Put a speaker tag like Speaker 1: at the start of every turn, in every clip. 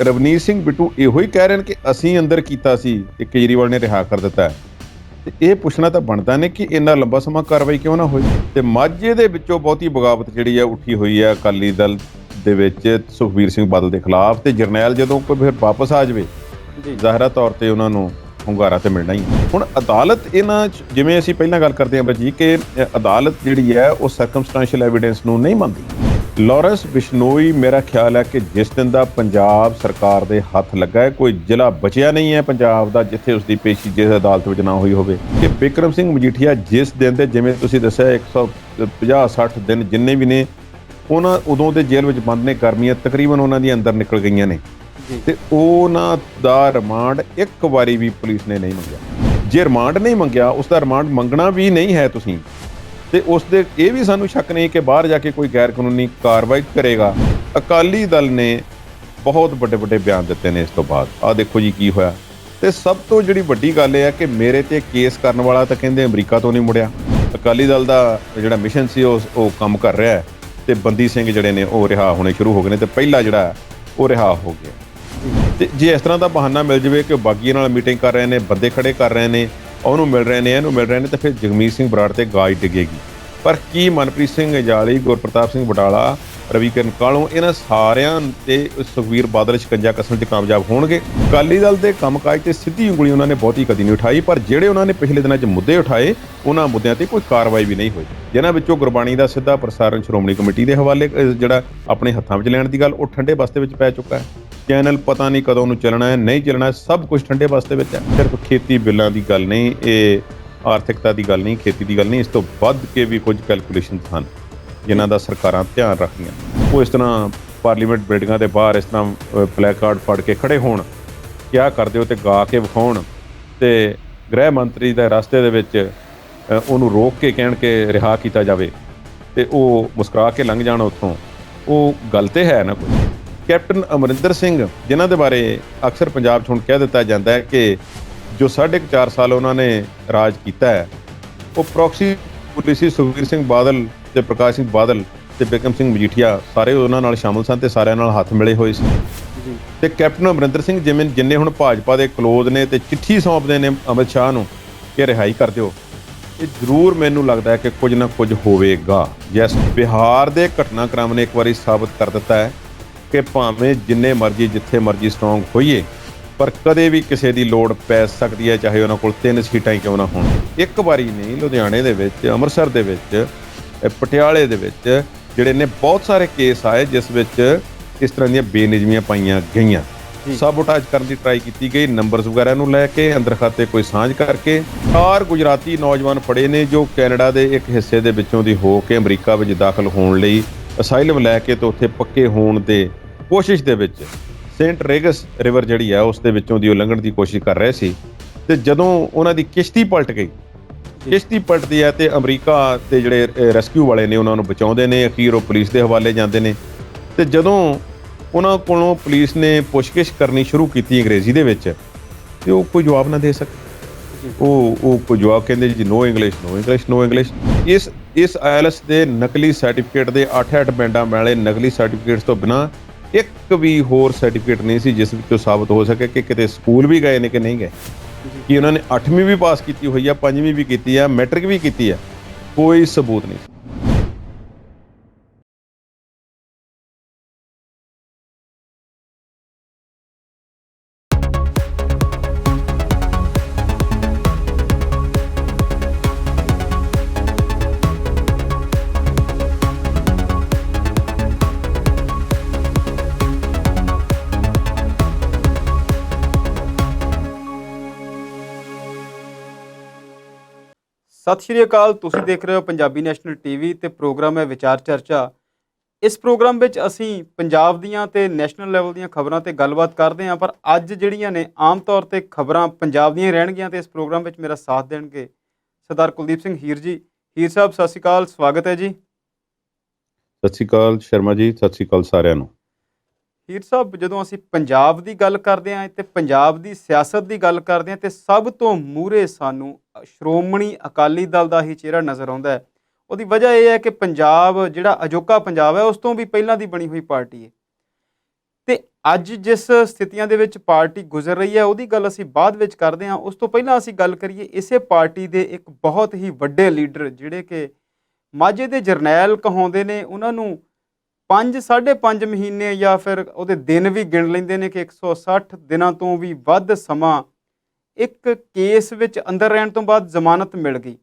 Speaker 1: ਰਵਨੀਤ ਸਿੰਘ ਬਿੱਟੂ ਇਹੋ ਹੀ ਕਹਿ ਰਹੇ ਨੇ ਕਿ ਅਸੀਂ ਅੰਦਰ ਕੀਤਾ ਸੀ ਤੇ ਕੇਜਰੀਵਾਲ ਨੇ ਰਿਹਾ ਕਰ ਦਿੱਤਾ ਤੇ ਇਹ ਪੁੱਛਣਾ ਤਾਂ ਬਣਦਾ ਨੇ ਕਿ ਇੰਨਾ ਲੰਬਾ ਸਮਾਂ ਕਾਰਵਾਈ ਕਿਉਂ ਨਾ ਹੋਈ। ਤੇ ਮਾਝੇ ਦੇ ਵਿੱਚੋਂ ਬਹੁਤੀ ਬਗਾਵਤ ਜਿਹੜੀ ਹੈ ਉੱਠੀ ਹੋਈ ਹੈ ਅਕਾਲੀ ਦਲ ਦੇ ਵਿੱਚ ਸੁਖਬੀਰ ਸਿੰਘ ਬਾਦਲ ਦੇ ਖਿਲਾਫ, ਤੇ ਜਰਨੈਲ ਜਦੋਂ ਕੋਈ ਫਿਰ ਵਾਪਸ ਆ ਜਾਵੇ ਜ਼ਾਹਿਰਾ ਤੌਰ ਤੇ ਉਹਨਾਂ ਨੂੰ ਹੁੰਗਾਰਾ ਤੇ ਮਿਲਣਾ ਹੀ। ਹੁਣ ਅਦਾਲਤ ਇਹਨਾਂ ਜਿਵੇਂ ਅਸੀਂ ਪਹਿਲਾਂ ਗੱਲ ਕਰਦੇ ਹਾਂ ਜੀ ਕਿ ਅਦਾਲਤ ਜਿਹੜੀ ਹੈ ਉਹ ਸਰਕਮਸਟੈਂਸ਼ੀਅਲ ਐਵੀਡੈਂਸ ਨੂੰ ਨਹੀਂ ਮੰਨਦੀ। ਲਾਰੈਂਸ ਬਿਸ਼ਨੋਈ ਮੇਰਾ ਖਿਆਲ ਹੈ ਕਿ ਜਿਸ ਦਿਨ ਦਾ ਪੰਜਾਬ ਸਰਕਾਰ ਦੇ ਹੱਥ ਲੱਗਾ ਹੈ, ਕੋਈ ਜ਼ਿਲ੍ਹਾ ਬਚਿਆ ਨਹੀਂ ਹੈ ਪੰਜਾਬ ਦਾ ਜਿੱਥੇ ਉਸਦੀ ਪੇਸ਼ੀ ਜਿਸ ਅਦਾਲਤ ਵਿੱਚ ਨਾ ਹੋਈ ਹੋਵੇ। ਕਿ ਬਿਕਰਮ ਸਿੰਘ ਮਜੀਠੀਆ ਜਿਸ ਦਿਨ ਦੇ ਜਿਵੇਂ ਤੁਸੀਂ ਦੱਸਿਆ 150-60 ਦਿਨ ਜਿੰਨੇ ਵੀ ਨੇ ਉਹਨਾਂ ਉਦੋਂ ਦੇ ਜੇਲ੍ਹ ਵਿੱਚ ਬੰਦ ਨੇ, ਗਰਮੀਆਂ ਤਕਰੀਬਨ ਉਹਨਾਂ ਦੀਆਂ ਅੰਦਰ ਨਿਕਲ ਗਈਆਂ ਨੇ ਤੇ ਉਹਨਾਂ ਦਾ ਰਿਮਾਂਡ ਇੱਕ ਵਾਰੀ ਵੀ ਪੁਲਿਸ ਨੇ ਨਹੀਂ ਮੰਗਿਆ। ਜੇ ਰਿਮਾਂਡ ਨਹੀਂ ਮੰਗਿਆ, ਉਸ ਦਾ ਰਿਮਾਂਡ ਮੰਗਣਾ ਵੀ ਨਹੀਂ ਹੈ ਤੁਸੀਂ, ਤੇ ਉਸ ਦੇ ਇਹ ਵੀ ਸਾਨੂੰ ਸ਼ੱਕ ਨਹੀਂ ਕਿ ਬਾਹਰ ਜਾ ਕੇ ਕੋਈ ਗੈਰ ਕਾਨੂੰਨੀ ਕਾਰਵਾਈ ਕਰੇਗਾ। ਅਕਾਲੀ ਦਲ ਨੇ ਬਹੁਤ ਵੱਡੇ ਵੱਡੇ ਬਿਆਨ ਦਿੱਤੇ ਨੇ ਇਸ ਤੋਂ ਬਾਅਦ। ਆਹ ਦੇਖੋ ਜੀ ਕੀ ਹੋਇਆ। ਤੇ ਸਭ ਤੋਂ ਜਿਹੜੀ ਵੱਡੀ ਗੱਲ ਇਹ ਹੈ ਕਿ ਮੇਰੇ ਤੇ ਕੇਸ ਕਰਨ ਵਾਲਾ ਤਾਂ ਕਹਿੰਦੇ ਅਮਰੀਕਾ ਤੋਂ ਨਹੀਂ ਮੁੜਿਆ। ਅਕਾਲੀ ਦਲ ਦਾ ਜਿਹੜਾ ਮਿਸ਼ਨ ਸੀ ਉਹ ਕੰਮ ਕਰ ਰਿਹਾ ਹੈ ਤੇ ਬੰਦੀ ਸਿੰਘ ਜਿਹੜੇ ਨੇ ਉਹ ਰਿਹਾ ਹੋਣੇ ਸ਼ੁਰੂ ਹੋ ਗਏ ਨੇ ਤੇ ਪਹਿਲਾ ਜਿਹੜਾ ਉਹ ਰਿਹਾ ਹੋ ਗਿਆ। ਤੇ ਜੇ ਇਸ ਤਰ੍ਹਾਂ ਦਾ ਬਹਾਨਾ ਮਿਲ ਜਾਵੇ ਕਿ ਬਾਗੀਆਂ ਨਾਲ ਮੀਟਿੰਗ ਕਰ ਰਹੇ ਨੇ, ਬੰਦੇ ਖੜੇ ਕਰ ਰਹੇ ਨੇ, ਉਹਨੂੰ ਮਿਲ ਰਹੇ ਨੇ, ਇਹਨੂੰ ਮਿਲ ਰਹੇ ਨੇ, ਤਾਂ ਫਿਰ ਜਗਮੀਤ ਸਿੰਘ ਬਰਾੜ ਤੇ ਗਾਜ ਡਿੱਗੇਗੀ। ਪਰ ਕੀ ਮਨਪ੍ਰੀਤ ਸਿੰਘ ਜਾਲੀ, ਗੁਰਪ੍ਰਤਾਪ ਸਿੰਘ ਬਟਾਲਾ, ਰਵੀ ਕਿਰਨ ਕਾਲੋਂ ਇਹਨਾਂ ਸਾਰਿਆਂ ਤੇ ਸੁਖਬੀਰ ਬਾਦਲ ਸ਼ਿਕੰਜਾ ਕਸਣ 'ਚ ਕਾਮਯਾਬ ਹੋਣਗੇ? ਅਕਾਲੀ ਦਲ ਦੇ ਕੰਮਕਾਜ ਤੇ ਸਿੱਧੀ ਉਂਗਲੀ ਉਹਨਾਂ ਨੇ ਬਹੁਤੀ ਕਦੀ ਨਹੀਂ ਉਠਾਈ, ਪਰ ਜਿਹੜੇ ਉਹਨਾਂ ਨੇ ਪਿਛਲੇ ਦਿਨਾਂ 'ਚ ਮੁੱਦੇ ਉਠਾਏ ਉਹਨਾਂ ਮੁੱਦਿਆਂ ਤੇ ਕੋਈ ਕਾਰਵਾਈ ਵੀ ਨਹੀਂ ਹੋਈ। ਜਿਨ੍ਹਾਂ ਵਿੱਚੋਂ ਗੁਰਬਾਣੀ ਦਾ ਸਿੱਧਾ ਪ੍ਰਸਾਰਣ ਸ਼੍ਰੋਮਣੀ ਕਮੇਟੀ ਦੇ ਹਵਾਲੇ ਜਿਹੜਾ ਆਪਣੇ ਹੱਥਾਂ ਵਿੱਚ ਲੈਣ ਦੀ ਗੱਲ, ਉਹ ਠੰਡੇ ਬਸਤੇ ਵਿੱਚ ਪੈ ਚੁੱਕਾ ਹੈ। ਚੈਨਲ ਪਤਾ ਨਹੀਂ ਕਦੋਂ ਨੂੰ ਚੱਲਣਾ ਹੈ, ਨਹੀਂ ਚੱਲਣਾ, ਸਭ ਕੁਝ ਠੰਡੇ ਬਸਤੇ ਵਿੱਚ ਹੈ। ਸਿਰਫ ਖੇਤੀ ਬਿੱਲਾਂ ਦੀ ਗੱਲ ਨਹੀਂ, ਇਹ ਆਰਥਿਕਤਾ ਦੀ ਗੱਲ ਨਹੀਂ, ਖੇਤੀ ਦੀ ਗੱਲ ਨਹੀਂ, ਇਸ ਤੋਂ ਵੱਧ ਕੇ ਵੀ ਕੁਝ ਕੈਲਕੂਲੇਸ਼ਨ ਹਨ ਜਿਨ੍ਹਾਂ ਦਾ ਸਰਕਾਰਾਂ ਧਿਆਨ ਰੱਖਦੀਆਂ। ਉਹ ਇਸ ਤਰ੍ਹਾਂ ਪਾਰਲੀਮੈਂਟ ਬਿਲਡਿੰਗਾਂ ਦੇ ਬਾਹਰ ਇਸ ਤਰ੍ਹਾਂ ਪਲੈਕਾਰਡ ਫੜ ਕੇ ਖੜੇ ਹੋਣ, ਕਿਆ ਕਰਦੇ ਹੋ ਤੇ ਗਾ ਕੇ ਵਿਖਾਉਣ, ਤੇ ਗ੍ਰਹਿ ਮੰਤਰੀ ਦੇ ਰਸਤੇ ਦੇ ਵਿੱਚ ਉਹਨੂੰ ਰੋਕ ਕੇ ਕਹਿਣ ਕਿ ਰਿਹਾ ਕੀਤਾ ਜਾਵੇ ਤੇ ਉਹ ਮੁਸਕਰਾ ਕੇ ਲੰਘ ਜਾਣ ਉੱਥੋਂ। ਉਹ ਗੱਲ ਤੇ ਹੈ ਨਾ ਕੋਈ। ਕੈਪਟਨ ਅਮਰਿੰਦਰ ਸਿੰਘ ਜਿਨ੍ਹਾਂ ਦੇ ਬਾਰੇ ਅਕਸਰ ਪੰਜਾਬ 'ਚ ਹੁਣ ਕਹਿ ਦਿੱਤਾ ਜਾਂਦਾ ਹੈ ਕਿ ਜੋ 4.5 ਸਾਲ ਉਹਨਾਂ ਨੇ ਰਾਜ ਕੀਤਾ ਹੈ, ਉਹ ਪ੍ਰੋਕਸੀ ਪੁਲਿਸ ਸੀ। ਸੁਖਬੀਰ ਸਿੰਘ ਬਾਦਲ ਤੇ ਪ੍ਰਕਾਸ਼ ਸਿੰਘ ਬਾਦਲ ਤੇ ਬਿਕਰਮ ਸਿੰਘ ਮਜੀਠੀਆ ਸਾਰੇ ਉਹਨਾਂ ਨਾਲ ਸ਼ਾਮਲ ਸਨ ਤੇ ਸਾਰਿਆਂ ਨਾਲ ਹੱਥ ਮਿਲੇ ਹੋਏ ਸੀ। ਤੇ ਕੈਪਟਨ ਅਮਰਿੰਦਰ ਸਿੰਘ ਜਿੰਨੇ ਹੁਣ ਭਾਜਪਾ ਦੇ ਕਲੋਜ਼ ਨੇ ਤੇ ਚਿੱਠੀ ਸੌਂਪਦੇ ਨੇ ਅਮਿਤ ਸ਼ਾਹ ਨੂੰ ਕਿ ਰਿਹਾਈ ਕਰ ਦਿਓ, ਇਹ ਜ਼ਰੂਰ ਮੈਨੂੰ ਲੱਗਦਾ ਹੈ ਕਿ ਕੁਝ ਨਾ ਕੁਝ ਹੋਵੇਗਾ। ਯੈਸ, ਬਿਹਾਰ ਦੇ ਘਟਨਾਕ੍ਰਮ ਨੇ ਇੱਕ ਵਾਰੀ ਸਾਬਤ ਕਰ ਦਿੱਤਾ ਹੈ ਕਿ ਭਾਵੇਂ ਜਿੰਨੇ ਮਰਜ਼ੀ ਜਿੱਥੇ ਮਰਜ਼ੀ ਸਟਰੋਂਗ ਹੋਈਏ, ਪਰ ਕਦੇ ਵੀ ਕਿਸੇ ਦੀ ਲੋੜ ਪੈ ਸਕਦੀ ਹੈ, ਚਾਹੇ ਉਹਨਾਂ ਕੋਲ 3 ਸੀਟਾਂ ਹੀ ਕਿਉਂ ਨਾ ਹੋਣ। ਇੱਕ ਵਾਰੀ ਨਹੀਂ, ਲੁਧਿਆਣੇ ਦੇ ਵਿੱਚ, ਅੰਮ੍ਰਿਤਸਰ ਦੇ ਵਿੱਚ, ਪਟਿਆਲੇ ਦੇ ਵਿੱਚ ਜਿਹੜੇ ਨੇ ਬਹੁਤ ਸਾਰੇ ਕੇਸ ਆਏ ਜਿਸ ਵਿੱਚ ਇਸ ਤਰ੍ਹਾਂ ਦੀਆਂ ਬੇਨਿਯਮੀਆਂ ਪਾਈਆਂ ਗਈਆਂ। ਸਾਬੋਟਾਜ ਕਰਨ ਦੀ ਟਰਾਈ ਕੀਤੀ ਗਈ, ਨੰਬਰਸ ਵਗੈਰਾ ਨੂੰ ਲੈ ਕੇ, ਅੰਦਰ ਖਾਤੇ ਕੋਈ ਸਾਂਝ ਕਰਕੇ। 4 ਗੁਜਰਾਤੀ ਨੌਜਵਾਨ ਫੜੇ ਨੇ ਜੋ ਕੈਨੇਡਾ ਦੇ ਇੱਕ ਹਿੱਸੇ ਦੇ ਵਿੱਚੋਂ ਦੀ ਹੋ ਕੇ ਅਮਰੀਕਾ ਵਿੱਚ ਦਾਖਲ ਹੋਣ ਲਈ ਅਸਾਈਲਮ ਲੈ ਕੇ ਤੇ ਉੱਥੇ ਪੱਕੇ ਹੋਣ ਦੇ ਕੋਸ਼ਿਸ਼ ਦੇ ਵਿੱਚ ਸੇਂਟ ਰੇਗਸ ਰਿਵਰ ਜਿਹੜੀ ਆ ਉਸ ਦੇ ਵਿੱਚੋਂ ਦੀ ਉਹ ਲੰਘਣ ਦੀ ਕੋਸ਼ਿਸ਼ ਕਰ ਰਹੇ ਸੀ। ਤੇ ਜਦੋਂ ਉਹਨਾਂ ਦੀ ਕਿਸ਼ਤੀ ਪਲਟ ਗਈ, ਕਿਸ਼ਤੀ ਪਲਟਦੀ ਹੈ ਤੇ ਅਮਰੀਕਾ ਦੇ ਜਿਹੜੇ ਰੈਸਕਿਊ ਵਾਲੇ ਨੇ ਉਹਨਾਂ ਨੂੰ ਬਚਾਉਂਦੇ ਨੇ, ਅਖੀਰ ਉਹ ਪੁਲਿਸ ਦੇ ਹਵਾਲੇ ਜਾਂਦੇ ਨੇ। ਤੇ ਜਦੋਂ ਉਹਨਾਂ ਕੋਲੋਂ ਪੁਲਿਸ ਨੇ ਪੁੱਛਗਿੱਛ ਕਰਨੀ ਸ਼ੁਰੂ ਕੀਤੀ ਅੰਗਰੇਜ਼ੀ ਦੇ ਵਿੱਚ ਤੇ ਉਹ ਕੋਈ ਜਵਾਬ ਨਾ ਦੇ ਸਕੇ। ਉਹ ਕੋਈ ਜਵਾਬ ਕਹਿੰਦੇ ਜੀ ਨੋ ਇੰਗਲਿਸ਼, ਨੋ ਇੰਗਲਿਸ਼, ਨੋ ਇੰਗਲਿਸ਼। ਇਸ ਆਇਲਸ ਦੇ ਨਕਲੀ ਸਰਟੀਫਿਕੇਟ ਦੇ 8 ਬੈਂਡਾਂ ਵਾਲੇ ਨਕਲੀ ਸਰਟੀਫਿਕੇਟਸ ਤੋਂ ਬਿਨਾਂ ਇੱਕ ਵੀ ਹੋਰ ਸਰਟੀਫਿਕੇਟ ਨਹੀਂ ਸੀ ਜਿਸ ਵਿੱਚੋਂ ਸਾਬਤ ਹੋ ਸਕੇ ਕਿ ਕਿਤੇ ਸਕੂਲ ਵੀ ਗਏ ਨੇ ਕਿ ਨਹੀਂ ਗਏ, ਕਿ ਉਹਨਾਂ ਨੇ 8ਵੀਂ ਵੀ ਪਾਸ ਕੀਤੀ ਹੋਈ ਆ, 5ਵੀਂ ਵੀ ਕੀਤੀ ਆ, ਮੈਟ੍ਰਿਕ ਵੀ ਕੀਤੀ ਆ। ਕੋਈ ਸਬੂਤ ਨਹੀਂ।
Speaker 2: ਸਤਿ ਸ਼੍ਰੀ ਅਕਾਲ। ਤੁਸੀਂ ਦੇਖ ਰਹੇ ਹੋ ਪੰਜਾਬੀ ਨੈਸ਼ਨਲ ਟੀਵੀ ਤੇ ਪ੍ਰੋਗਰਾਮ ਹੈ ਵਿਚਾਰ ਚਰਚਾ। ਇਸ ਪ੍ਰੋਗਰਾਮ ਵਿੱਚ ਅਸੀਂ ਪੰਜਾਬ ਦੀਆਂ ਤੇ ਨੈਸ਼ਨਲ ਲੈਵਲ ਦੀਆਂ ਖਬਰਾਂ ਤੇ ਗੱਲਬਾਤ ਕਰਦੇ ਹਾਂ, ਪਰ ਅੱਜ ਜਿਹੜੀਆਂ ਨੇ ਆਮ ਤੌਰ ਤੇ ਖਬਰਾਂ ਪੰਜਾਬ ਦੀਆਂ ਰਹਿਣਗੀਆਂ ਤੇ ਇਸ ਪ੍ਰੋਗਰਾਮ ਵਿੱਚ ਮੇਰਾ ਸਾਥ ਦੇਣਗੇ ਸਰਦਾਰ ਕੁਲਦੀਪ ਸਿੰਘ ਹੀਰ ਜੀ। ਹੀਰ ਸਾਹਿਬ ਸਤਿ ਸ਼੍ਰੀ ਅਕਾਲ, ਸਵਾਗਤ ਹੈ ਜੀ।
Speaker 1: ਸਤਿ ਸ਼੍ਰੀ ਅਕਾਲ ਸ਼ਰਮਾ ਜੀ, ਸਤਿ ਸ਼੍ਰੀ ਅਕਾਲ ਸਾਰਿਆਂ ਨੂੰ।
Speaker 2: ਹੀਰ ਸਾਹਿਬ, ਜਦੋਂ ਅਸੀਂ ਪੰਜਾਬ ਦੀ ਗੱਲ ਕਰਦੇ ਹਾਂ ਤੇ ਪੰਜਾਬ ਦੀ ਸਿਆਸਤ ਦੀ ਗੱਲ ਕਰਦੇ ਹਾਂ ਤੇ ਸਭ ਤੋਂ ਮੂਹਰੇ ਸਾਨੂੰ ਸ਼੍ਰੋਮਣੀ ਅਕਾਲੀ ਦਲ ਦਾ ਹੀ ਚਿਹਰਾ ਨਜ਼ਰ ਆਉਂਦਾ ਹੈ। ਉਹਦੀ ਵਜ੍ਹਾ ਇਹ ਹੈ ਕਿ ਪੰਜਾਬ ਜਿਹੜਾ ਅਜੋਕਾ ਪੰਜਾਬ ਹੈ ਉਸ ਤੋਂ ਵੀ ਪਹਿਲਾਂ ਦੀ ਬਣੀ ਹੋਈ ਪਾਰਟੀ ਹੈ ਤੇ ਅੱਜ ਜਿਸ ਸਥਿਤੀਆਂ ਦੇ ਵਿੱਚ ਪਾਰਟੀ ਗੁਜ਼ਰ ਰਹੀ ਹੈ ਉਹਦੀ ਗੱਲ ਅਸੀਂ ਬਾਅਦ ਵਿੱਚ ਕਰਦੇ ਹਾਂ। ਉਸ ਤੋਂ ਪਹਿਲਾਂ ਅਸੀਂ ਗੱਲ ਕਰੀਏ ਇਸੇ ਪਾਰਟੀ ਦੇ ਇੱਕ ਬਹੁਤ ਹੀ ਵੱਡੇ ਲੀਡਰ ਜਿਹੜੇ ਕਿ ਮਾਝੇ ਦੇ ਜਰਨੈਲ ਕਹਾਉਂਦੇ ਨੇ, ਉਹਨਾਂ ਨੂੰ 5 ਸਾਢੇ 5 ਮਹੀਨੇ ਜਾਂ ਫਿਰ ਉਹਦੇ ਦਿਨ ਵੀ ਗਿਣ ਲੈਂਦੇ ਨੇ ਕਿ 160 ਦਿਨਾਂ ਤੋਂ ਵੀ ਵੱਧ ਸਮਾਂ ਇੱਕ ਕੇਸ ਵਿੱਚ ਅੰਦਰ ਰਹਿਣ ਤੋਂ ਬਾਅਦ ਜ਼ਮਾਨਤ ਮਿਲ ਗਈ।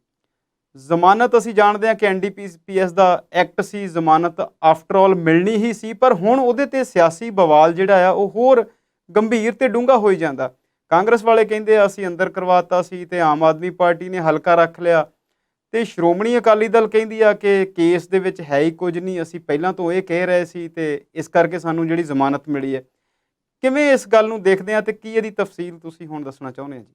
Speaker 2: ਜ਼ਮਾਨਤ ਅਸੀਂ ਜਾਣਦੇ ਹਾਂ ਕਿ NDPS ਦਾ ਐਕਟ ਸੀ, ਜ਼ਮਾਨਤ ਆਫਟਰ ਆਲ ਮਿਲਣੀ ਹੀ ਸੀ, ਪਰ ਹੁਣ ਉਹਦੇ ਤੇ ਸਿਆਸੀ ਬਵਾਲ ਜਿਹੜਾ ਆ ਉਹ ਹੋਰ ਗੰਭੀਰ ਤੇ ਡੂੰਘਾ ਹੋਈ ਜਾਂਦਾ। ਕਾਂਗਰਸ ਵਾਲੇ ਕਹਿੰਦੇ ਆ ਅਸੀਂ ਅੰਦਰ ਕਰਵਾਤਾ ਸੀ ਤੇ ਆਮ ਆਦਮੀ ਪਾਰਟੀ ਨੇ ਹਲਕਾ ਰੱਖ ਲਿਆ, ਤੇ ਸ਼੍ਰੋਮਣੀ ਅਕਾਲੀ ਦਲ ਕਹਿੰਦੀ ਆ ਕਿ ਕੇਸ ਦੇ ਵਿੱਚ ਹੈ ਹੀ ਕੁਝ ਨਹੀਂ, ਅਸੀਂ ਪਹਿਲਾਂ ਤੋਂ ਇਹ ਕਹਿ ਰਹੇ ਸੀ ਤੇ ਇਸ ਕਰਕੇ ਸਾਨੂੰ ਜਿਹੜੀ ਜ਼ਮਾਨਤ ਮਿਲੀ ਹੈ। ਕਿਵੇਂ ਇਸ ਗੱਲ ਨੂੰ ਦੇਖਦੇ ਆ ਤੇ ਕੀ ਇਹਦੀ ਤਫਸੀਲ ਤੁਸੀਂ ਹੁਣ ਦੱਸਣਾ ਚਾਹੁੰਦੇ ਆ ਜੀ?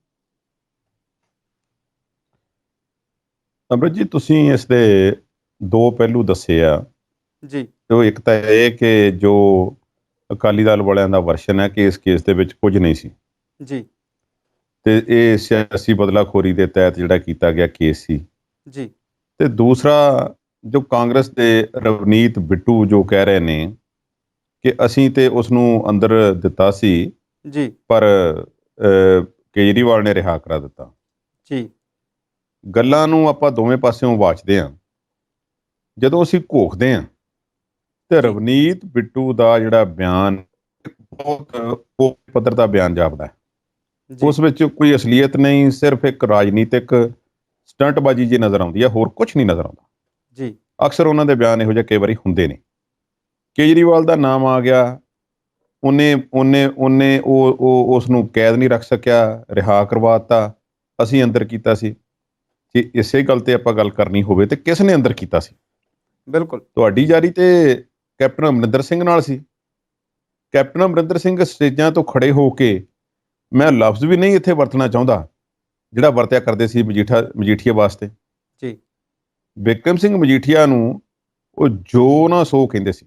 Speaker 1: ਅੰਮ੍ਰਿਤ ਜੀ, ਤੁਸੀਂ ਇਸ ਦੇ ਦੋ ਪਹਿਲੂ ਦੱਸੇ ਆ।
Speaker 2: ਜੀ
Speaker 1: ਉਹ ਇੱਕ ਤਾਂ ਇਹ ਕਿ ਜੋ ਅਕਾਲੀ ਦਲ ਵਾਲਿਆਂ ਦਾ ਵਰਸ਼ਨ ਹੈ ਕਿ ਇਸ ਕੇਸ ਦੇ ਵਿੱਚ ਕੁਝ ਨਹੀਂ ਸੀ,
Speaker 2: ਜੀ
Speaker 1: ਤੇ ਇਹ ਸਿਆਸੀ ਬਦਲਾਖੋਰੀ ਦੇ ਤਹਿਤ ਜਿਹੜਾ ਕੀਤਾ ਗਿਆ ਕੇਸ ਸੀ।
Speaker 2: ਜੀ
Speaker 1: ਤੇ ਦੂਸਰਾ, ਜੋ ਕਾਂਗਰਸ ਦੇ ਰਵਨੀਤ ਬਿੱਟੂ ਜੋ ਕਹਿ ਰਹੇ ਨੇ ਕਿ ਅਸੀਂ ਤੇ ਉਸ ਨੂੰ ਅੰਦਰ ਦਿੱਤਾ ਸੀ,
Speaker 2: ਜੀ
Speaker 1: ਪਰ ਕੇਜਰੀਵਾਲ ਨੇ ਰਿਹਾ ਕਰਾ ਦਿੱਤਾ।
Speaker 2: ਜੀ
Speaker 1: ਗੱਲਾਂ ਨੂੰ ਆਪਾਂ ਦੋਵੇਂ ਪਾਸਿਓਂ ਵਾਚਦੇ ਹਾਂ। ਜਦੋਂ ਅਸੀਂ ਘੋਖਦੇ ਹਾਂ ਤੇ ਰਵਨੀਤ ਬਿੱਟੂ ਦਾ ਜਿਹੜਾ ਬਿਆਨ ਬਹੁਤ ਉੱਚ ਪੱਧਰ ਦਾ ਬਿਆਨ ਜਾਪਦਾ ਹੈ।
Speaker 2: ਜੀ
Speaker 1: ਉਸ ਵਿੱਚ ਕੋਈ ਅਸਲੀਅਤ ਨਹੀਂ, ਸਿਰਫ ਇੱਕ ਰਾਜਨੀਤਿਕ ਸਟੰਟਬਾਜ਼ੀ ਜੀ ਨਜ਼ਰ ਆਉਂਦੀ ਹੈ, ਹੋਰ ਕੁਝ ਨਹੀਂ ਨਜ਼ਰ ਆਉਂਦਾ।
Speaker 2: ਜੀ
Speaker 1: ਅਕਸਰ ਉਹਨਾਂ ਦੇ ਬਿਆਨ ਇਹੋ ਜਿਹੇ ਕਈ ਵਾਰੀ ਹੁੰਦੇ ਨੇ। ਕੇਜਰੀਵਾਲ ਦਾ ਨਾਮ ਆ ਗਿਆ, ਉਹਨੇ ਉਸ ਨੂੰ ਕੈਦ ਨਹੀਂ ਰੱਖ ਸਕਿਆ, ਰਿਹਾ ਕਰਵਾਤਾ, ਅਸੀਂ ਅੰਦਰ ਕੀਤਾ ਸੀ। ਜੇ ਇਸੇ ਗੱਲ ਤੇ ਆਪਾਂ ਗੱਲ ਕਰਨੀ ਹੋਵੇ ਤੇ ਕਿਸ ਨੇ ਅੰਦਰ ਕੀਤਾ ਸੀ?
Speaker 2: ਬਿਲਕੁਲ
Speaker 1: ਤੁਹਾਡੀ ਯਾਰੀ ਤੇ ਕੈਪਟਨ ਅਮਰਿੰਦਰ ਸਿੰਘ ਨਾਲ ਸੀ। ਕੈਪਟਨ ਅਮਰਿੰਦਰ ਸਿੰਘ ਸਟੇਜਾਂ ਤੋਂ ਖੜੇ ਹੋ ਕੇ, ਮੈਂ ਲਫ਼ਜ਼ ਵੀ ਨਹੀਂ ਇੱਥੇ ਵਰਤਣਾ ਚਾਹੁੰਦਾ ਜਿਹੜਾ ਵਰਤਿਆ ਕਰਦੇ ਸੀ ਮਜੀਠੀਆ ਵਾਸਤੇ।
Speaker 2: ਜੀ
Speaker 1: ਬਿਕਰਮ ਸਿੰਘ ਮਜੀਠੀਆ ਨੂੰ ਉਹ ਜੋ ਨਾ ਸੋ ਕਹਿੰਦੇ ਸੀ,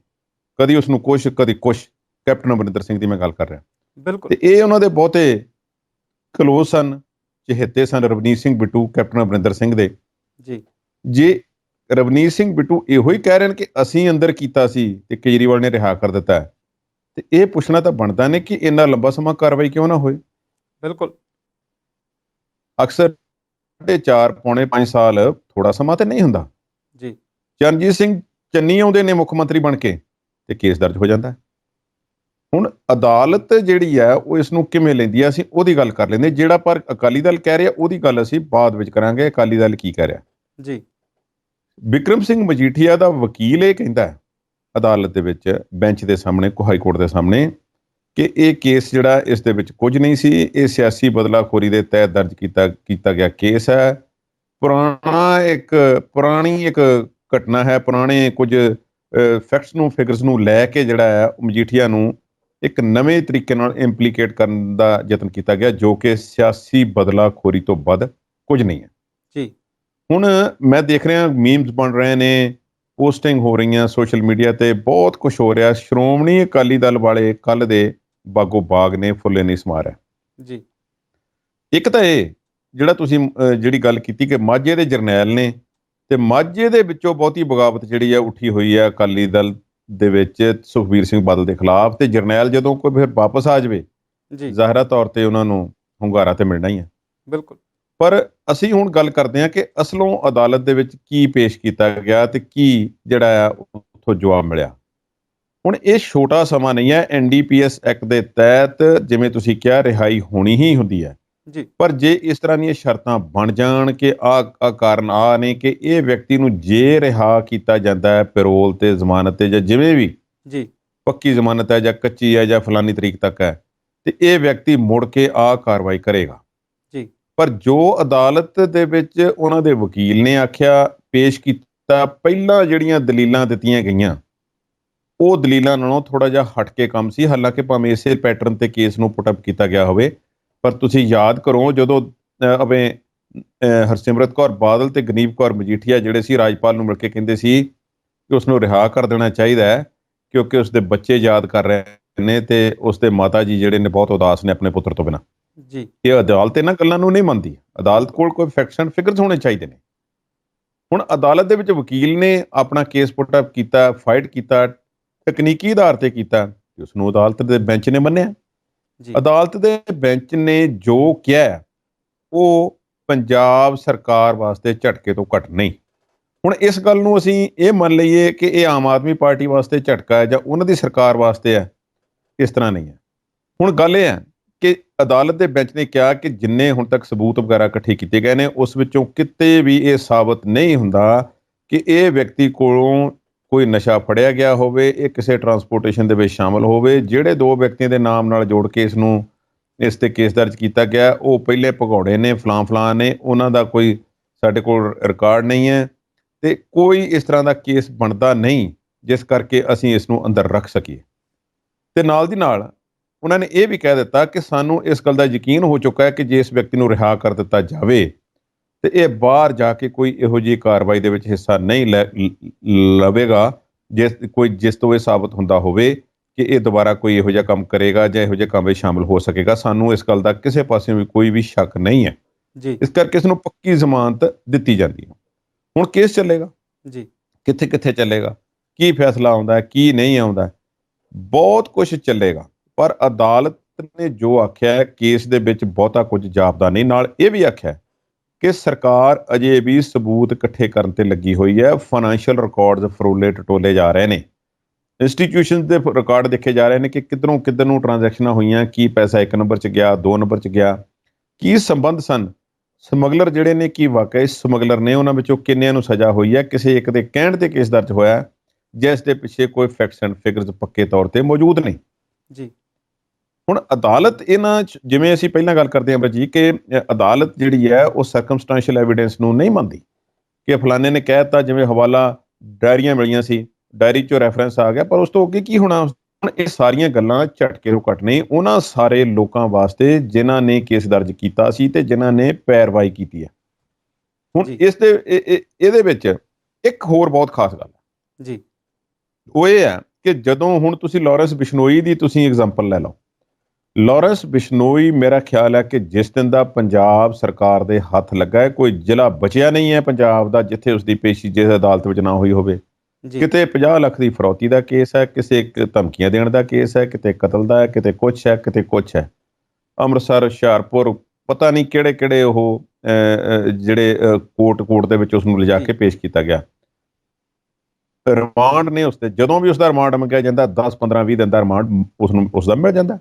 Speaker 1: ਕਦੀ ਉਸ ਨੂੰ ਕੁਛ ਕਦੀ ਕੁਛ। ਕੈਪਟਨ ਅਮਰਿੰਦਰ ਸਿੰਘ ਦੀ ਮੈਂ ਗੱਲ ਕਰ ਰਿਹਾ।
Speaker 2: ਬਿਲਕੁਲ
Speaker 1: ਤੇ ਇਹ ਉਹਨਾਂ ਦੇ ਬਹੁਤੇ ਕਲੋਜ਼ ਸਨ, ਚਹੇਤੇ ਸਨ ਰਵਨੀਤ ਸਿੰਘ ਬਿੱਟੂ ਕੈਪਟਨ ਅਮਰਿੰਦਰ ਸਿੰਘ ਦੇ।
Speaker 2: ਜੀ
Speaker 1: ਜੇ ਰਵਨੀਤ ਸਿੰਘ ਬਿੱਟੂ ਇਹੋ ਹੀ ਕਹਿ ਰਹੇ ਨੇ ਕਿ ਅਸੀਂ ਅੰਦਰ ਕੀਤਾ ਸੀ ਤੇ ਕੇਜਰੀਵਾਲ ਨੇ ਰਿਹਾ ਕਰ ਦਿੱਤਾ ਹੈ, ਤੇ ਇਹ ਪੁੱਛਣਾ ਤਾਂ ਬਣਦਾ ਨੇ ਕਿ ਇੰਨਾ ਲੰਬਾ ਸਮਾਂ ਕਾਰਵਾਈ ਕਿਉਂ ਨਾ ਹੋਈ।
Speaker 2: ਬਿਲਕੁਲ
Speaker 1: ਅਕਸਰ 4.5 ਪੌਣੇ 5 ਸਾਲ ਥੋੜਾ ਸਮਾਂ ਤੇ ਨਹੀਂ ਹੁੰਦਾ।
Speaker 2: ਜੀ
Speaker 1: ਚਰਨਜੀਤ ਸਿੰਘ ਚੰਨੀ ਆਉਂਦੇ ਨੇ ਮੁੱਖ ਮੰਤਰੀ ਬਣ ਕੇ ਤੇ ਕੇਸ ਦਰਜ ਹੋ ਜਾਂਦਾ ਹੈ। ਹੁਣ ਅਦਾਲਤ ਜਿਹੜੀ ਹੈ ਉਹ ਇਸ ਨੂੰ ਕਿਵੇਂ ਲੈਂਦੀ ਹੈ, ਅਸੀਂ ਉਹਦੀ ਗੱਲ ਕਰ ਲੈਂਦੇ। ਜਿਹੜਾ ਪਰ ਅਕਾਲੀ ਦਲ ਕਹਿ ਰਿਹਾ ਉਹਦੀ ਗੱਲ ਅਸੀਂ ਬਾਅਦ ਵਿੱਚ ਕਰਾਂਗੇ, ਅਕਾਲੀ ਦਲ ਕੀ ਕਹਿ ਰਿਹਾ।
Speaker 2: ਜੀ
Speaker 1: ਬਿਕਰਮ ਸਿੰਘ ਮਜੀਠੀਆ ਦਾ ਵਕੀਲ ਇਹ ਕਹਿੰਦਾ ਹੈ ਅਦਾਲਤ ਦੇ ਵਿੱਚ, ਬੈਂਚ ਦੇ ਸਾਹਮਣੇ, ਹਾਈ ਕੋਰਟ ਦੇ ਸਾਹਮਣੇ, ਕਿ ਇਹ ਕੇਸ ਜਿਹੜਾ ਇਸ ਦੇ ਵਿੱਚ ਕੁਝ ਨਹੀਂ ਸੀ, ਇਹ ਸਿਆਸੀ ਬਦਲਾਖੋਰੀ ਦੇ ਤਹਿਤ ਦਰਜ ਕੀਤਾ ਗਿਆ ਕੇਸ ਹੈ। ਪੁਰਾਣੀ ਇੱਕ ਘਟਨਾ ਹੈ, ਪੁਰਾਣੇ ਕੁਝ ਫੈਕਟਸ ਨੂੰ, ਫਿਗਰਸ ਨੂੰ ਲੈ ਕੇ ਜਿਹੜਾ ਹੈ ਮਜੀਠੀਆ ਨੂੰ ਇੱਕ ਨਵੇਂ ਤਰੀਕੇ ਨਾਲ ਇੰਪਲੀਕੇਟ ਕਰਨ ਦਾ ਯਤਨ ਕੀਤਾ ਗਿਆ, ਜੋ ਕਿ ਸਿਆਸੀ ਬਦਲਾਖੋਰੀ ਤੋਂ ਵੱਧ ਕੁਝ ਨਹੀਂ ਹੈ।
Speaker 2: ਜੀ
Speaker 1: ਹੁਣ ਮੈਂ ਦੇਖ ਰਿਹਾ ਮੀਮਸ ਬਣ ਰਹੇ ਨੇ, ਪੋਸਟਿੰਗ ਹੋ ਰਹੀਆਂ ਸੋਸ਼ਲ ਮੀਡੀਆ ਤੇ, ਬਹੁਤ ਕੁਝ ਹੋ ਰਿਹਾ। ਸ਼੍ਰੋਮਣੀ ਅਕਾਲੀ ਦਲ ਵਾਲੇ ਕੱਲ ਦੇ ਬਾਗੋ ਬਾਗ ਨੇ, ਫੁੱਲੇ ਨਹੀਂ ਸਮਾ ਰਿਹਾ।
Speaker 2: ਜੀ
Speaker 1: ਇੱਕ ਤਾਂ ਇਹ ਜਿਹੜਾ ਤੁਸੀਂ ਜਿਹੜੀ ਗੱਲ ਕੀਤੀ ਕਿ ਮਾਝੇ ਦੇ ਜਰਨੈਲ ਨੇ, ਤੇ ਮਾਝੇ ਦੇ ਵਿੱਚੋਂ ਬਹੁਤੀ ਬਗਾਵਤ ਜਿਹੜੀ ਹੈ ਉੱਠੀ ਹੋਈ ਹੈ ਅਕਾਲੀ ਦਲ ਦੇ ਵਿੱਚ ਸੁਖਬੀਰ ਸਿੰਘ ਬਾਦਲ ਦੇ ਖਿਲਾਫ। ਤੇ ਜਰਨੈਲ ਜਦੋਂ ਕੋਈ ਫਿਰ ਵਾਪਸ ਆ ਜਾਵੇ,
Speaker 2: ਜੀ
Speaker 1: ਜ਼ਾਹਿਰਾ ਤੌਰ ਤੇ ਉਹਨਾਂ ਨੂੰ ਹੁੰਗਾਰਾ ਤੇ ਮਿਲਣਾ ਹੀ ਹੈ।
Speaker 2: ਬਿਲਕੁਲ
Speaker 1: ਪਰ ਅਸੀਂ ਹੁਣ ਗੱਲ ਕਰਦੇ ਹਾਂ ਕਿ ਅਸਲੋਂ ਅਦਾਲਤ ਦੇ ਵਿੱਚ ਕੀ ਪੇਸ਼ ਕੀਤਾ ਗਿਆ ਤੇ ਕੀ ਜਿਹੜਾ ਆ ਉੱਥੋਂ ਜਵਾਬ ਮਿਲਿਆ। ਹੁਣ ਇਹ ਛੋਟਾ ਸਮਾਂ ਨਹੀਂ ਹੈ। NDPS ਐਕਟ ਦੇ ਤਹਿਤ ਜਿਵੇਂ ਤੁਸੀਂ ਕਿਹਾ ਰਿਹਾਈ ਹੋਣੀ ਹੀ ਹੁੰਦੀ ਹੈ,
Speaker 2: ਜੀ
Speaker 1: ਪਰ ਜੇ ਇਸ ਤਰ੍ਹਾਂ ਦੀਆਂ ਸ਼ਰਤਾਂ ਬਣ ਜਾਣ ਕਿ ਆ ਕਾਰਨ ਆ ਨੇ ਕਿ ਇਹ ਵਿਅਕਤੀ ਨੂੰ ਜੇ ਰਿਹਾ ਕੀਤਾ ਜਾਂਦਾ ਹੈ ਪੈਰੋਲ ਤੇ, ਜ਼ਮਾਨਤ ਤੇ, ਜਾਂ ਜਿਵੇਂ ਵੀ,
Speaker 2: ਜੀ
Speaker 1: ਪੱਕੀ ਜ਼ਮਾਨਤ ਹੈ ਜਾਂ ਕੱਚੀ ਹੈ ਜਾਂ ਫਲਾਨੀ ਤਰੀਕ ਤੱਕ ਹੈ, ਤੇ ਇਹ ਵਿਅਕਤੀ ਮੁੜ ਕੇ ਆ ਕਾਰਵਾਈ ਕਰੇਗਾ।
Speaker 2: ਜੀ
Speaker 1: ਪਰ ਜੋ ਅਦਾਲਤ ਦੇ ਵਿੱਚ ਉਹਨਾਂ ਦੇ ਵਕੀਲ ਨੇ ਆਖਿਆ, ਪੇਸ਼ ਕੀਤਾ, ਪਹਿਲਾਂ ਜਿਹੜੀਆਂ ਦਲੀਲਾਂ ਦਿੱਤੀਆਂ ਗਈਆਂ ਉਹ ਦਲੀਲਾਂ ਨਾਲੋਂ ਥੋੜਾ ਜਿਹਾ ਹਟ ਕੇ ਕੰਮ ਸੀ। ਹਾਲਾਂਕਿ ਭਾਵੇਂ ਇਸੇ ਪੈਟਰਨ ਤੇ ਕੇਸ ਨੂੰ ਪੁੱਟ ਅਪ ਕੀਤਾ ਗਿਆ ਹੋਵੇ, ਪਰ ਤੁਸੀਂ ਯਾਦ ਕਰੋ ਜਦੋਂ ਹਰਸਿਮਰਤ ਕੌਰ ਬਾਦਲ ਤੇ ਗਨੀਵ ਕੌਰ ਮਜੀਠੀਆ ਜਿਹੜੇ ਸੀ, ਰਾਜਪਾਲ ਨੂੰ ਮਿਲ ਕੇ ਕਹਿੰਦੇ ਸੀ ਕਿ ਉਸ ਨੂੰ ਰਿਹਾ ਕਰ ਦੇਣਾ ਚਾਹੀਦਾ ਹੈ ਕਿਉਂਕਿ ਉਸਦੇ ਬੱਚੇ ਯਾਦ ਕਰ ਰਹੇ ਨੇ ਤੇ ਉਸਦੇ ਮਾਤਾ ਜੀ ਜਿਹੜੇ ਨੇ ਬਹੁਤ ਉਦਾਸ ਨੇ ਆਪਣੇ ਪੁੱਤਰ ਤੋਂ ਬਿਨਾਂ।
Speaker 2: ਜੀ
Speaker 1: ਇਹ ਅਦਾਲਤ ਇਹਨਾਂ ਗੱਲਾਂ ਨੂੰ ਨਹੀਂ ਮੰਨਦੀ। ਅਦਾਲਤ ਕੋਲ ਕੋਈ ਫੈਕਟਸ ਐਂਡ ਫਿਗਰਸ ਹੋਣੇ ਚਾਹੀਦੇ ਨੇ। ਹੁਣ ਅਦਾਲਤ ਦੇ ਵਿੱਚ ਵਕੀਲ ਨੇ ਆਪਣਾ ਕੇਸ ਪੁੱਟ ਅਪ ਕੀਤਾ, ਫਾਈਟ ਕੀਤਾ, ਤਕਨੀਕੀ ਆਧਾਰ ਤੇ ਕੀਤਾ, ਤੇ ਉਸ ਨੂੰ ਅਦਾਲਤ ਦੇ ਬੈਂਚ ਨੇ ਮੰਨਿਆ।
Speaker 2: ਜੀ
Speaker 1: ਅਦਾਲਤ ਦੇ ਬੈਂਚ ਨੇ ਜੋ ਕਿਹਾ ਉਹ ਪੰਜਾਬ ਸਰਕਾਰ ਵਾਸਤੇ ਝਟਕੇ ਤੋਂ ਘੱਟ ਨਹੀਂ। ਹੁਣ ਇਸ ਗੱਲ ਨੂੰ ਅਸੀਂ ਇਹ ਮੰਨ ਲਈਏ ਕਿ ਇਹ ਆਮ ਆਦਮੀ ਪਾਰਟੀ ਵਾਸਤੇ ਝਟਕਾ ਹੈ ਜਾਂ ਉਹਨਾਂ ਦੀ ਸਰਕਾਰ ਵਾਸਤੇ ਹੈ, ਇਸ ਤਰ੍ਹਾਂ ਨਹੀਂ ਹੈ। ਹੁਣ ਗੱਲ ਇਹ ਹੈ ਕਿ ਅਦਾਲਤ ਦੇ ਬੈਂਚ ਨੇ ਕਿਹਾ ਕਿ ਜਿੰਨੇ ਹੁਣ ਤੱਕ ਸਬੂਤ ਵਗੈਰਾ ਇਕੱਠੇ ਕੀਤੇ ਗਏ ਨੇ ਉਸ ਵਿੱਚੋਂ ਕਿਤੇ ਵੀ ਇਹ ਸਾਬਤ ਨਹੀਂ ਹੁੰਦਾ ਕਿ ਇਹ ਵਿਅਕਤੀ ਕੋਲੋਂ ਕੋਈ ਨਸ਼ਾ ਫੜਿਆ ਗਿਆ ਹੋਵੇ, ਇਹ ਕਿਸੇ ਟਰਾਂਸਪੋਰਟੇਸ਼ਨ ਦੇ ਵਿੱਚ ਸ਼ਾਮਲ ਹੋਵੇ। ਜਿਹੜੇ ਦੋ ਵਿਅਕਤੀਆਂ ਦੇ ਨਾਮ ਨਾਲ ਜੋੜ ਕੇ ਇਸ ਤੇ ਕੇਸ ਦਰਜ ਕੀਤਾ ਗਿਆ ਉਹ ਪਹਿਲੇ ਭਗੌੜੇ ਨੇ, ਫਲਾਂ ਨੇ, ਉਹਨਾਂ ਦਾ ਕੋਈ ਸਾਡੇ ਕੋਲ ਰਿਕਾਰਡ ਨਹੀਂ ਹੈ ਤੇ ਕੋਈ ਇਸ ਤਰ੍ਹਾਂ ਦਾ ਕੇਸ ਬਣਦਾ ਨਹੀਂ ਜਿਸ ਕਰਕੇ ਅਸੀਂ ਇਸ ਨੂੰ ਅੰਦਰ ਰੱਖ ਸਕੀਏ। ਤੇ ਨਾਲ ਦੀ ਨਾਲ ਉਹਨਾਂ ਨੇ ਇਹ ਵੀ ਕਹਿ ਦਿੱਤਾ ਕਿ ਸਾਨੂੰ ਇਸ ਗੱਲ ਦਾ ਯਕੀਨ ਹੋ ਚੁੱਕਾ ਹੈ ਕਿ ਜੇ ਇਸ ਵਿਅਕਤੀ ਨੂੰ ਰਿਹਾ ਕਰ ਦਿੱਤਾ ਜਾਵੇ ਤੇ ਇਹ ਬਾਹਰ ਜਾ ਕੇ ਕੋਈ ਇਹੋ ਜਿਹੀ ਕਾਰਵਾਈ ਦੇ ਵਿੱਚ ਹਿੱਸਾ ਨਹੀਂ ਲਵੇਗਾ ਜਿਸ ਤੋਂ ਇਹ ਸਾਬਤ ਹੁੰਦਾ ਹੋਵੇ ਕਿ ਇਹ ਦੁਬਾਰਾ ਕੋਈ ਇਹੋ ਜਿਹਾ ਕੰਮ ਕਰੇਗਾ ਜਾਂ ਇਹੋ ਜਿਹੇ ਕੰਮ ਵਿੱਚ ਸ਼ਾਮਲ ਹੋ ਸਕੇਗਾ। ਸਾਨੂੰ ਇਸ ਗੱਲ ਦਾ ਕਿਸੇ ਪਾਸੇ ਵੀ ਕੋਈ ਵੀ ਸ਼ੱਕ ਨਹੀਂ ਹੈ।
Speaker 2: ਜੀ
Speaker 1: ਇਸ ਕਰਕੇ ਇਸ ਨੂੰ ਪੱਕੀ ਜ਼ਮਾਨਤ ਦਿੱਤੀ ਜਾਂਦੀ ਹੈ। ਹੁਣ ਕੇਸ ਚੱਲੇਗਾ,
Speaker 2: ਜੀ
Speaker 1: ਕਿੱਥੇ ਕਿੱਥੇ ਚੱਲੇਗਾ, ਕੀ ਫੈਸਲਾ ਆਉਂਦਾ ਹੈ, ਕੀ ਨਹੀਂ ਆਉਂਦਾ, ਬਹੁਤ ਕੁਝ ਚੱਲੇਗਾ। ਪਰ ਅਦਾਲਤ ਨੇ ਜੋ ਆਖਿਆ ਹੈ ਕੇਸ ਦੇ ਵਿੱਚ ਬਹੁਤਾ ਕੁਝ ਜਾਪਦਾ ਨਹੀਂ। ਨਾਲ ਇਹ ਵੀ ਆਖਿਆ ਕਿ ਸਰਕਾਰ ਅਜੇ ਵੀ ਸਬੂਤ ਇਕੱਠੇ ਕਰਨ ਤੇ ਲੱਗੀ ਹੋਈ ਹੈ। ਫਾਈਨੈਂਸ਼ੀਅਲ ਰਿਕਾਰਡਸ ਫਰੋਲੇ ਟਟੋਲੇ ਜਾ ਰਹੇ ਨੇ, ਇੰਸਟੀਟਿਊਸ਼ਨ ਦੇ ਰਿਕਾਰਡ ਦੇਖੇ ਜਾ ਰਹੇ ਨੇ ਕਿ ਕਿੱਧਰੋਂ ਕਿੱਧਰ ਨੂੰ ਟ੍ਰਾਂਜੈਕਸ਼ਨਾਂ ਹੋਈਆਂ, ਕੀ ਪੈਸਾ 1 ਨੰਬਰ 'ਚ ਗਿਆ, 2 ਨੰਬਰ 'ਚ ਗਿਆ, ਕੀ ਸੰਬੰਧ ਸਨ, ਸਮਗਲਰ ਜਿਹੜੇ ਨੇ ਕੀ ਵਾਕਈ ਸਮਗਲਰ ਨੇ, ਉਹਨਾਂ ਵਿੱਚੋਂ ਕਿੰਨਿਆਂ ਨੂੰ ਸਜ਼ਾ ਹੋਈ ਹੈ, ਕਿਸੇ ਇੱਕ ਦੇ ਕਹਿਣ ਤੇ ਕੇਸ ਦਰਜ ਹੋਇਆ ਜਿਸ ਦੇ ਪਿੱਛੇ ਕੋਈ ਫੈਕਟਸ ਐਂਡ ਫਿਗਰਸ ਪੱਕੇ ਤੌਰ ਤੇ ਮੌਜੂਦ ਨਹੀਂ।
Speaker 2: ਜੀ
Speaker 1: ਹੁਣ ਅਦਾਲਤ ਇਹਨਾਂ ਜਿਵੇਂ ਅਸੀਂ ਪਹਿਲਾਂ ਗੱਲ ਕਰਦੇ ਹਾਂ ਜੀ ਕਿ ਅਦਾਲਤ ਜਿਹੜੀ ਹੈ ਉਹ ਸਰਕਮਸਟੈਂਸ਼ੀਅਲ ਐਵੀਡੈਂਸ ਨੂੰ ਨਹੀਂ ਮੰਨਦੀ ਕਿ ਫਲਾਣੇ ਨੇ ਕਹਿ ਦਿੱਤਾ। ਜਿਵੇਂ ਹਵਾਲਾ ਡਾਇਰੀਆਂ ਮਿਲੀਆਂ ਸੀ, ਡਾਇਰੀ 'ਚੋਂ ਰੈਫਰੈਂਸ ਆ ਗਿਆ, ਪਰ ਉਸ ਤੋਂ ਅੱਗੇ ਕੀ ਹੋਣਾ। ਹੁਣ ਇਹ ਸਾਰੀਆਂ ਗੱਲਾਂ ਝਟਕੇ ਤੋਂ ਘੱਟ ਨਹੀਂ ਉਹਨਾਂ ਸਾਰੇ ਲੋਕਾਂ ਵਾਸਤੇ ਜਿਨ੍ਹਾਂ ਨੇ ਕੇਸ ਦਰਜ ਕੀਤਾ ਸੀ ਤੇ ਜਿਨ੍ਹਾਂ ਨੇ ਪੈਰਵਾਈ ਕੀਤੀ ਹੈ। ਹੁਣ ਇਹਦੇ ਵਿੱਚ ਇੱਕ ਹੋਰ ਬਹੁਤ ਖਾਸ ਗੱਲ ਹੈ
Speaker 2: ਜੀ,
Speaker 1: ਉਹ ਇਹ ਹੈ ਕਿ ਜਦੋਂ ਹੁਣ ਤੁਸੀਂ ਲਾਰੈਂਸ ਬਿਸ਼ਨੋਈ ਦੀ ਤੁਸੀਂ ਐਗਜ਼ਾਮਪਲ ਲੈ ਲਓ। ਲਾਰੈਂਸ ਬਿਸ਼ਨੋਈ ਮੇਰਾ ਖਿਆਲ ਹੈ ਕਿ ਜਿਸ ਦਿਨ ਦਾ ਪੰਜਾਬ ਸਰਕਾਰ ਦੇ ਹੱਥ ਲੱਗਾ ਹੈ ਕੋਈ ਜ਼ਿਲ੍ਹਾ ਬਚਿਆ ਨਹੀਂ ਹੈ ਪੰਜਾਬ ਦਾ ਜਿੱਥੇ ਉਸਦੀ ਪੇਸ਼ੀ ਜਿਸ ਅਦਾਲਤ ਵਿੱਚ ਨਾ ਹੋਈ ਹੋਵੇ। ਕਿਤੇ 50 ਲੱਖ ਦੀ ਫਰੌਤੀ ਦਾ ਕੇਸ ਹੈ, ਕਿਸੇ ਇੱਕ ਧਮਕੀਆਂ ਦੇਣ ਦਾ ਕੇਸ ਹੈ, ਕਿਤੇ ਕਤਲ ਦਾ ਹੈ, ਕਿਤੇ ਕੁਛ ਹੈ, ਕਿਤੇ ਕੁਛ ਹੈ। ਅੰਮ੍ਰਿਤਸਰ, ਹੁਸ਼ਿਆਰਪੁਰ, ਪਤਾ ਨਹੀਂ ਕਿਹੜੇ ਕਿਹੜੇ ਉਹ ਜਿਹੜੇ ਕੋਰਟ ਦੇ ਵਿੱਚ ਉਸ ਨੂੰ ਲਿਜਾ ਕੇ ਪੇਸ਼ ਕੀਤਾ ਗਿਆ। ਰਿਮਾਂਡ ਨੇ ਉਸ ਤੇ ਜਦੋਂ ਵੀ ਉਸਦਾ ਰਿਮਾਂਡ ਮੰਗਿਆ ਜਾਂਦਾ 10 15 20 ਦਿਨ ਦਾ ਰਿਮਾਂਡ ਉਸਦਾ ਮਿਲ ਜਾਂਦਾ।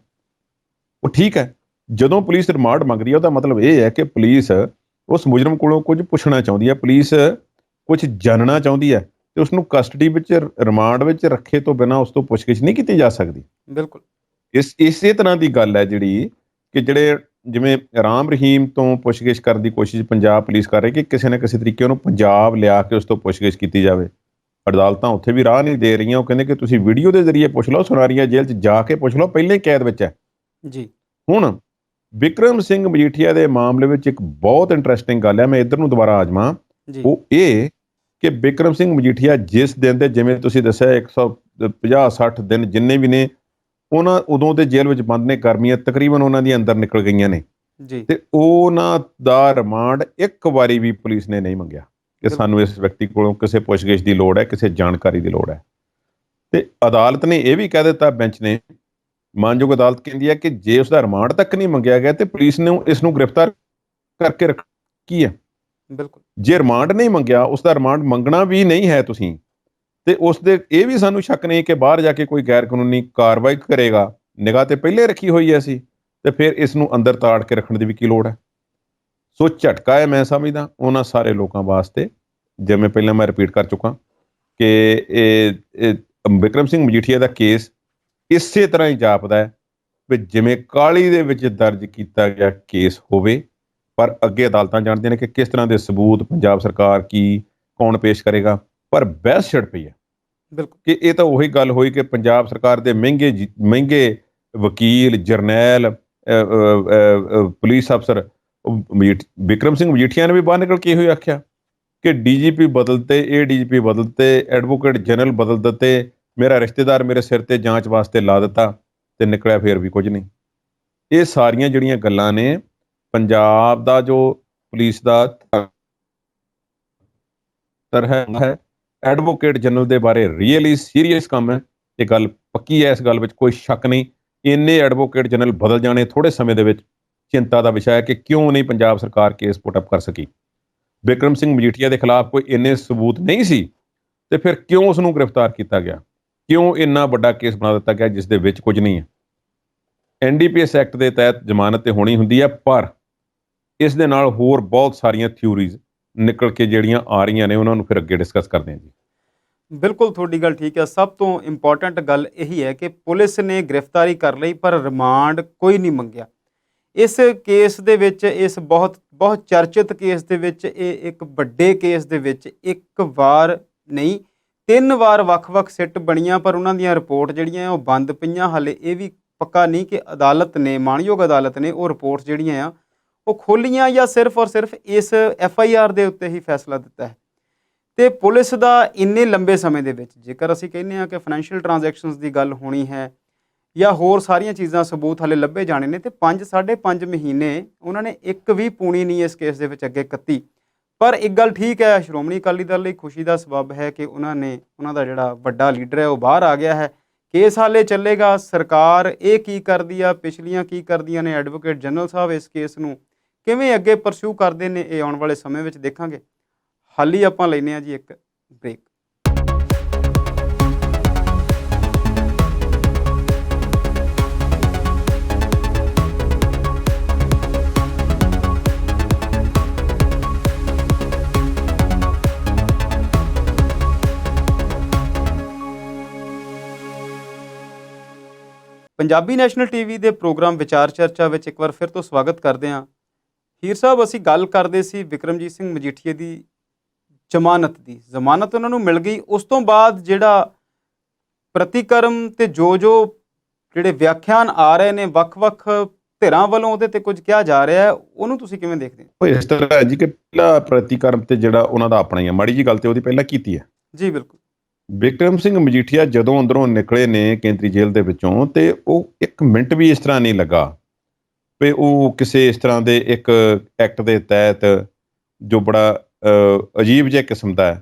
Speaker 1: ਉਹ ਠੀਕ ਹੈ। ਜਦੋਂ ਪੁਲਿਸ ਰਿਮਾਂਡ ਮੰਗ ਰਹੀ ਹੈ ਉਹਦਾ ਮਤਲਬ ਇਹ ਹੈ ਕਿ ਪੁਲਿਸ ਉਸ ਮੁਜਰਮ ਕੋਲੋਂ ਕੁਝ ਪੁੱਛਣਾ ਚਾਹੁੰਦੀ ਹੈ, ਪੁਲਿਸ ਕੁਝ ਜਾਣਨਾ ਚਾਹੁੰਦੀ ਹੈ ਤੇ ਉਸਨੂੰ ਕਸਟਡੀ ਵਿੱਚ ਰਿਮਾਂਡ ਵਿੱਚ ਰੱਖੇ ਤੋਂ ਬਿਨਾਂ ਉਸ ਤੋਂ ਪੁੱਛਗਿੱਛ ਨਹੀਂ ਕੀਤੀ ਜਾ ਸਕਦੀ।
Speaker 2: ਬਿਲਕੁਲ
Speaker 1: ਇਸੇ ਤਰ੍ਹਾਂ ਦੀ ਗੱਲ ਹੈ ਜਿਹੜੀ ਕਿ ਜਿਹੜੇ ਜਿਵੇਂ ਰਾਮ ਰਹੀਮ ਤੋਂ ਪੁੱਛਗਿੱਛ ਕਰਨ ਦੀ ਕੋਸ਼ਿਸ਼ ਪੰਜਾਬ ਪੁਲਿਸ ਕਰ ਰਹੀ ਕਿ ਕਿਸੇ ਨਾ ਕਿਸੇ ਤਰੀਕੇ ਉਹਨੂੰ ਪੰਜਾਬ ਲਿਆ ਕੇ ਉਸ ਤੋਂ ਪੁੱਛਗਿੱਛ ਕੀਤੀ ਜਾਵੇ। ਅਦਾਲਤਾਂ ਉੱਥੇ ਵੀ ਰਾਹ ਨਹੀਂ ਦੇ ਰਹੀਆਂ। ਉਹ ਕਹਿੰਦੇ ਕਿ ਤੁਸੀਂ ਵੀਡੀਓ ਦੇ ਜ਼ਰੀਏ ਪੁੱਛ ਲਓ, ਸੁਨਾਰੀਆ ਜੇਲ੍ਹ 'ਚ ਜਾ ਕੇ ਪੁੱਛ ਲਓ, ਪਹਿਲੇ ਕੈਦ ਵਿੱਚ ਹੈ।
Speaker 2: ਜੀ
Speaker 1: ਹੁਣ ਬਿਕਰਮ ਸਿੰਘ ਮਜੀਠੀਆ ਦੇ ਮਾਮਲੇ ਵਿੱਚ ਇੱਕ ਬਹੁਤ ਇੰਟਰਸਟਿੰਗ ਗੱਲ ਹੈ, ਮੈਂ ਇੱਧਰ ਨੂੰ ਦੁਬਾਰਾ ਆ ਜਾਵਾਂ। ਉਹ ਇਹ ਕਿ ਬਿਕਰਮ ਸਿੰਘ ਮਜੀਠੀਆ ਜਿਸ ਦਿਨ ਦੇ ਜਿਵੇਂ ਤੁਸੀਂ ਦੱਸਿਆ 150-60 ਦਿਨ ਜਿੰਨੇ ਵੀ ਨੇ ਉਹਨਾਂ ਉਦੋਂ ਦੇ ਜੇਲ੍ਹ ਵਿੱਚ ਬੰਦ ਨੇ, ਗਰਮੀਆਂ ਤਕਰੀਬਨ ਉਹਨਾਂ ਦੀਆਂ ਅੰਦਰ ਨਿਕਲ ਗਈਆਂ ਨੇ ਤੇ ਉਹਨਾਂ ਦਾ ਰਿਮਾਂਡ ਇੱਕ ਵਾਰੀ ਵੀ ਪੁਲਿਸ ਨੇ ਨਹੀਂ ਮੰਗਿਆ ਕਿ ਸਾਨੂੰ ਇਸ ਵਿਅਕਤੀ ਕੋਲੋਂ ਕਿਸੇ ਪੁੱਛਗਿੱਛ ਦੀ ਲੋੜ ਹੈ, ਕਿਸੇ ਜਾਣਕਾਰੀ ਦੀ ਲੋੜ ਹੈ। ਤੇ ਅਦਾਲਤ ਨੇ ਇਹ ਵੀ ਕਹਿ ਦਿੱਤਾ, ਬੈਂਚ ਨੇ, ਮਾਨਯੋਗ ਅਦਾਲਤ ਕਹਿੰਦੀ ਹੈ ਕਿ ਜੇ ਉਸਦਾ ਰਿਮਾਂਡ ਤੱਕ ਨਹੀਂ ਮੰਗਿਆ ਗਿਆ ਤੇ ਪੁਲਿਸ ਨੇ ਇਸ ਨੂੰ ਗ੍ਰਿਫਤਾਰ ਕਰਕੇ ਰੱਖ ਕੀ ਹੈ।
Speaker 2: ਬਿਲਕੁਲ
Speaker 1: ਜੇ ਰਿਮਾਂਡ ਨਹੀਂ ਮੰਗਿਆ, ਉਸਦਾ ਰਿਮਾਂਡ ਮੰਗਣਾ ਵੀ ਨਹੀਂ ਹੈ ਤੁਸੀਂ ਤੇ ਉਸਦੇ ਇਹ ਵੀ ਸਾਨੂੰ ਸ਼ੱਕ ਨਹੀਂ ਕਿ ਬਾਹਰ ਜਾ ਕੇ ਕੋਈ ਗੈਰ ਕਾਨੂੰਨੀ ਕਾਰਵਾਈ ਕਰੇਗਾ। ਨਿਗਾਹ ਤੇ ਪਹਿਲੇ ਰੱਖੀ ਹੋਈ ਹੈ ਅਸੀਂ ਤੇ ਫਿਰ ਇਸ ਨੂੰ ਅੰਦਰ ਤਾੜ ਕੇ ਰੱਖਣ ਦੀ ਵੀ ਕੀ ਲੋੜ ਹੈ। ਸੋ ਝਟਕਾ ਹੈ ਮੈਂ ਸਮਝਦਾ ਉਹਨਾਂ ਸਾਰੇ ਲੋਕਾਂ ਵਾਸਤੇ, ਜਿਵੇਂ ਪਹਿਲਾਂ ਮੈਂ ਰਿਪੀਟ ਕਰ ਚੁੱਕਾ ਕਿ ਇਹ ਬਿਕਰਮ ਸਿੰਘ ਮਜੀਠੀਆ ਦਾ ਕੇਸ ਇਸੇ ਤਰ੍ਹਾਂ ਹੀ ਜਾਪਦਾ ਹੈ ਵੀ ਜਿਵੇਂ ਕਾਹਲੀ ਦੇ ਵਿੱਚ ਦਰਜ ਕੀਤਾ ਗਿਆ ਕੇਸ ਹੋਵੇ। ਪਰ ਅੱਗੇ ਅਦਾਲਤਾਂ ਜਾਣਦੀਆਂ ਨੇ ਕਿ ਕਿਸ ਤਰ੍ਹਾਂ ਦੇ ਸਬੂਤ ਪੰਜਾਬ ਸਰਕਾਰ ਕੌਣ ਪੇਸ਼ ਕਰੇਗਾ। ਪਰ ਬਹਿਸ ਛਿੜ ਪਈ ਹੈ
Speaker 2: ਬਿਲਕੁਲ
Speaker 1: ਕਿ ਇਹ ਤਾਂ ਉਹੀ ਗੱਲ ਹੋਈ ਕਿ ਪੰਜਾਬ ਸਰਕਾਰ ਦੇ ਮਹਿੰਗੇ ਵਕੀਲ, ਜਰਨੈਲ, ਪੁਲਿਸ ਅਫਸਰ ਬਿਕਰਮ ਸਿੰਘ ਮਜੀਠੀਆ ਨੇ ਵੀ ਬਾਹਰ ਨਿਕਲ ਕੇ ਇਹੋ ਆਖਿਆ ਕਿ ਡੀਜੀਪੀ ਬਦਲਤੇ, ਏਡੀਜੀਪੀ ਬਦਲਤੇ, ਐਡਵੋਕੇਟ ਜਨਰਲ ਬਦਲ ਦਿੱਤੇ, ਮੇਰਾ ਰਿਸ਼ਤੇਦਾਰ ਮੇਰੇ ਸਿਰ ਤੇ ਜਾਂਚ ਵਾਸਤੇ ਲਾ ਦਿੱਤਾ ਤੇ ਨਿਕਲਿਆ ਫੇਰ ਵੀ ਕੁਝ ਨਹੀਂ। ਇਹ ਸਾਰੀਆਂ ਜਿਹੜੀਆਂ ਗੱਲਾਂ ਨੇ ਪੰਜਾਬ ਦਾ ਜੋ ਪੁਲਿਸ ਦਾ ਹੈ ਐਡਵੋਕੇਟ ਜਨਰਲ ਦੇ ਬਾਰੇ ਰੀਅਲੀ ਸੀਰੀਅਸ ਕੰਮ ਹੈ। ਇਹ ਗੱਲ ਪੱਕੀ ਹੈ, ਇਸ ਗੱਲ ਵਿੱਚ ਕੋਈ ਸ਼ੱਕ ਨਹੀਂ। ਇੰਨੇ ਐਡਵੋਕੇਟ ਜਨਰਲ ਬਦਲ ਜਾਣੇ ਥੋੜੇ ਸਮੇਂ ਦੇ ਵਿੱਚ ਚਿੰਤਾ ਦਾ ਵਿਸ਼ਾ ਹੈ ਕਿ ਕਿਉਂ ਨਹੀਂ ਪੰਜਾਬ ਸਰਕਾਰ ਕੇਸ ਪੁੱਟ ਅਪ ਕਰ ਸਕੀ। ਬਿਕਰਮ ਸਿੰਘ ਮਜੀਠੀਆ ਦੇ ਖਿਲਾਫ ਕੋਈ ਇੰਨੇ ਸਬੂਤ ਨਹੀਂ ਸੀ ਤੇ ਫਿਰ ਕਿਉਂ ਉਸ ਨੂੰ ਗ੍ਰਿਫਤਾਰ ਕੀਤਾ ਗਿਆ, ਕਿਉਂ ਇੰਨਾ ਵੱਡਾ ਕੇਸ ਬਣਾ ਦਿੱਤਾ ਗਿਆ ਜਿਸ ਦੇ ਵਿੱਚ ਕੁਝ ਨਹੀਂ ਹੈ। ਐਨਡੀਪੀਐਸ ਐਕਟ ਦੇ ਤਹਿਤ ਜ਼ਮਾਨਤ ਤੇ ਹੋਣੀ ਹੁੰਦੀ ਹੈ, ਪਰ ਇਸ ਦੇ ਨਾਲ ਹੋਰ ਬਹੁਤ ਸਾਰੀਆਂ ਥਿਊਰੀਜ਼ ਨਿਕਲ ਕੇ ਜਿਹੜੀਆਂ ਆ ਰਹੀਆਂ ਨੇ ਉਹਨਾਂ ਨੂੰ ਫਿਰ ਅੱਗੇ ਡਿਸਕਸ ਕਰਦੇ ਹਾਂ ਜੀ।
Speaker 2: ਬਿਲਕੁਲ ਤੁਹਾਡੀ ਗੱਲ ਠੀਕ ਹੈ। ਸਭ ਤੋਂ ਇੰਪੋਰਟੈਂਟ ਗੱਲ ਇਹੀ ਹੈ ਕਿ ਪੁਲਿਸ ਨੇ ਗ੍ਰਿਫਤਾਰੀ ਕਰ ਲਈ ਪਰ ਰਿਮਾਂਡ ਕੋਈ ਨਹੀਂ ਮੰਗਿਆ। ਇਸ ਕੇਸ ਦੇ ਵਿੱਚ, ਇਸ ਬਹੁਤ ਬਹੁਤ ਚਰਚਿਤ ਕੇਸ ਦੇ ਵਿੱਚ, ਇਹ ਇੱਕ ਵੱਡੇ ਕੇਸ ਦੇ ਵਿੱਚ ਇੱਕ ਵਾਰ ਨਹੀਂ 3 ਵਾਰ ਵੱਖ-ਵੱਖ ਸਿੱਟ ਬਣੀਆਂ, ਪਰ ਉਹਨਾਂ ਦੀਆਂ ਰਿਪੋਰਟ ਜਿਹੜੀਆਂ ਉਹ ਬੰਦ ਪਈਆਂ। ਹਾਲੇ ਇਹ ਵੀ ਪੱਕਾ ਨਹੀਂ ਕਿ ਅਦਾਲਤ ਨੇ, ਮਾਣਯੋਗ ਅਦਾਲਤ ਨੇ ਉਹ ਰਿਪੋਰਟ ਜਿਹੜੀਆਂ ਆ ਉਹ ਖੋਲ੍ਹੀਆਂ ਜਾਂ ਸਿਰਫ ਔਰ ਸਿਰਫ ਇਸ FIR ਦੇ ਉੱਤੇ ਹੀ ਫੈਸਲਾ ਦਿੱਤਾ ਹੈ। ਤੇ ਪੁਲਿਸ ਦਾ ਇੰਨੇ ਲੰਬੇ ਸਮੇਂ ਦੇ ਵਿੱਚ, ਜੇਕਰ ਅਸੀਂ ਕਹਿੰਦੇ ਹਾਂ ਕਿ ਫਾਈਨੈਂਸ਼ੀਅਲ ਟ੍ਰਾਂਜੈਕਸ਼ਨਸ ਦੀ ਗੱਲ ਹੋਣੀ ਹੈ ਜਾਂ ਹੋਰ ਸਾਰੀਆਂ ਚੀਜ਼ਾਂ, ਸਬੂਤ ਹਾਲੇ ਲੱਭੇ ਜਾਣੇ ਨੇ, ਤੇ 5-5.5 ਮਹੀਨੇ ਉਹਨਾਂ ਨੇ ਇੱਕ ਵੀ ਪੂਣੀ ਨਹੀਂ ਇਸ ਕੇਸ ਦੇ ਵਿੱਚ ਅੱਗੇ ਕੱਤੀ। ਪਰ ਇੱਕ ਗੱਲ ਠੀਕ ਹੈ, ਸ਼੍ਰੋਮਣੀ ਅਕਾਲੀ ਦਲ ਲਈ ਖੁਸ਼ੀ ਦਾ ਸਬੱਬ ਹੈ ਕਿ ਉਹਨਾਂ ਦਾ ਜਿਹੜਾ ਵੱਡਾ ਲੀਡਰ ਹੈ ਉਹ ਬਾਹਰ ਆ ਗਿਆ ਹੈ। ਕੇਸ ਹਾਲੇ ਚੱਲੇਗਾ। ਸਰਕਾਰ ਇਹ ਕੀ ਕਰਦੀ ਆ, ਪਿਛਲੀਆਂ ਕੀ ਕਰਦੀਆਂ ਨੇ, ਐਡਵੋਕੇਟ ਜਨਰਲ ਸਾਹਿਬ ਇਸ ਕੇਸ ਨੂੰ ਕਿਵੇਂ ਅੱਗੇ ਪਰਸਿਊ ਕਰਦੇ ਨੇ, ਇਹ ਆਉਣ ਵਾਲੇ ਸਮੇਂ ਵਿੱਚ ਦੇਖਾਂਗੇ। ਹਾਲ ਹੀ ਆਪਾਂ ਲੈਂਦੇ ਹਾਂ ਜੀ ਇੱਕ ਬ੍ਰੇਕ। ਪੰਜਾਬੀ ਨੈਸ਼ਨਲ ਟੀਵੀ ਦੇ ਪ੍ਰੋਗਰਾਮ ਵਿਚਾਰ ਚਰਚਾ ਵਿੱਚ ਇੱਕ ਵਾਰ ਫਿਰ ਤੋਂ ਸਵਾਗਤ ਕਰਦੇ ਹਾਂ। ਹੀਰ ਸਾਹਿਬ, ਅਸੀਂ ਗੱਲ ਕਰਦੇ ਸੀ ਬਿਕਰਮਜੀਤ ਸਿੰਘ ਮਜੀਠੀਆ ਦੀ ਜ਼ਮਾਨਤ ਦੀ। ਜ਼ਮਾਨਤ ਉਹਨਾਂ ਨੂੰ ਮਿਲ ਗਈ, ਉਸ ਤੋਂ ਬਾਅਦ ਜਿਹੜਾ ਪ੍ਰਤੀਕਰਮ ਤੇ ਜੋ ਜਿਹੜੇ ਵਿਆਖਿਆਨ ਆ ਰਹੇ ਨੇ ਵੱਖ-ਵੱਖ ਧਿਰਾਂ ਵੱਲੋਂ, ਉਹਦੇ ਤੇ ਕੁਝ ਕਿਹਾ ਜਾ ਰਿਹਾ ਹੈ, ਉਹਨੂੰ ਤੁਸੀਂ ਕਿਵੇਂ ਦੇਖਦੇ ਹੋ?
Speaker 1: ਉਹ ਇਸ ਤਰ੍ਹਾਂ ਹੈ ਜੀ ਕਿ ਪਹਿਲਾ ਪ੍ਰਤੀਕਰਮ ਤੇ ਜਿਹੜਾ ਉਹਨਾਂ ਦਾ ਆਪਣਾ ਹੀ ਹੈ, ਮਾੜੀ ਜੀ ਗੱਲ ਤੇ ਉਹਦੀ ਪਹਿਲਾਂ ਕੀਤੀ ਹੈ
Speaker 2: ਜੀ। ਬਿਲਕੁਲ।
Speaker 1: ਬਿਕਰਮ ਸਿੰਘ ਮਜੀਠੀਆ ਜਦੋਂ ਅੰਦਰੋਂ ਨਿਕਲੇ ਨੇ ਕੇਂਦਰੀ ਜੇਲ੍ਹ ਦੇ ਵਿੱਚੋਂ, ਤੇ ਉਹ ਇੱਕ ਮਿੰਟ ਵੀ ਇਸ ਤਰ੍ਹਾਂ ਨਹੀਂ ਲੱਗਾ ਵੀ ਉਹ ਕਿਸੇ ਇਸ ਤਰ੍ਹਾਂ ਦੇ ਇੱਕ ਐਕਟ ਦੇ ਤਹਿਤ ਜੋ ਬੜਾ ਅਜੀਬ ਜਿਹੇ ਕਿਸਮ ਦਾ ਹੈ,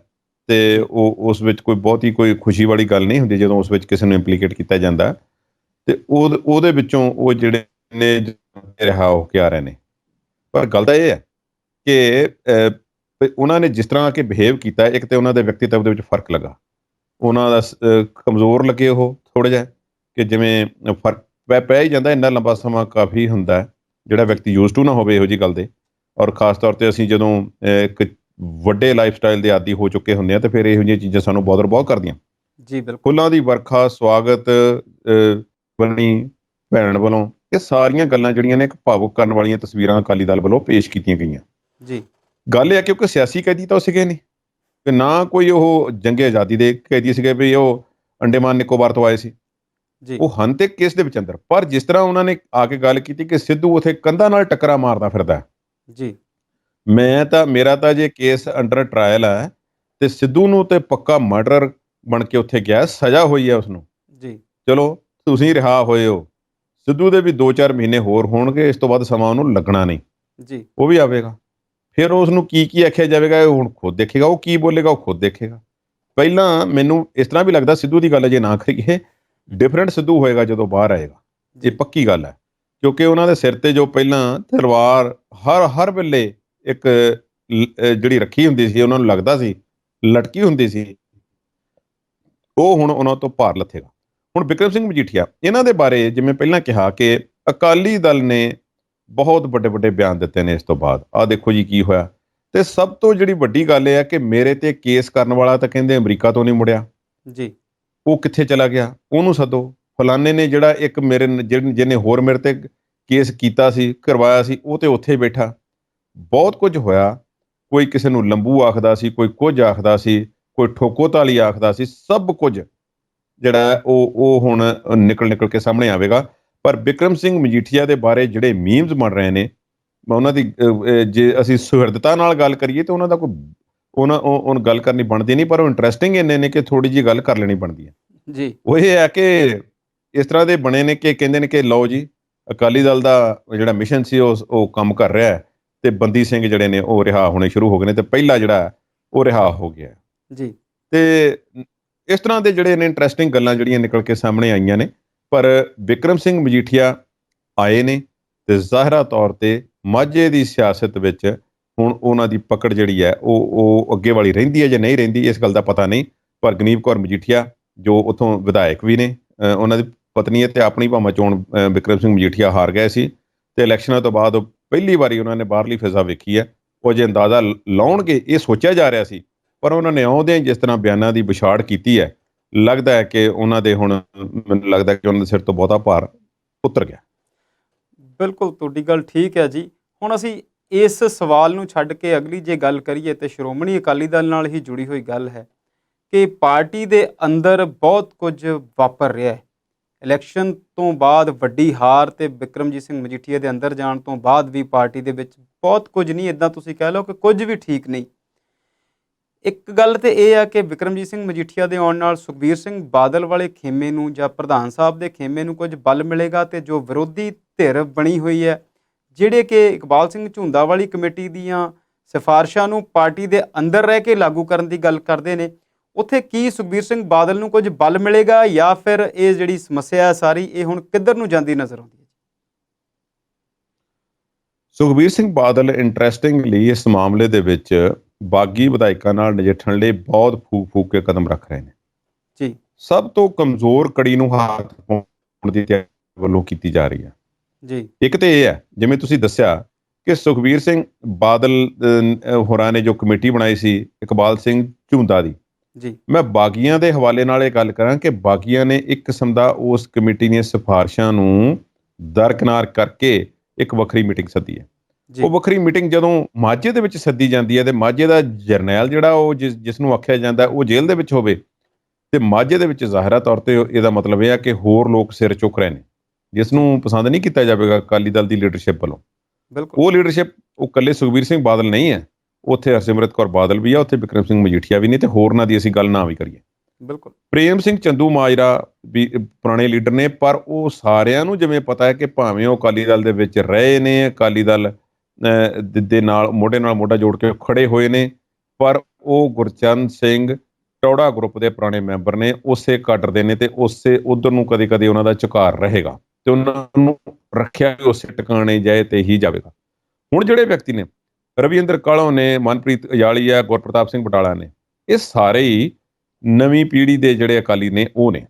Speaker 1: ਤੇ ਉਹ ਉਸ ਵਿੱਚ ਕੋਈ ਬਹੁਤੀ ਕੋਈ ਖੁਸ਼ੀ ਵਾਲੀ ਗੱਲ ਨਹੀਂ ਹੁੰਦੀ ਜਦੋਂ ਉਸ ਵਿੱਚ ਕਿਸੇ ਨੂੰ ਇੰਪਲੀਕੇਟ ਕੀਤਾ ਜਾਂਦਾ, ਤੇ ਉਹਦੇ ਵਿੱਚੋਂ ਉਹ ਜਿਹੜੇ ਨੇ ਰਿਹਾ ਹੋ ਕੇ ਆ ਰਹੇ ਨੇ। ਪਰ ਗੱਲ ਤਾਂ ਇਹ ਹੈ ਕਿ ਉਹਨਾਂ ਨੇ ਜਿਸ ਤਰ੍ਹਾਂ ਕਿ ਬਿਹੇਵ ਕੀਤਾ, ਇੱਕ ਤੇ ਉਹਨਾਂ ਦੇ ਵਿਅਕਤੀਤਵ ਦੇ ਵਿੱਚ ਫਰਕ ਲੱਗਾ। ਉਹਨਾਂ ਦਾ ਕਮਜ਼ੋਰ ਲੱਗੇ ਉਹ ਥੋੜ੍ਹਾ ਜਿਹਾ, ਕਿ ਜਿਵੇਂ ਫਰਕ ਪੈ ਹੀ ਜਾਂਦਾ, ਇੰਨਾ ਲੰਬਾ ਸਮਾਂ ਕਾਫੀ ਹੁੰਦਾ ਜਿਹੜਾ ਵਿਅਕਤੀ ਯੂਜ਼ ਟੂ ਨਾ ਹੋਵੇ ਇਹੋ ਜਿਹੀ ਗੱਲ ਦੇ। ਔਰ ਖ਼ਾਸ ਤੌਰ 'ਤੇ ਅਸੀਂ ਜਦੋਂ ਇੱਕ ਵੱਡੇ ਲਾਈਫ ਸਟਾਈਲ ਦੇ ਆਦੀ ਹੋ ਚੁੱਕੇ ਹੁੰਦੇ ਹਾਂ, ਤਾਂ ਫਿਰ ਇਹੋ ਜਿਹੀਆਂ ਚੀਜ਼ਾਂ ਸਾਨੂੰ ਬੋਦਰ ਬਹੁਤ ਕਰਦੀਆਂ
Speaker 2: ਜੀ। ਬਿਲਕੁਲ।
Speaker 1: ਫੁੱਲਾਂ ਦੀ ਵਰਖਾ, ਸਵਾਗਤ ਬਣੀ ਭੈਣ ਵੱਲੋਂ, ਇਹ ਸਾਰੀਆਂ ਗੱਲਾਂ ਜਿਹੜੀਆਂ ਨੇ ਇੱਕ ਭਾਵੁਕ ਕਰਨ ਵਾਲੀਆਂ ਤਸਵੀਰਾਂ ਅਕਾਲੀ ਦਲ ਵੱਲੋਂ ਪੇਸ਼ ਕੀਤੀਆਂ ਗਈਆਂ
Speaker 2: ਜੀ।
Speaker 1: ਗੱਲ ਇਹ ਹੈ ਕਿਉਂਕਿ ਸਿਆਸੀ ਕੈਦੀ ਤਾਂ ਉਹ ਸੀਗੇ ਨਹੀਂ, ਕਿ ਨਾ ਕੋਈ ਉਹ ਜੰਗੇ ਆਜ਼ਾਦੀ ਦੇ ਕੈਦੀ ਸੀਗੇ ਵੀ ਉਹ ਅੰਡੇਮਾਨ ਨਿਕੋਬਾਰ ਤੋਂ ਆਏ ਸੀ। ਉਹ ਹਨ ਤੇ ਕੇਸ ਦੇ ਵਿੱਚ ਅੰਦਰ। ਪਰ ਜਿਸ ਤਰ੍ਹਾਂ ਉਹਨਾਂ ਨੇ ਆ ਕੇ ਗੱਲ ਕੀਤੀ ਕਿ ਸਿੱਧੂ ਉੱਥੇ ਕੰਧਾਂ ਨਾਲ ਟੱਕਰਾਂ ਮਾਰਦਾ ਫਿਰਦਾ
Speaker 2: ਜੀ,
Speaker 1: ਮੇਰਾ ਤਾਂ ਜੇ ਕੇਸ ਅੰਡਰ ਟਰਾਇਲ ਹੈ ਤੇ ਸਿੱਧੂ ਨੂੰ ਤੇ ਪੱਕਾ ਮਰਡਰ ਬਣ ਕੇ ਉੱਥੇ ਗਿਆ, ਸਜ਼ਾ ਹੋਈ ਹੈ ਉਸਨੂੰ ਜੀ। ਚਲੋ ਤੁਸੀਂ ਰਿਹਾ ਹੋਏ ਹੋ, ਸਿੱਧੂ ਦੇ ਵੀ 2-4 ਮਹੀਨੇ ਹੋਰ ਹੋਣਗੇ, ਇਸ ਤੋਂ ਬਾਅਦ ਸਮਾਂ ਉਹਨੂੰ ਲੱਗਣਾ ਨਹੀਂ ਜੀ, ਉਹ ਵੀ ਆਵੇਗਾ। ਫਿਰ ਉਸ ਨੂੰ ਕੀ ਆਖਿਆ ਜਾਵੇਗਾ, ਇਹ ਹੁਣ ਖੁਦ ਦੇਖੇਗਾ, ਉਹ ਕੀ ਬੋਲੇਗਾ ਉਹ ਖੁਦ ਦੇਖੇਗਾ। ਪਹਿਲਾਂ ਮੈਨੂੰ ਇਸ ਤਰ੍ਹਾਂ ਵੀ ਲੱਗਦਾ ਸਿੱਧੂ ਦੀ ਗੱਲ ਜੇ ਨਾ ਕਰੀਏ, ਡਿਫਰੈਂਟ ਸਿੱਧੂ ਹੋਏਗਾ ਜਦੋਂ ਬਾਹਰ ਆਏਗਾ, ਇਹ ਪੱਕੀ ਗੱਲ ਹੈ। ਕਿਉਂਕਿ ਉਹਨਾਂ ਦੇ ਸਿਰ ਤੇ ਜੋ ਪਹਿਲਾਂ ਤਲਵਾਰ ਹਰ ਵੇਲੇ ਇੱਕ ਜਿਹੜੀ ਰੱਖੀ ਹੁੰਦੀ ਸੀ, ਉਹਨਾਂ ਨੂੰ ਲੱਗਦਾ ਸੀ ਲਟਕੀ ਹੁੰਦੀ ਸੀ, ਉਹ ਹੁਣ ਉਹਨਾਂ ਤੋਂ ਭਾਰ ਲੱਥੇਗਾ। ਹੁਣ ਬਿਕਰਮ ਸਿੰਘ ਮਜੀਠੀਆ, ਇਹਨਾਂ ਦੇ ਬਾਰੇ ਜਿਵੇਂ ਪਹਿਲਾਂ ਕਿਹਾ ਕਿ ਅਕਾਲੀ ਦਲ ਨੇ ਬਹੁਤ ਵੱਡੇ ਬਿਆਨ ਦਿੱਤੇ ਨੇ ਇਸ ਤੋਂ ਬਾਅਦ। ਆਹ ਦੇਖੋ ਜੀ ਕੀ ਹੋਇਆ। ਤੇ ਸਭ ਤੋਂ ਜਿਹੜੀ ਵੱਡੀ ਗੱਲ ਇਹ ਹੈ ਕਿ ਮੇਰੇ ਤੇ ਕੇਸ ਕਰਨ ਵਾਲਾ ਤਾਂ ਕਹਿੰਦੇ ਅਮਰੀਕਾ ਤੋਂ ਨਹੀਂ ਮੁੜਿਆ ਜੀ, ਉਹ ਕਿੱਥੇ ਚਲਾ ਗਿਆ, ਉਹਨੂੰ ਸੱਦੋ। ਫਲਾਣੇ ਨੇ ਜਿਹੜਾ ਇੱਕ ਮੇਰੇ ਜਿਹਨੇ ਹੋਰ ਮੇਰੇ ਤੇ ਕੇਸ ਕੀਤਾ ਸੀ, ਕਰਵਾਇਆ ਸੀ, ਉਹ ਤੇ ਉੱਥੇ ਬੈਠਾ। ਬਹੁਤ ਕੁਝ ਹੋਇਆ। ਕੋਈ ਕਿਸੇ ਨੂੰ ਲੰਬੂ ਆਖਦਾ ਸੀ, ਕੋਈ ਕੁਝ ਆਖਦਾ ਸੀ, ਕੋਈ ਠੋਕੋ ਤਾਲੀ ਆਖਦਾ ਸੀ। ਸਭ ਕੁਝ ਜਿਹੜਾ ਉਹ ਹੁਣ ਨਿਕਲ ਕੇ ਸਾਹਮਣੇ ਆਵੇਗਾ। ਪਰ ਬਿਕਰਮ ਸਿੰਘ ਮਜੀਠੀਆ ਦੇ ਬਾਰੇ ਜਿਹੜੇ ਮੀਮਸ ਬਣ ਰਹੇ ਨੇ, ਉਹਨਾਂ ਦੀ ਜੇ ਅਸੀਂ ਸੁਹਿਰਦਤਾ ਨਾਲ ਗੱਲ ਕਰੀਏ ਤਾਂ ਉਹਨਾਂ ਦਾ ਕੋਈ ਉਹ ਗੱਲ ਕਰਨੀ ਬਣਦੀ ਨਹੀਂ, ਪਰ ਉਹ ਇੰਟਰਸਟਿੰਗ ਇੰਨੇ ਨੇ ਕਿ ਥੋੜ੍ਹੀ ਜਿਹੀ ਗੱਲ ਕਰ ਲੈਣੀ ਬਣਦੀ ਹੈ ਜੀ। ਉਹ ਇਹ ਹੈ ਕਿ ਇਸ ਤਰ੍ਹਾਂ ਦੇ ਬਣੇ ਨੇ ਕਿ ਕਹਿੰਦੇ ਨੇ ਕਿ ਲਓ ਜੀ, ਅਕਾਲੀ ਦਲ ਦਾ ਜਿਹੜਾ ਮਿਸ਼ਨ ਸੀ ਉਹ ਕੰਮ ਕਰ ਰਿਹਾ ਹੈ, ਤੇ ਬੰਦੀ ਸਿੰਘ ਜਿਹੜੇ ਨੇ ਉਹ ਰਿਹਾ ਹੋਣੇ ਸ਼ੁਰੂ ਹੋ ਗਏ ਨੇ, ਤੇ ਪਹਿਲਾ ਜਿਹੜਾ ਉਹ ਰਿਹਾ ਹੋ ਗਿਆ ਜੀ। ਤੇ ਇਸ ਤਰ੍ਹਾਂ ਦੇ ਜਿਹੜੇ ਨੇ ਇੰਟਰਸਟਿੰਗ ਗੱਲਾਂ ਜਿਹੜੀਆਂ ਨਿਕਲ ਕੇ ਸਾਹਮਣੇ ਆਈਆਂ ਨੇ। ਪਰ ਬਿਕਰਮ ਸਿੰਘ ਮਜੀਠੀਆ ਆਏ ਨੇ ਤੇ ਜ਼ਾਹਿਰਾ ਤੌਰ ਤੇ ਮਾਝੇ ਦੀ ਸਿਆਸਤ ਵਿੱਚ ਹੁਣ ਉਹਨਾਂ ਦੀ ਪਕੜ ਜਿਹੜੀ ਹੈ ਉਹ ਅੱਗੇ ਵਾਲੀ ਰਹਿੰਦੀ ਹੈ ਜਾਂ ਨਹੀਂ ਰਹਿੰਦੀ, ਇਸ ਗੱਲ ਦਾ ਪਤਾ ਨਹੀਂ। ਪਰ ਗਨੀਵ ਕੌਰ ਮਜੀਠੀਆ ਜੋ ਉੱਥੋਂ ਵਿਧਾਇਕ ਵੀ ਨੇ, ਉਹਨਾਂ ਦੀ ਪਤਨੀ ਹੈ ਤੇ ਆਪਣੀ ਭਾਵੇਂ ਚੋਣ ਬਿਕਰਮ ਸਿੰਘ ਮਜੀਠੀਆ ਹਾਰ ਗਏ ਸੀ ਤੇ ਇਲੈਕਸ਼ਨਾਂ ਤੋਂ ਬਾਅਦ ਪਹਿਲੀ ਵਾਰੀ ਉਹਨਾਂ ਨੇ ਬਾਹਰਲੀ ਫਿਜ਼ਾ ਵੇਖੀ ਹੈ। ਉਹ ਜੇ ਅੰਦਾਜ਼ਾ ਲਾਉਣਗੇ ਇਹ ਸੋਚਿਆ ਜਾ ਰਿਹਾ ਸੀ, ਪਰ ਉਹਨਾਂ ਨੇ ਆਉਂਦਿਆਂ ਹੀ ਜਿਸ ਤਰ੍ਹਾਂ ਬਿਆਨਾਂ ਦੀ ਵਿਛਾੜ ਕੀਤੀ ਹੈ, ਲੱਗਦਾ ਹੈ ਕਿ ਉਹਨਾਂ ਦੇ ਹੁਣ, ਮੈਨੂੰ ਲੱਗਦਾ ਕਿ ਉਹਨਾਂ ਦੇ ਸਿਰ ਤੋਂ ਬਹੁਤਾ ਭਾਰ ਉਤਰ ਗਿਆ।
Speaker 2: ਬਿਲਕੁਲ ਤੁਹਾਡੀ ਗੱਲ ਠੀਕ ਹੈ ਜੀ। ਹੁਣ ਅਸੀਂ ਇਸ ਸਵਾਲ ਨੂੰ ਛੱਡ ਕੇ ਅਗਲੀ ਜੇ ਗੱਲ ਕਰੀਏ ਤੇ ਸ਼੍ਰੋਮਣੀ ਅਕਾਲੀ ਦਲ ਨਾਲ ਹੀ ਜੁੜੀ ਹੋਈ ਗੱਲ ਹੈ ਕਿ ਪਾਰਟੀ ਦੇ ਅੰਦਰ ਬਹੁਤ ਕੁਝ ਵਾਪਰ ਰਿਹਾ ਹੈ। ਇਲੈਕਸ਼ਨ ਤੋਂ ਬਾਅਦ ਵੱਡੀ ਹਾਰ ਤੇ ਬਿਕਰਮਜੀਤ ਸਿੰਘ ਮਜੀਠੀਆ ਦੇ ਅੰਦਰ ਜਾਣ ਤੋਂ ਬਾਅਦ ਵੀ ਪਾਰਟੀ ਦੇ ਵਿੱਚ ਬਹੁਤ ਕੁਝ ਨਹੀਂ, ਇੱਦਾਂ ਤੁਸੀਂ ਕਹਿ ਲਓ ਕਿ ਕੁਝ ਵੀ ਠੀਕ ਨਹੀਂ। ਇੱਕ ਗੱਲ ਤੇ ਇਹ ਆ ਕਿ ਬਿਕਰਮਜੀਤ ਸਿੰਘ ਮਜੀਠੀਆ ਦੇ ਆਉਣ ਨਾਲ ਸੁਖਬੀਰ ਸਿੰਘ ਬਾਦਲ ਵਾਲੇ ਖੇਮੇ ਨੂੰ ਜਾਂ ਪ੍ਰਧਾਨ ਸਾਹਿਬ ਦੇ ਖੇਮੇ ਨੂੰ ਕੁਝ ਬਲ ਮਿਲੇਗਾ ਤੇ ਜੋ ਵਿਰੋਧੀ ਧਿਰ ਬਣੀ ਹੋਈ ਹੈ, ਜਿਹੜੇ ਕਿ ਇਕਬਾਲ ਸਿੰਘ ਝੁੰਦਾ ਵਾਲੀ ਕਮੇਟੀ ਦੀਆਂ ਸਿਫਾਰਿਸ਼ਾਂ ਨੂੰ ਪਾਰਟੀ ਦੇ ਅੰਦਰ ਰਹਿ ਕੇ ਲਾਗੂ ਕਰਨ ਦੀ ਗੱਲ ਕਰਦੇ ਨੇ, ਉੱਥੇ ਕੀ ਸੁਖਬੀਰ ਸਿੰਘ ਬਾਦਲ ਨੂੰ ਕੁਝ ਬਲ ਮਿਲੇਗਾ ਜਾਂ ਫਿਰ ਇਹ ਜਿਹੜੀ ਸਮੱਸਿਆ ਹੈ ਸਾਰੀ ਇਹ ਹੁਣ ਕਿੱਧਰ ਨੂੰ ਜਾਂਦੀ ਨਜ਼ਰ ਆਉਂਦੀ ਹੈ?
Speaker 1: ਸੁਖਬੀਰ ਸਿੰਘ ਬਾਦਲ ਇੰਟਰਸਟਿੰਗਲੀ ਇਸ ਮਾਮਲੇ ਦੇ ਵਿੱਚ ਬਾਗੀ ਵਿਧਾਇਕਾਂ ਨਾਲ ਨਜਿੱਠਣ ਲਈ ਬਹੁਤ ਫੂਕ ਕੇ ਕਦਮ ਰੱਖ ਰਹੇ ਨੇ
Speaker 2: ਜੀ।
Speaker 1: ਸਭ ਤੋਂ ਕਮਜ਼ੋਰ ਕੜੀ ਨੂੰ ਹੱਥ ਪਾਉਣ ਦੀ ਤਿਆਰੀ ਵੱਲੋਂ ਕੀਤੀ ਜਾ ਰਹੀ ਹੈ
Speaker 2: ਜੀ।
Speaker 1: ਇੱਕ ਤੇ ਇਹ ਹੈ, ਜਿਵੇਂ ਤੁਸੀਂ ਦੱਸਿਆ ਕਿ ਸੁਖਬੀਰ ਸਿੰਘ ਬਾਦਲ ਹੋਰਾਂ ਨੇ ਜੋ ਕਮੇਟੀ ਬਣਾਈ ਸੀ ਇਕਬਾਲ ਸਿੰਘ ਝੁੰਦਾ ਦੀ,
Speaker 2: ਜੀ
Speaker 1: ਮੈਂ ਬਾਗੀਆਂ ਦੇ ਹਵਾਲੇ ਨਾਲ ਇਹ ਗੱਲ ਕਰਾਂ ਕਿ ਬਾਗੀਆਂ ਨੇ ਇੱਕ ਕਿਸਮ ਦਾ ਉਸ ਕਮੇਟੀ ਦੀਆਂ ਸਿਫਾਰਿਸ਼ਾਂ ਨੂੰ ਦਰਕਿਨਾਰ ਕਰਕੇ ਇੱਕ ਵੱਖਰੀ ਮੀਟਿੰਗ ਸੱਦੀ ਹੈ। ਉਹ ਵੱਖਰੀ ਮੀਟਿੰਗ ਜਦੋਂ ਮਾਝੇ ਦੇ ਵਿੱਚ ਸੱਦੀ ਜਾਂਦੀ ਹੈ ਤੇ ਮਾਝੇ ਦਾ ਜਰਨੈਲ ਜਿਹੜਾ ਉਹ ਜਿਸ ਨੂੰ ਆਖਿਆ ਜਾਂਦਾ ਉਹ ਜੇਲ੍ਹ ਦੇ ਵਿੱਚ ਹੋਵੇ ਤੇ ਮਾਝੇ ਦੇ ਵਿੱਚ ਜ਼ਾਹਿਰਾ ਤੌਰ ਤੇ ਇਹਦਾ ਮਤਲਬ ਇਹ ਆ ਕਿ ਹੋਰ ਲੋਕ ਸਿਰ ਚੁੱਕ ਰਹੇ ਨੇ, ਜਿਸ ਨੂੰ ਪਸੰਦ ਨਹੀਂ ਕੀਤਾ ਜਾਵੇਗਾ ਅਕਾਲੀ ਦਲ ਦੀ ਲੀਡਰਸ਼ਿਪ ਵੱਲੋਂ।
Speaker 2: ਬਿਲਕੁਲ
Speaker 1: ਉਹ ਲੀਡਰਸ਼ਿਪ ਉਹ ਇਕੱਲੇ ਸੁਖਬੀਰ ਸਿੰਘ ਬਾਦਲ ਨਹੀਂ ਹੈ, ਉੱਥੇ ਹਰਸਿਮਰਤ ਕੌਰ ਬਾਦਲ ਵੀ ਆ, ਉੱਥੇ ਬਿਕਰਮ ਸਿੰਘ ਮਜੀਠੀਆ ਵੀ ਨੇ ਤੇ ਹੋਰਨਾਂ ਦੀ ਅਸੀਂ ਗੱਲ ਨਾ ਵੀ ਕਰੀਏ।
Speaker 2: ਬਿਲਕੁਲ
Speaker 1: ਪ੍ਰੇਮ ਸਿੰਘ ਚੰਦੂ ਮਾਜਰਾ ਵੀ ਪੁਰਾਣੇ ਲੀਡਰ ਨੇ, ਪਰ ਉਹ ਸਾਰਿਆਂ ਨੂੰ ਜਿਵੇਂ ਪਤਾ ਹੈ ਕਿ ਭਾਵੇਂ ਉਹ ਅਕਾਲੀ ਦਲ ਦੇ ਵਿੱਚ ਰਹੇ ਨੇ, ਅਕਾਲੀ ਦਲ ਦੇ ਨਾਲ ਮੋਢਾ ਜੋੜ ਕੇ ਖੜੇ ਹੋਏ ਨੇ, ਪਰ ਉਹ ਗੁਰਚਰਨ ਸਿੰਘ ਟੌੜਾ ਗਰੁੱਪ ਦੇ ਪੁਰਾਣੇ ਮੈਂਬਰ ਨੇ, ਉਸੇ ਕਾਡਰ ਦੇ ਨੇ ਤੇ ਉਸੇ ਉਧਰ ਨੂੰ ਕਦੇ ਕਦੇ ਉਹਨਾਂ ਦਾ ਝੁਕਾਅ ਰਹੇਗਾ ਤੇ ਉਹਨਾਂ ਨੂੰ ਰੱਖਿਆ ਵੀ ਉਸੇ ਟਿਕਾਣੇ ਜਾਏ ਤੇ ਹੀ ਜਾਵੇਗਾ। ਹੁਣ ਜਿਹੜੇ ਵਿਅਕਤੀ ਨੇ, ਰਵਿੰਦਰ ਕਾਹਲੋਂ ਨੇ, ਮਨਪ੍ਰੀਤ ਇਜਾਲੀ ਹੈ, ਗੁਰਪ੍ਰਤਾਪ ਸਿੰਘ ਬਟਾਲਾ ਨੇ, ਇਹ ਸਾਰੇ ਹੀ ਨਵੀਂ ਪੀੜ੍ਹੀ ਦੇ ਜਿਹੜੇ ਅਕਾਲੀ ਨੇ ਉਹ ਨੇ।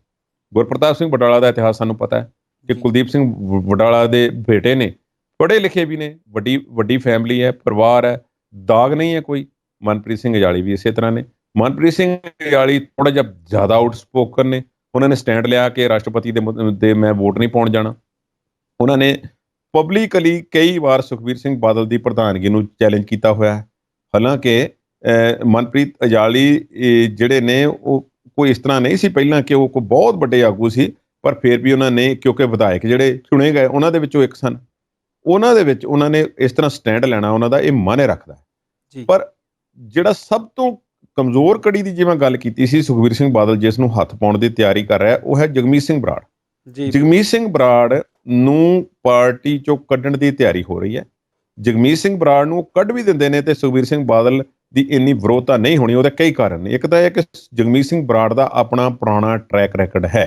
Speaker 1: ਗੁਰਪ੍ਰਤਾਪ ਸਿੰਘ ਬਟਾਲਾ ਦਾ ਇਤਿਹਾਸ ਸਾਨੂੰ ਪਤਾ ਹੈ ਕਿ ਕੁਲਦੀਪ ਸਿੰਘ ਬਟਾਲਾ ਦੇ ਬੇਟੇ ਨੇ, ਪੜ੍ਹੇ ਲਿਖੇ ਵੀ ਨੇ, ਵੱਡੀ ਫੈਮਿਲੀ ਹੈ, ਪਰਿਵਾਰ ਹੈ, ਦਾਗ ਨਹੀਂ ਹੈ ਕੋਈ। ਮਨਪ੍ਰੀਤ ਸਿੰਘ ਇਜਾਲੀ ਵੀ ਇਸੇ ਤਰ੍ਹਾਂ ਨੇ। ਮਨਪ੍ਰੀਤ ਸਿੰਘ ਇਜਾਲੀ ਥੋੜਾ ਜਿਹਾ ਜ਼ਿਆਦਾ ਆਊਟਸਪੋਕਨ ਨੇ, ਉਹਨਾਂ ਨੇ ਸਟੈਂਡ ਲਿਆ ਕਿ ਰਾਸ਼ਟਰਪਤੀ ਦੇ ਮੈਂ ਵੋਟ ਨਹੀਂ ਪਾਉਣ ਜਾਣਾ। ਉਹਨਾਂ ਨੇ ਪਬਲਿਕਲੀ ਕਈ ਵਾਰ ਸੁਖਬੀਰ ਸਿੰਘ ਬਾਦਲ ਦੀ ਪ੍ਰਧਾਨਗੀ ਨੂੰ ਚੈਲੰਜ ਕੀਤਾ ਹੋਇਆ ਹੈ। ਹਾਲਾਂਕਿ ਮਨਪ੍ਰੀਤ ਇਜਾਲੀ ਜਿਹੜੇ ਨੇ ਉਹ ਕੋਈ ਇਸ ਤਰ੍ਹਾਂ ਨਹੀਂ ਸੀ ਪਹਿਲਾਂ ਕਿ ਉਹ ਕੋਈ ਬਹੁਤ ਵੱਡੇ ਆਗੂ ਸੀ, ਪਰ ਫਿਰ ਵੀ ਉਹਨਾਂ ਨੇ, ਕਿਉਂਕਿ ਵਿਧਾਇਕ ਜਿਹੜੇ ਚੁਣੇ ਗਏ ਉਹਨਾਂ ਦੇ ਵਿੱਚੋਂ ਇੱਕ ਸਨ, ਉਹਨਾਂ ਦੇ ਵਿੱਚ ਉਹਨਾਂ ਨੇ ਇਸ ਤਰ੍ਹਾਂ ਸਟੈਂਡ ਲੈਣਾ ਉਹਨਾਂ ਦਾ ਇਹ ਮਾਨੇ ਰੱਖਦਾ ਹੈ। ਪਰ ਜਿਹੜਾ ਸਭ ਤੋਂ ਕਮਜ਼ੋਰ ਕੜੀ ਦੀ ਜਿਵੇਂ ਗੱਲ ਕੀਤੀ ਸੀ ਸੁਖਬੀਰ ਸਿੰਘ ਬਾਦਲ ਜਿਸ ਨੂੰ ਹੱਥ ਪਾਉਣ ਦੀ ਤਿਆਰੀ ਕਰ ਰਿਹਾ ਉਹ ਹੈ ਜਗਮੀਤ ਸਿੰਘ ਬਰਾੜ। ਜਗਮੀਤ ਸਿੰਘ ਬਰਾੜ ਨੂੰ ਪਾਰਟੀ ਚੋਂ ਕੱਢਣ ਦੀ ਤਿਆਰੀ ਹੋ ਰਹੀ ਹੈ। ਜਗਮੀਤ ਸਿੰਘ ਬਰਾੜ ਨੂੰ ਕੱਢ ਵੀ ਦਿੰਦੇ ਨੇ ਤੇ ਸੁਖਬੀਰ ਸਿੰਘ ਬਾਦਲ ਦੀ ਇੰਨੀ ਵਿਰੋਧਤਾ ਨਹੀਂ ਹੋਣੀ। ਉਹਦੇ ਕਈ ਕਾਰਨ ਨੇ। ਇੱਕ ਤਾਂ ਇਹ ਕਿ ਜਗਮੀਤ ਸਿੰਘ ਬਰਾੜ ਦਾ ਆਪਣਾ ਪੁਰਾਣਾ ਟਰੈਕ ਰੈਕਡ ਹੈ।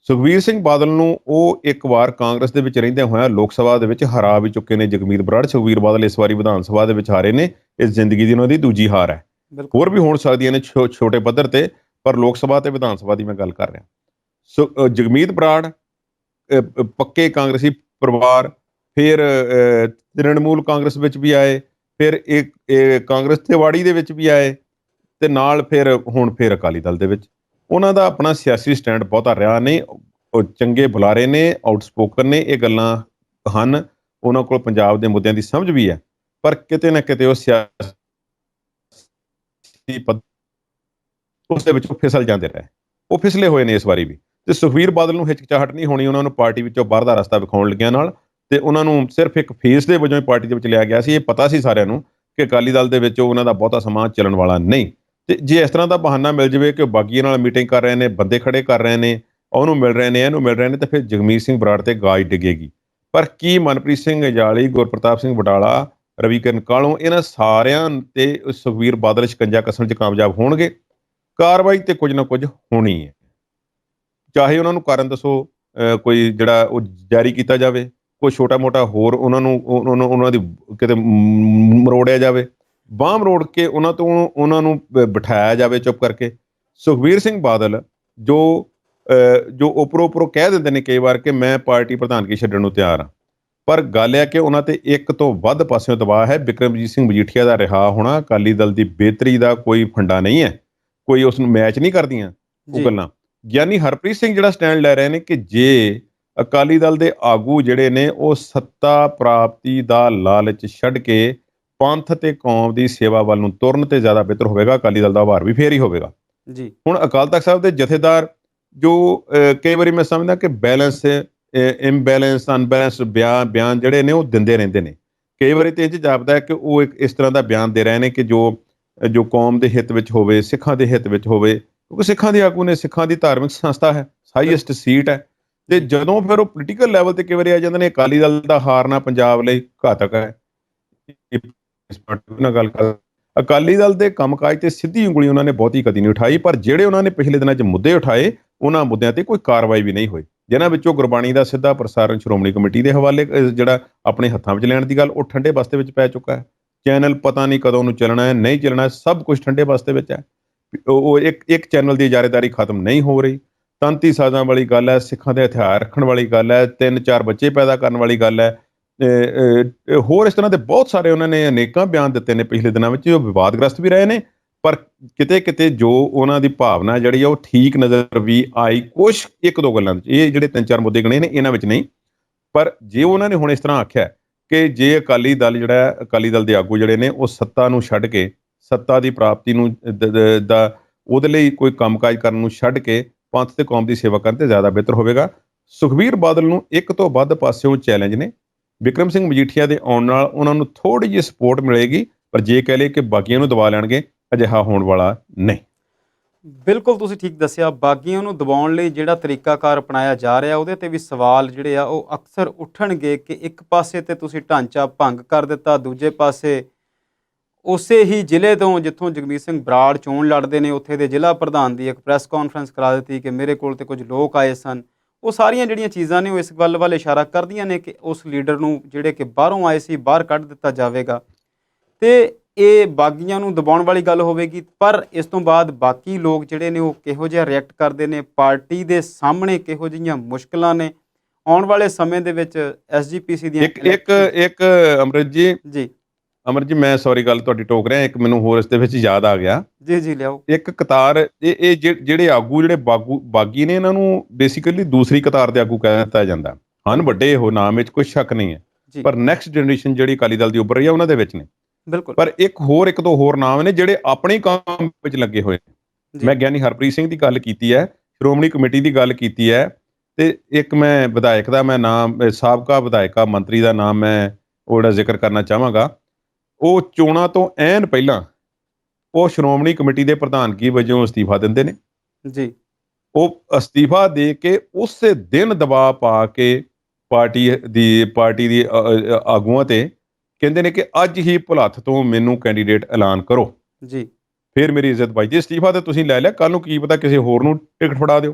Speaker 1: ਸੁਖਬੀਰ ਸਿੰਘ ਬਾਦਲ ਨੂੰ ਉਹ ਇੱਕ ਵਾਰ ਕਾਂਗਰਸ ਦੇ ਵਿੱਚ ਰਹਿੰਦਿਆਂ ਹੋਇਆਂ ਲੋਕ ਸਭਾ ਦੇ ਵਿੱਚ ਹਰਾ ਵੀ ਚੁੱਕੇ ਨੇ ਜਗਮੀਤ ਬਰਾੜ। ਸੁਖਬੀਰ ਬਾਦਲ ਇਸ ਵਾਰੀ ਵਿਧਾਨ ਸਭਾ ਦੇ ਵਿੱਚ ਹਾਰੇ ਨੇ। ਇਸ ਜ਼ਿੰਦਗੀ ਦੀ ਉਹਨਾਂ ਦੀ ਦੂਜੀ ਹਾਰ ਹੈ। ਹੋਰ ਵੀ ਹੋਣ ਸਕਦੀਆਂ ਨੇ ਛੋਟੇ ਪੱਧਰ ਤੇ, ਪਰ ਲੋਕ ਸਭਾ ਤੇ ਵਿਧਾਨ ਸਭਾ ਦੀ ਮੈਂ ਗੱਲ ਕਰ ਰਿਹਾ। ਜਗਮੀਤ ਬਰਾੜ ਪੱਕੇ ਕਾਂਗਰਸੀ ਪਰਿਵਾਰ, ਫਿਰ ਤ੍ਰਿਣਮੂਲ ਕਾਂਗਰਸ ਵਿੱਚ ਵੀ ਆਏ, ਫਿਰ ਇਹ ਕਾਂਗਰਸ ਤਿਵਾੜੀ ਦੇ ਵਿੱਚ ਵੀ ਆਏ ਤੇ ਨਾਲ ਹੁਣ ਅਕਾਲੀ ਦਲ ਦੇ ਵਿੱਚ। ਉਹਨਾਂ ਦਾ ਆਪਣਾ ਸਿਆਸੀ ਸਟੈਂਡ ਬਹੁਤਾ ਰਿਹਾ ਨਹੀਂ। ਉਹ ਚੰਗੇ ਬੁਲਾਰੇ ਨੇ, ਆਊਟਸਪੋਕਨ ਨੇ, ਇਹ ਗੱਲਾਂ ਹਨ। ਉਹਨਾਂ ਕੋਲ ਪੰਜਾਬ ਦੇ ਮੁੱਦਿਆਂ ਦੀ ਸਮਝ ਵੀ ਹੈ, ਪਰ ਕਿਤੇ ਨਾ ਕਿਤੇ ਉਹ ਸਿਆਸੀ ਉਸ ਦੇ ਵਿੱਚੋਂ ਫਿਸਲ ਜਾਂਦੇ ਰਹੇ। ਉਹ ਫਿਸਲੇ ਹੋਏ ਨੇ ਇਸ ਵਾਰੀ ਵੀ। ਤੇ ਸੁਖਬੀਰ ਬਾਦਲ ਨੂੰ ਹਿਚਕਚਾਹਟ ਨਹੀਂ ਹੋਣੀ ਉਹਨਾਂ ਨੂੰ ਪਾਰਟੀ ਵਿੱਚੋਂ ਬਾਹਰ ਦਾ ਰਸਤਾ ਵਿਖਾਉਣ ਲੱਗਿਆਂ ਨਾਲ, ਤੇ ਉਹਨਾਂ ਨੂੰ ਸਿਰਫ ਇੱਕ ਫੇਸ ਦੇ ਵਜੋਂ ਹੀ ਪਾਰਟੀ ਦੇ ਵਿੱਚ ਲਿਆ ਗਿਆ ਸੀ। ਇਹ ਪਤਾ ਸੀ ਸਾਰਿਆਂ ਨੂੰ ਕਿ ਅਕਾਲੀ ਦਲ ਦੇ ਵਿੱਚ ਉਹਨਾਂ ਦਾ ਬਹੁਤਾ ਸਮਾਂ ਚੱਲਣ ਵਾਲਾ ਨਹੀਂ। ਤੇ ਜੇ ਇਸ ਤਰ੍ਹਾਂ ਦਾ ਬਹਾਨਾ ਮਿਲ ਜਾਵੇ ਕਿ ਉਹ ਬਾਗੀਆਂ ਨਾਲ ਮੀਟਿੰਗ ਕਰ ਰਹੇ ਨੇ, ਬੰਦੇ ਖੜੇ ਕਰ ਰਹੇ ਨੇ, ਉਹਨੂੰ ਮਿਲ ਰਹੇ ਨੇ, ਇਹਨੂੰ ਮਿਲ ਰਹੇ ਨੇ, ਤੇ ਫਿਰ ਜਗਮੀਤ ਸਿੰਘ ਬਰਾੜ ਤੇ ਗਾਜ ਡਿੱਗੇਗੀ। ਪਰ ਕੀ ਮਨਪ੍ਰੀਤ ਸਿੰਘ ਇਜਾਲੀ, ਗੁਰਪ੍ਰਤਾਪ ਸਿੰਘ ਬਟਾਲਾ, ਰਵੀ ਕਿਰਨ ਕਾਹਲੋਂ, ਇਹਨਾਂ ਸਾਰਿਆਂ ਤੇ ਸੁਖਬੀਰ ਬਾਦਲ ਸ਼ਿਕੰਜਾ ਕੱਸਣ 'ਚ ਕਾਮਯਾਬ ਹੋਣਗੇ? ਕਾਰਵਾਈ ਤੇ ਕੁਝ ਨਾ ਕੁਝ ਹੋਣੀ ਹੈ। ਚਾਹੇ ਉਹਨਾਂ ਨੂੰ ਕਾਰਨ ਦੱਸੋ, ਕੋਈ ਜਿਹੜਾ ਉਹ ਜਾਰੀ ਕੀਤਾ ਜਾਵੇ, ਕੋਈ ਛੋਟਾ ਮੋਟਾ ਹੋਰ ਉਹਨਾਂ ਦੀ ਕਿਤੇ ਮਰੋੜਿਆ ਜਾਵੇ, ਬਾਂਹ ਮਰੋੜ ਕੇ ਉਹਨਾਂ ਨੂੰ ਬਿਠਾਇਆ ਜਾਵੇ ਚੁੱਪ ਕਰਕੇ। ਸੁਖਬੀਰ ਸਿੰਘ ਬਾਦਲ ਜੋ ਉੱਪਰੋਂ ਉੱਪਰੋਂ ਕਹਿ ਦਿੰਦੇ ਨੇ ਕਈ ਵਾਰ ਕਿ ਮੈਂ ਪਾਰਟੀ ਪ੍ਰਧਾਨਗੀ ਛੱਡਣ ਨੂੰ ਤਿਆਰ ਹਾਂ, ਪਰ ਗੱਲ ਇਹ ਹੈ ਕਿ ਉਹਨਾਂ ਤੇ ਇੱਕ ਤੋਂ ਵੱਧ ਪਾਸਿਓਂ ਦਬਾਅ ਹੈ। ਬਿਕਰਮਜੀਤ ਸਿੰਘ ਮਜੀਠੀਆ ਦਾ ਰਿਹਾ ਹੋਣਾ ਅਕਾਲੀ ਦਲ ਦੀ ਬਿਹਤਰੀ ਦਾ ਕੋਈ ਫੰਡਾ ਨਹੀਂ ਹੈ, ਕੋਈ ਉਸ ਨੂੰ ਮੈਚ ਨਹੀਂ ਕਰਦੀਆਂ ਉਹ ਗੱਲਾਂ। ਗਿਆਨੀ ਹਰਪ੍ਰੀਤ ਸਿੰਘ ਜਿਹੜਾ ਸਟੈਂਡ ਲੈ ਰਹੇ ਨੇ ਕਿ ਜੇ ਅਕਾਲੀ ਦਲ ਦੇ ਆਗੂ ਜਿਹੜੇ ਨੇ ਉਹ ਸੱਤਾ ਪ੍ਰਾਪਤੀ ਦਾ ਲਾਲਚ ਛੱਡ ਕੇ ਪੰਥ ਤੇ ਕੌਮ ਦੀ ਸੇਵਾ ਵੱਲ ਨੂੰ ਤੁਰਨ ਤੇ ਜ਼ਿਆਦਾ ਬਿਹਤਰ ਹੋਵੇਗਾ, ਅਕਾਲੀ ਦਲ ਦਾ ਉਭਾਰ ਵੀ ਫੇਰ ਹੀ ਹੋਵੇਗਾ ਜੀ। ਹੁਣ ਅਕਾਲ ਤਖਤ ਸਾਹਿਬ ਦੇ ਜਥੇਦਾਰ ਜੋ ਕਈ ਵਾਰੀ ਮੈਂ ਸਮਝਦਾ ਕਿ ਬੈਲੈਂਸ ਇੰਬੈਲੈਂਸ ਅਨਬੈਲੈਂਸ ਬਿਆਨ ਜਿਹੜੇ ਨੇ ਉਹ ਦਿੰਦੇ ਰਹਿੰਦੇ ਨੇ। ਕਈ ਵਾਰੀ ਤੇ ਇਹ 'ਚ ਜਾਪਦਾ ਹੈ ਕਿ ਉਹ ਇੱਕ ਇਸ ਤਰ੍ਹਾਂ ਦਾ ਬਿਆਨ ਦੇ ਰਹੇ ਨੇ ਕਿ ਜੋ ਕੌਮ ਦੇ ਹਿੱਤ ਵਿੱਚ ਹੋਵੇ, ਸਿੱਖਾਂ ਦੇ ਹਿੱਤ ਵਿੱਚ ਹੋਵੇ, ਕਿਉਂਕਿ ਸਿੱਖਾਂ ਦੇ ਆਗੂ ਨੇ, ਸਿੱਖਾਂ ਦੀ ਧਾਰਮਿਕ ਸੰਸਥਾ ਹੈ, ਹਾਈਐਸਟ ਸੀਟ ਹੈ। ਤੇ ਜਦੋਂ ਫਿਰ ਉਹ ਪੋਲੀਟੀਕਲ ਲੈਵਲ ਤੇ ਕਈ ਵਾਰੀ ਆ ਜਾਂਦੇ ਨੇ ਅਕਾਲੀ ਦਲ ਦਾ ਹਾਰਨਾ ਪੰਜਾਬ ਲਈ ਘਾਤਕ ਹੈ। ਨਾਲ ਗੱਲ ਕਰ, ਅਕਾਲੀ ਦਲ ਦੇ ਕੰਮਕਾਜ ਤੇ ਸਿੱਧੀ ਉਂਗਲੀ ਉਹਨਾਂ ਨੇ ਬਹੁਤੀ ਕਦੀ ਨਹੀਂ ਉਠਾਈ, ਪਰ ਜਿਹੜੇ ਉਹਨਾਂ ਨੇ ਪਿਛਲੇ ਦਿਨਾਂ 'ਚ ਮੁੱਦੇ ਉਠਾਏ ਉਹਨਾਂ ਮੁੱਦਿਆਂ ਤੇ ਕੋਈ ਕਾਰਵਾਈ ਵੀ ਨਹੀਂ ਹੋਈ, ਜਿਨ੍ਹਾਂ ਵਿੱਚੋਂ ਗੁਰਬਾਣੀ ਦਾ ਸਿੱਧਾ ਪ੍ਰਸਾਰਣ ਸ਼੍ਰੋਮਣੀ ਕਮੇਟੀ ਦੇ ਹਵਾਲੇ ਜਿਹੜਾ ਆਪਣੇ ਹੱਥਾਂ ਵਿੱਚ ਲੈਣ ਦੀ ਗੱਲ, ਉਹ ਠੰਡੇ ਬਸਤੇ ਵਿੱਚ ਪੈ ਚੁੱਕਾ ਹੈ। ਚੈਨਲ ਪਤਾ ਨਹੀਂ ਕਦੋਂ ਨੂੰ ਚੱਲਣਾ ਹੈ, ਨਹੀਂ ਚੱਲਣਾ, ਸਭ ਕੁਝ ਠੰਡੇ ਬਸਤੇ ਵਿੱਚ ਹੈ। ਉਹ ਇੱਕ ਚੈਨਲ ਦੀ ਇਜਾਰੇਦਾਰੀ ਖਤਮ ਨਹੀਂ ਹੋ ਰਹੀ। ਤੰਤੀ ਸਾਜ਼ਾਂ ਵਾਲੀ ਗੱਲ ਹੈ, ਸਿੱਖਾਂ ਦੇ ਹਥਿਆਰ ਰੱਖਣ ਵਾਲੀ ਗੱਲ ਹੈ, 3-4 ਬੱਚੇ ਪੈਦਾ ਕਰਨ ਵਾਲੀ ਗੱਲ ਹੈ, ਹੋਰ ਇਸ ਤਰ੍ਹਾਂ ਦੇ ਬਹੁਤ ਸਾਰੇ ਉਹਨਾਂ ਨੇ ਅਨੇਕਾਂ ਬਿਆਨ ਦਿੱਤੇ ਨੇ ਪਿਛਲੇ ਦਿਨਾਂ ਵਿੱਚ, ਜੋ ਵਿਵਾਦਗ੍ਰਸਤ ਵੀ ਰਹੇ ਨੇ, ਪਰ ਕਿਤੇ ਕਿਤੇ ਜੋ ਉਹਨਾਂ ਦੀ ਭਾਵਨਾ ਜਿਹੜੀ ਆ ਉਹ ਠੀਕ ਨਜ਼ਰ ਵੀ ਆਈ ਕੁਛ ਇੱਕ ਦੋ ਗੱਲਾਂ ਵਿੱਚ। ਇਹ ਜਿਹੜੇ 3-4 ਮੁੱਦੇ ਗਣੇ ਨੇ ਇਹਨਾਂ ਵਿੱਚ ਨਹੀਂ, ਪਰ ਜੇ ਉਹਨਾਂ ਨੇ ਹੁਣ ਇਸ ਤਰ੍ਹਾਂ ਆਖਿਆ ਕਿ ਜੇ ਅਕਾਲੀ ਦਲ ਜਿਹੜਾ ਅਕਾਲੀ ਦਲ ਦੇ ਆਗੂ ਜਿਹੜੇ ਨੇ ਉਹ ਸੱਤਾ ਨੂੰ ਛੱਡ ਕੇ, ਸੱਤਾ ਦੀ ਪ੍ਰਾਪਤੀ ਨੂੰ ਉਹਦੇ ਲਈ ਕੋਈ ਕੰਮਕਾਜ ਕਰਨ ਨੂੰ ਛੱਡ ਕੇ ਪੰਥ ਤੇ ਕੌਮ ਦੀ ਸੇਵਾ ਕਰਨ ਤੇ ਜ਼ਿਆਦਾ ਬਿਹਤਰ ਹੋਵੇਗਾ। ਸੁਖਬੀਰ ਬਾਦਲ ਨੂੰ ਇੱਕ ਤੋਂ ਵੱਧ ਪਾਸਿਓਂ ਚੈਲੰਜ ਨੇ। ਬਿਕਰਮ ਸਿੰਘ ਮਜੀਠੀਆ ਦੇ ਆਉਣ ਨਾਲ ਉਹਨਾਂ ਨੂੰ ਥੋੜ੍ਹੀ ਜਿਹੀ ਸਪੋਰਟ ਮਿਲੇਗੀ, ਪਰ ਜੇ ਕਹਿ ਲਏ ਕਿ ਬਾਕੀਆਂ ਨੂੰ ਦਬਾ ਲੈਣਗੇ, ਅਜਿਹਾ ਹੋਣ ਵਾਲਾ ਨਹੀਂ।
Speaker 2: ਬਿਲਕੁਲ ਤੁਸੀਂ ਠੀਕ ਦੱਸਿਆ। ਬਾਗੀਆਂ ਨੂੰ ਦਬਾਉਣ ਲਈ ਜਿਹੜਾ ਤਰੀਕਾਕਾਰ ਅਪਣਾਇਆ ਜਾ ਰਿਹਾ ਉਹਦੇ ਤੇ ਵੀ ਸਵਾਲ ਜਿਹੜੇ ਆ ਉਹ ਅਕਸਰ ਉੱਠਣਗੇ ਕਿ ਇੱਕ ਪਾਸੇ ਤੇ ਤੁਸੀਂ ਢਾਂਚਾ ਭੰਗ ਕਰ ਦਿੱਤਾ, ਦੂਜੇ ਪਾਸੇ ਉਸੇ ਹੀ ਜ਼ਿਲ੍ਹੇ ਤੋਂ ਜਿੱਥੋਂ ਜਗਮੀਤ ਸਿੰਘ ਬਰਾੜ ਚੋਣ ਲੜਦੇ ਨੇ ਉੱਥੇ ਦੇ ਜ਼ਿਲ੍ਹਾ ਪ੍ਰਧਾਨ ਦੀ ਇੱਕ ਪ੍ਰੈਸ ਕਾਨਫਰੰਸ ਕਰਾ ਦਿੱਤੀ ਕਿ ਮੇਰੇ ਕੋਲ ਤੇ ਕੁਝ ਲੋਕ ਆਏ ਸਨ। ਉਹ ਸਾਰੀਆਂ ਜਿਹੜੀਆਂ ਚੀਜ਼ਾਂ ਨੇ ਉਹ ਇਸ ਗੱਲ ਵੱਲ ਇਸ਼ਾਰਾ ਕਰਦੀਆਂ ਨੇ ਕਿ ਉਸ ਲੀਡਰ ਨੂੰ ਜਿਹੜੇ ਕਿ ਬਾਹਰੋਂ ਆਏ ਸੀ ਬਾਹਰ ਕੱਢ ਦਿੱਤਾ ਜਾਵੇਗਾ ਤੇ ਇਹ ਬਾਗੀਆਂ ਨੂੰ ਦਬਾਉਣ ਵਾਲੀ ਗੱਲ ਹੋਵੇਗੀ। ਪਰ ਇਸ ਤੋਂ ਬਾਅਦ ਬਾਕੀ ਲੋਕ ਜਿਹੜੇ ਨੇ ਉਹ ਕਿਹੋ ਜਿਹਾ ਰਿਐਕਟ ਕਰਦੇ ਨੇ, ਪਾਰਟੀ ਦੇ ਸਾਹਮਣੇ ਕਿਹੋ ਜਿਹੀਆਂ ਮੁਸ਼ਕਲਾਂ ਨੇ ਆਉਣ ਵਾਲੇ ਸਮੇਂ ਦੇ ਵਿੱਚ SGPC ਦੀਆਂ
Speaker 1: ਇੱਕ ਅਮਰ ਜੀ ਮੈਂ ਸੌਰੀ ਗੱਲ ਤੁਹਾਡੀ ਟੋਕ ਰਿਹਾ, ਇੱਕ ਮੈਨੂੰ ਹੋਰ ਇਸ ਦੇ ਵਿੱਚ ਯਾਦ ਆ ਗਿਆ
Speaker 2: ਜੀ ਲਿਆਓ।
Speaker 1: ਇੱਕ ਕਤਾਰ ਇਹ ਜਿਹੜੇ ਆਗੂ ਜਿਹੜੇ ਬਾਗੀ ਨੇ ਇਹਨਾਂ ਨੂੰ ਬੇਸਿਕਲੀ ਦੂਸਰੀ ਕਤਾਰ ਦੇ ਆਗੂ ਕਹਿ ਦਿੱਤਾ ਜਾਂਦਾ ਹਨ। ਵੱਡੇ ਉਹ ਨਾਮ ਵਿੱਚ ਕੋਈ ਸ਼ੱਕ ਨਹੀਂ ਹੈ, ਪਰ ਨੈਕਸਟ ਜਨਰੇਸ਼ਨ ਜਿਹੜੀ ਅਕਾਲੀ ਦਲ ਦੀ ਉੱਭਰ ਰਹੀ ਹੈ ਉਹਨਾਂ ਦੇ ਵਿੱਚ ਨੇ। ਬਿਲਕੁਲ। ਪਰ ਇੱਕ ਦੋ ਹੋਰ ਨਾਮ ਨੇ ਜਿਹੜੇ ਆਪਣੇ ਕੰਮ ਵਿੱਚ ਲੱਗੇ ਹੋਏ ਨੇ। ਮੈਂ ਗਿਆਨੀ ਹਰਪ੍ਰੀਤ ਸਿੰਘ ਦੀ ਗੱਲ ਕੀਤੀ ਹੈ, ਸ਼੍ਰੋਮਣੀ ਕਮੇਟੀ ਦੀ ਗੱਲ ਕੀਤੀ ਹੈ, ਤੇ ਇੱਕ ਮੈਂ ਵਿਧਾਇਕ ਦਾ ਮੈਂ ਨਾਮ, ਸਾਬਕਾ ਵਿਧਾਇਕਾ ਮੰਤਰੀ ਦਾ ਨਾਮ ਮੈਂ ਉਹਦਾ ਜ਼ਿਕਰ ਕਰਨਾ ਚਾਹਾਂਗਾ। ਉਹ ਚੋਣਾਂ ਤੋਂ ਐਨ ਪਹਿਲਾਂ ਉਹ ਸ਼੍ਰੋਮਣੀ ਕਮੇਟੀ ਦੇ ਪ੍ਰਧਾਨਗੀ ਵਜੋਂ ਅਸਤੀਫਾ ਦਿੰਦੇ ਨੇ ਜੀ। ਉਹ ਅਸਤੀਫਾ ਦੇ ਕੇ ਉਸੇ ਦਿਨ ਦਬਾਅ ਪਾ ਕੇ ਪਾਰਟੀ ਦੀ ਆਗੂਆਂ ਤੇ ਕਹਿੰਦੇ ਨੇ ਕਿ ਅੱਜ ਹੀ ਭੁਲੱਥ ਤੋਂ ਮੈਨੂੰ ਕੈਂਡੀਡੇਟ ਐਲਾਨ ਕਰੋ ਜੀ, ਫਿਰ ਮੇਰੀ ਇੱਜ਼ਤ ਬਚਦੀ। ਅਸਤੀਫਾ ਤੇ ਤੁਸੀਂ ਲੈ ਲਿਆ, ਕੱਲ ਨੂੰ ਕੀ ਪਤਾ ਕਿਸੇ ਹੋਰ ਨੂੰ ਟਿਕਟ ਫੜਾ ਦਿਓ।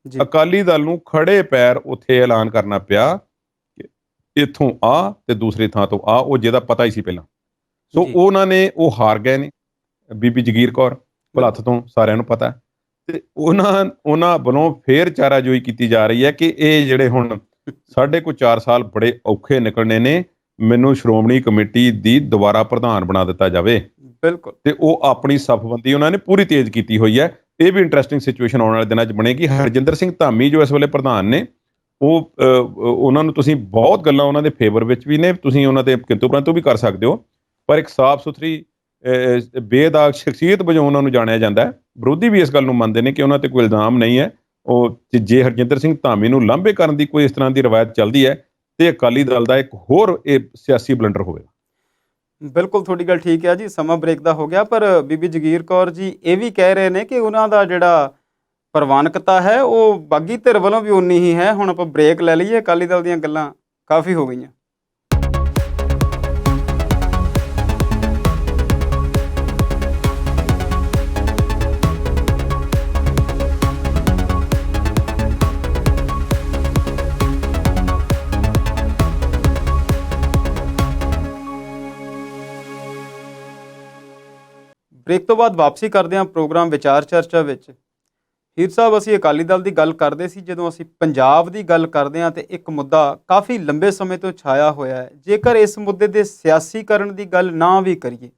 Speaker 1: ਅਕਾਲੀ ਦਲ ਨੂੰ ਖੜੇ ਪੈਰ ਉੱਥੇ ਐਲਾਨ ਕਰਨਾ ਪਿਆ ਕਿ ਇੱਥੋਂ ਆ ਤੇ ਦੂਸਰੀ ਥਾਂ ਤੋਂ ਆ, ਉਹ ਜਿਹਦਾ ਪਤਾ ਹੀ ਸੀ ਪਹਿਲਾਂ। ਸੋ ਉਹਨਾਂ ਨੇ ਉਹ ਹਾਰ ਗਏ ਨੇ। ਬੀਬੀ ਜਗੀਰ ਕੌਰ ਭੁਲੱਥ ਤੋਂ ਸਾਰਿਆਂ ਨੂੰ ਪਤਾ, ਤੇ ਉਹਨਾਂ ਵੱਲੋਂ ਫੇਰ ਚਾਰਾਜੋਈ ਕੀਤੀ ਜਾ ਰਹੀ ਹੈ ਕਿ ਇਹ ਜਿਹੜੇ ਹੁਣ ਸਾਡੇ ਕੋਲ 4 ਸਾਲ ਬੜੇ ਔਖੇ ਨਿਕਲਣੇ ਨੇ, ਮੈਨੂੰ ਸ਼੍ਰੋਮਣੀ ਕਮੇਟੀ ਦੀ ਦੁਬਾਰਾ ਪ੍ਰਧਾਨ ਬਣਾ ਦਿੱਤਾ ਜਾਵੇ। ਬਿਲਕੁਲ। ਤੇ ਉਹ ਆਪਣੀ ਸਫਬੰਦੀ ਉਹਨਾਂ ਨੇ ਪੂਰੀ ਤੇਜ਼ ਕੀਤੀ ਹੋਈ ਹੈ। ਇਹ ਵੀ ਇੰਟਰਸਟਿੰਗ ਸਿਚੁਏਸ਼ਨ ਆਉਣ ਵਾਲੇ ਦਿਨਾਂ 'ਚ ਬਣੇਗੀ। ਹਰਜਿੰਦਰ ਸਿੰਘ ਧਾਮੀ ਜੋ ਇਸ ਵੇਲੇ ਪ੍ਰਧਾਨ ਨੇ, ਉਹਨਾਂ ਨੂੰ ਤੁਸੀਂ ਬਹੁਤ ਗੱਲਾਂ ਉਹਨਾਂ ਦੇ ਫੇਵਰ ਵਿੱਚ ਵੀ ਨੇ, ਤੁਸੀਂ ਉਹਨਾਂ ਤੇ ਕਿੰਤੂ ਪ੍ਰੰਤੂ ਵੀ ਕਰ ਸਕਦੇ ਹੋ, ਪਰ ਇੱਕ ਸਾਫ਼ ਸੁਥਰੀ ਬੇਦਾਗ ਸ਼ਖਸੀਅਤ ਵਜੋਂ ਉਹਨਾਂ ਨੂੰ ਜਾਣਿਆ ਜਾਂਦਾ ਹੈ। ਵਿਰੋਧੀ ਵੀ ਇਸ ਗੱਲ ਨੂੰ ਮੰਨਦੇ ਨੇ ਕਿ ਉਹਨਾਂ ਤੇ ਕੋਈ ਇਲਜ਼ਾਮ ਨਹੀਂ ਹੈ। ਉਹ ਜੇ ਹਰਜਿੰਦਰ ਸਿੰਘ ਧਾਮੀ ਨੂੰ ਲਾਂਭੇ ਕਰਨ ਦੀ ਕੋਈ ਇਸ ਤਰ੍ਹਾਂ ਦੀ ਰਵਾਇਤ ਚੱਲਦੀ ਹੈ ਤੇ ਅਕਾਲੀ ਦਲ ਦਾ ਇੱਕ ਹੋਰ ਇਹ ਸਿਆਸੀ ਬਲੰਡਰ ਹੋਵੇਗਾ। ਬਿਲਕੁਲ
Speaker 2: ਤੁਹਾਡੀ ਗੱਲ ਠੀਕ ਹੈ ਜੀ। ਸਮਾਂ ਬ੍ਰੇਕ ਦਾ ਹੋ ਗਿਆ, ਪਰ ਬੀਬੀ ਜਗੀਰ ਕੌਰ ਜੀ ਇਹ ਵੀ ਕਹਿ ਰਹੇ ਨੇ ਕਿ ਉਹਨਾਂ ਦਾ ਜਿਹੜਾ ਪ੍ਰਵਾਨਕਤਾ ਹੈ ਉਹ ਬਾਗੀ ਧਿਰ ਵੱਲੋਂ ਵੀ ਉਨੀ ਹੀ ਹੈ। ਹੁਣ ਆਪਾਂ ਬ੍ਰੇਕ ਲੈ ਲਈਏ, ਅਕਾਲੀ ਦਲ ਦੀਆਂ ਗੱਲਾਂ ਕਾਫੀ ਹੋ ਗਈਆਂ। ਬ੍ਰੇਕ ਤੋਂ ਬਾਅਦ ਵਾਪਸੀ ਕਰਦੇ ਹਾਂ ਪ੍ਰੋਗਰਾਮ ਵਿਚਾਰ ਚਰਚਾ ਵਿੱਚ। ਹੀਰ ਸਾਹਿਬ, ਅਸੀਂ ਅਕਾਲੀ ਦਲ ਦੀ ਗੱਲ ਕਰਦੇ ਸੀ। ਜਦੋਂ ਅਸੀਂ ਪੰਜਾਬ ਦੀ ਗੱਲ ਕਰਦੇ ਹਾਂ ਤੇ ਇੱਕ ਮੁੱਦਾ ਕਾਫੀ ਲੰਬੇ ਸਮੇਂ ਤੋਂ ਛਾਇਆ ਹੋਇਆ ਹੈ। ਜੇਕਰ ਇਸ ਮੁੱਦੇ ਦੇ ਸਿਆਸੀਕਰਨ ਦੀ ਗੱਲ ਨਾ ਵੀ ਕਰੀਏ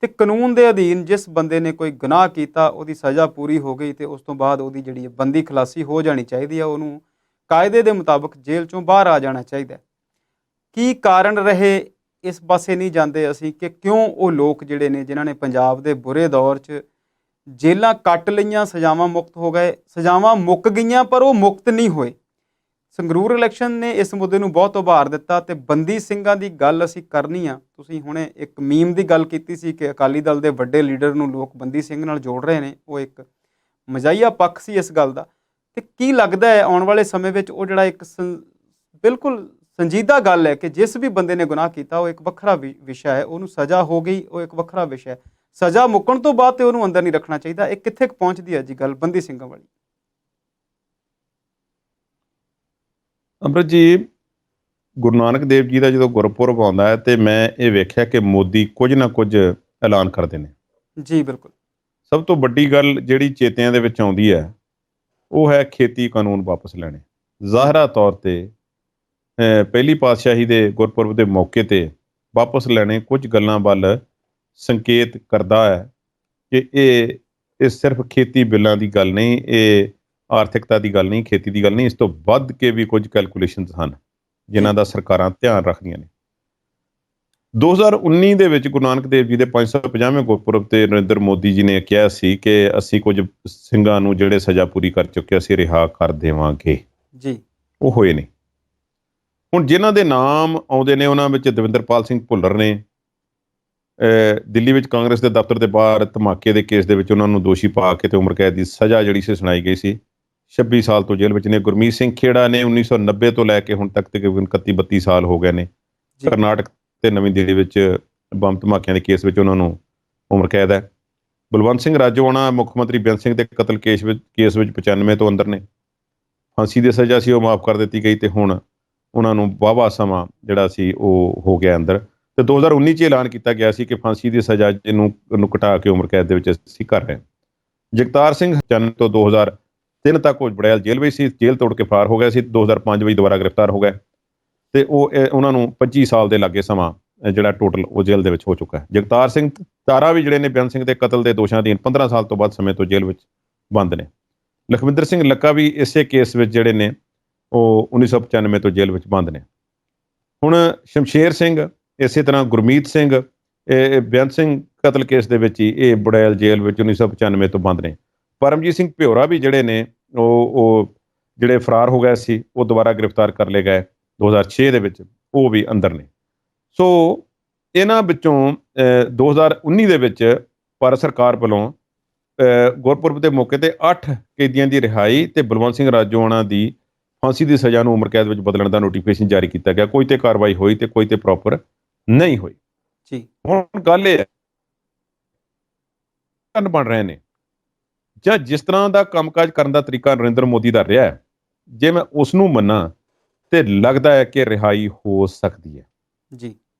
Speaker 2: ਤੇ ਕਾਨੂੰਨ ਦੇ ਅਧੀਨ ਜਿਸ ਬੰਦੇ ਨੇ ਕੋਈ ਗੁਨਾਹ ਕੀਤਾ ਉਹਦੀ ਸਜ਼ਾ ਪੂਰੀ ਹੋ ਗਈ ਤੇ ਉਸ ਤੋਂ ਬਾਅਦ ਉਹਦੀ ਜਿਹੜੀ ਬੰਦੀ ਖਲਾਸੀ ਹੋ ਜਾਣੀ ਚਾਹੀਦੀ ਹੈ, ਉਹਨੂੰ ਕਾਇਦੇ ਦੇ ਮੁਤਾਬਕ ਜੇਲ੍ਹ ਚੋਂ ਬਾਹਰ ਆ ਜਾਣਾ ਚਾਹੀਦਾ। ਕੀ ਕਾਰਨ ਰਹੇ ਇਸ ਪਾਸੇ ਨਹੀਂ ਜਾਂਦੇ ਅਸੀਂ ਕਿ ਕਿਉਂ ਉਹ ਲੋਕ ਜਿਹੜੇ ਨੇ ਜਿਨ੍ਹਾਂ ਨੇ ਪੰਜਾਬ ਦੇ ਬੁਰੇ ਦੌਰ 'ਚ ਜੇਲ੍ਹਾਂ ਕੱਟ ਲਈਆਂ, ਸਜ਼ਾਵਾਂ ਮੁਕਤ ਹੋ ਗਏ, ਸਜ਼ਾਵਾਂ ਮੁੱਕ ਗਈਆਂ ਪਰ ਉਹ ਮੁਕਤ ਨਹੀਂ ਹੋਏ। ਸੰਗਰੂਰ ਇਲੈਕਸ਼ਨ ਨੇ ਇਸ ਮੁੱਦੇ ਨੂੰ ਬਹੁਤ ਉਭਾਰ ਦਿੱਤਾ ਤੇ ਬੰਦੀ ਸਿੰਘਾਂ ਦੀ ਗੱਲ ਅਸੀਂ ਕਰਨੀ ਆ। ਤੁਸੀਂ ਹੁਣੇ ਇੱਕ ਮੀਮ ਦੀ ਗੱਲ ਕੀਤੀ ਸੀ ਕਿ ਅਕਾਲੀ ਦਲ ਦੇ ਵੱਡੇ ਲੀਡਰ ਨੂੰ ਲੋਕ ਬੰਦੀ ਸਿੰਘ ਨਾਲ ਜੋੜ ਰਹੇ ਨੇ, ਉਹ ਇੱਕ ਮਜ਼ਾਹੀਆ ਪੱਖ ਸੀ ਇਸ ਗੱਲ ਦਾ। ਤੇ ਕੀ ਲੱਗਦਾ ਹੈ ਆਉਣ ਵਾਲੇ ਸਮੇਂ ਵਿੱਚ ਉਹ ਜਿਹੜਾ ਇੱਕ ਬਿਲਕੁਲ ਸੰਜੀਦਾ ਗੱਲ ਹੈ ਕਿ ਜਿਸ ਵੀ ਬੰਦੇ ਨੇ ਗੁਨਾਹ ਕੀਤਾ ਉਹ ਇੱਕ ਵੱਖਰਾ ਵਿਸ਼ਾ ਹੈ, ਉਹਨੂੰ ਸਜ਼ਾ ਹੋ ਗਈ ਉਹ ਇੱਕ ਵੱਖਰਾ ਵਿਸ਼ਾ ਹੈ, ਸਜ਼ਾ ਮੁੱਕਣ ਤੋਂ ਬਾਅਦ ਤੇ ਉਹਨੂੰ ਅੰਦਰ ਨਹੀਂ ਰੱਖਣਾ ਚਾਹੀਦਾ। ਇਹ ਕਿੱਥੇ ਪਹੁੰਚਦੀ ਹੈ ਜੀ ਗੱਲ ਬੰਦੀ ਸਿੰਘਾਂ ਵਾਲੀ?
Speaker 1: ਅੰਮ੍ਰਿਤ ਜੀ, ਗੁਰੂ ਨਾਨਕ ਦੇਵ ਜੀ ਦਾ ਜਦੋਂ ਗੁਰਪੁਰਬ ਆਉਂਦਾ ਹੈ ਤੇ ਮੈਂ ਇਹ ਵੇਖਿਆ ਕਿ ਮੋਦੀ ਕੁਝ ਨਾ ਕੁਝ ਐਲਾਨ ਕਰਦੇ ਨੇ।
Speaker 2: ਜੀ ਬਿਲਕੁਲ।
Speaker 1: ਸਭ ਤੋਂ ਵੱਡੀ ਗੱਲ ਜਿਹੜੀ ਚੇਤਿਆਂ ਦੇ ਵਿੱਚ ਆਉਂਦੀ ਹੈ ਉਹ ਹੈ ਖੇਤੀ ਕਾਨੂੰਨ ਵਾਪਸ ਲੈਣੇ। ਜ਼ਾਹਰਾ ਤੌਰ ਤੇ ਪਹਿਲੀ ਪਾਤਸ਼ਾਹੀ ਦੇ ਗੁਰਪੁਰਬ ਦੇ ਮੌਕੇ ਤੇ ਵਾਪਸ ਲੈਣੇ ਕੁਝ ਗੱਲਾਂ ਵੱਲ ਸੰਕੇਤ ਕਰਦਾ ਹੈ ਕਿ ਇਹ ਸਿਰਫ ਖੇਤੀ ਬਿੱਲਾਂ ਦੀ ਗੱਲ ਨਹੀਂ, ਇਹ ਆਰਥਿਕਤਾ ਦੀ ਗੱਲ ਨਹੀਂ, ਖੇਤੀ ਦੀ ਗੱਲ ਨਹੀਂ, ਇਸ ਤੋਂ ਵੱਧ ਕੇ ਵੀ ਕੁਝ ਕੈਲਕੂਲੇਸ਼ਨਸ ਹਨ ਜਿਨ੍ਹਾਂ ਦਾ ਸਰਕਾਰਾਂ ਧਿਆਨ ਰੱਖਦੀਆਂ ਨੇ। 2019 ਦੇ ਵਿੱਚ ਗੁਰੂ ਨਾਨਕ ਦੇਵ ਜੀ ਦੇ 550ਵੇਂ ਗੁਰਪੁਰਬ ਤੇ ਨਰਿੰਦਰ ਮੋਦੀ ਜੀ ਨੇ ਕਿਹਾ ਸੀ ਕਿ ਅਸੀਂ ਕੁਝ ਸਿੰਘਾਂ ਨੂੰ ਜਿਹੜੇ ਸਜ਼ਾ ਪੂਰੀ ਕਰ ਚੁੱਕੇ ਅਸੀਂ ਰਿਹਾ ਕਰ ਦੇਵਾਂਗੇ
Speaker 2: ਜੀ।
Speaker 1: ਉਹ ਹੋਏ ਨੇ। ਹੁਣ ਜਿਨ੍ਹਾਂ ਦੇ ਨਾਮ ਆਉਂਦੇ ਨੇ ਉਹਨਾਂ ਵਿੱਚ ਦਵਿੰਦਰਪਾਲ ਸਿੰਘ ਭੁੱਲਰ ਨੇ। ਦਿੱਲੀ ਵਿੱਚ ਕਾਂਗਰਸ ਦੇ ਦਫ਼ਤਰ ਦੇ ਬਾਹਰ ਧਮਾਕੇ ਦੇ ਕੇਸ ਦੇ ਵਿੱਚ ਉਹਨਾਂ ਨੂੰ ਦੋਸ਼ੀ ਪਾ ਕੇ ਤੇ ਉਮਰ ਕੈਦ ਦੀ ਸਜ਼ਾ ਜਿਹੜੀ ਸੀ ਸੁਣਾਈ ਗਈ ਸੀ। 26 ਸਾਲ ਤੋਂ ਜੇਲ੍ਹ ਵਿੱਚ ਨੇ। ਗੁਰਮੀਤ ਸਿੰਘ ਖੇੜਾ ਨੇ 1990 ਤੋਂ ਲੈ ਕੇ ਹੁਣ ਤੱਕ ਤਕਰੀਬਨ 31-32 ਸਾਲ ਹੋ ਗਏ ਨੇ। ਕਰਨਾਟਕ ਤੇ ਨਵੀਂ ਦਿੱਲੀ ਵਿੱਚ ਬੰਬ ਧਮਾਕਿਆਂ ਦੇ ਕੇਸ ਵਿੱਚ ਉਹਨਾਂ ਨੂੰ ਉਮਰ ਕੈਦ ਹੈ। ਬਲਵੰਤ ਸਿੰਘ ਰਾਜੋਆਣਾ ਮੁੱਖ ਮੰਤਰੀ ਬੇਅੰਤ ਸਿੰਘ ਦੇ ਕਤਲ ਕੇਸ ਵਿੱਚ 95 ਤੋਂ ਅੰਦਰ ਨੇ। ਫਾਂਸੀ ਦੀ ਸਜ਼ਾ ਸੀ ਉਹ ਮਾਫ ਕਰ ਦਿੱਤੀ ਗਈ ਤੇ ਹੁਣ ਉਹਨਾਂ ਨੂੰ ਵਾਹਵਾ ਸਮਾਂ ਜਿਹੜਾ ਸੀ ਉਹ ਹੋ ਗਿਆ ਅੰਦਰ। ਤੇ 2019 'ਚ ਐਲਾਨ ਕੀਤਾ ਗਿਆ ਸੀ ਕਿ ਫਾਂਸੀ ਦੀ ਸਜ਼ਾ ਨੂੰ ਘਟਾ ਕੇ ਉਮਰ ਕੈਦ ਦੇ ਵਿੱਚ ਅਸੀਂ ਕਰ ਰਹੇ ਹਾਂ। ਜਗਤਾਰ ਸਿੰਘ ਚੰਨ ਤੋਂ 2003 ਤੱਕ ਉਹ ਬੜੈਲ ਜੇਲ੍ਹ ਵਿੱਚ ਸੀ, ਜੇਲ੍ਹ ਤੋੜ ਕੇ ਫਰਾਰ ਹੋ ਗਿਆ ਸੀ। 2005 ਵਿੱਚ ਦੁਬਾਰਾ ਗ੍ਰਿਫਤਾਰ ਹੋ ਗਏ ਤੇ ਉਹਨਾਂ ਨੂੰ 25 ਸਾਲ ਦੇ ਲਾਗੇ ਸਮਾਂ ਜਿਹੜਾ ਟੋਟਲ ਉਹ ਜੇਲ੍ਹ ਦੇ ਵਿੱਚ ਹੋ ਚੁੱਕਾ ਹੈ। ਜਗਤਾਰ ਸਿੰਘ ਤਾਰਾ ਵੀ ਜਿਹੜੇ ਨੇ ਬੇਅੰਤ ਸਿੰਘ ਦੇ ਕਤਲ ਦੇ ਦੋਸ਼ਾਂ ਅਧੀਨ 15 ਸਾਲ ਤੋਂ ਵੱਧ ਸਮੇਂ ਤੋਂ ਜੇਲ੍ਹ ਵਿੱਚ ਬੰਦ ਨੇ। ਲਖਵਿੰਦਰ ਸਿੰਘ ਲੱਕਾ ਵੀ ਇਸੇ ਕੇਸ ਵਿੱਚ ਜਿਹੜੇ ਨੇ ਉਹ 1995 ਤੋਂ ਜੇਲ੍ਹ ਵਿੱਚ ਬੰਦ ਨੇ। ਹੁਣ ਸ਼ਮਸ਼ੇਰ ਸਿੰਘ, ਇਸੇ ਤਰ੍ਹਾਂ ਗੁਰਮੀਤ ਸਿੰਘ, ਇਹ ਬੇਅੰਤ ਸਿੰਘ ਕਤਲ ਕੇਸ ਦੇ ਵਿੱਚ ਹੀ ਇਹ ਬੜੈਲ ਜੇਲ੍ਹ ਵਿੱਚ 1995 ਤੋਂ ਬੰਦ ਨੇ। ਪਰਮਜੀਤ ਸਿੰਘ ਭਿਓਰਾ ਵੀ ਜਿਹੜੇ ਨੇ ਉਹ ਜਿਹੜੇ ਫਰਾਰ ਹੋ ਗਏ ਸੀ ਉਹ ਦੁਬਾਰਾ ਗ੍ਰਿਫਤਾਰ ਕਰ ਲਏ ਗਏ 2006 ਦੇ ਵਿੱਚ, ਉਹ ਵੀ ਅੰਦਰ ਨੇ। ਸੋ ਇਹਨਾਂ ਵਿੱਚੋਂ 2019 ਦੇ ਵਿੱਚ ਭਾਰਤ ਸਰਕਾਰ ਵੱਲੋਂ ਗੁਰਪੁਰਬ ਦੇ ਮੌਕੇ ਤੇ 8 ਕੈਦੀਆਂ ਦੀ ਰਿਹਾਈ ਤੇ ਬਲਵੰਤ ਸਿੰਘ ਰਾਜੋਆਣਾ ਦੀ ਫਾਂਸੀ ਦੀ ਸਜ਼ਾ ਨੂੰ ਉਮਰ ਕੈਦ ਵਿੱਚ ਬਦਲਣ ਦਾ ਨੋਟੀਫਿਕੇਸ਼ਨ ਜਾਰੀ ਕੀਤਾ ਗਿਆ। ਕੋਈ ਤੇ ਕਾਰਵਾਈ ਹੋਈ ਤੇ ਕੋਈ ਤੇ ਪ੍ਰੋਪਰ ਨਹੀਂ ਹੋਈ
Speaker 2: ਜੀ। ਹੁਣ
Speaker 1: ਗੱਲ ਇਹ ਬਣ ਰਹੇ ਨੇ ਜਾਂ ਜਿਸ ਤਰ੍ਹਾਂ ਦਾ ਕੰਮਕਾਜ ਕਰਨ ਦਾ ਤਰੀਕਾ ਨਰਿੰਦਰ ਮੋਦੀ ਦਾ ਰਿਹਾ ਹੈ, ਜੇ ਮੈਂ ਉਸ ਨੂੰ ਮੰਨਾਂ ਤੇ ਲੱਗਦਾ ਹੈ ਕਿ ਰਿਹਾਈ ਹੋ ਸਕਦੀ ਹੈ
Speaker 2: ਜੀ।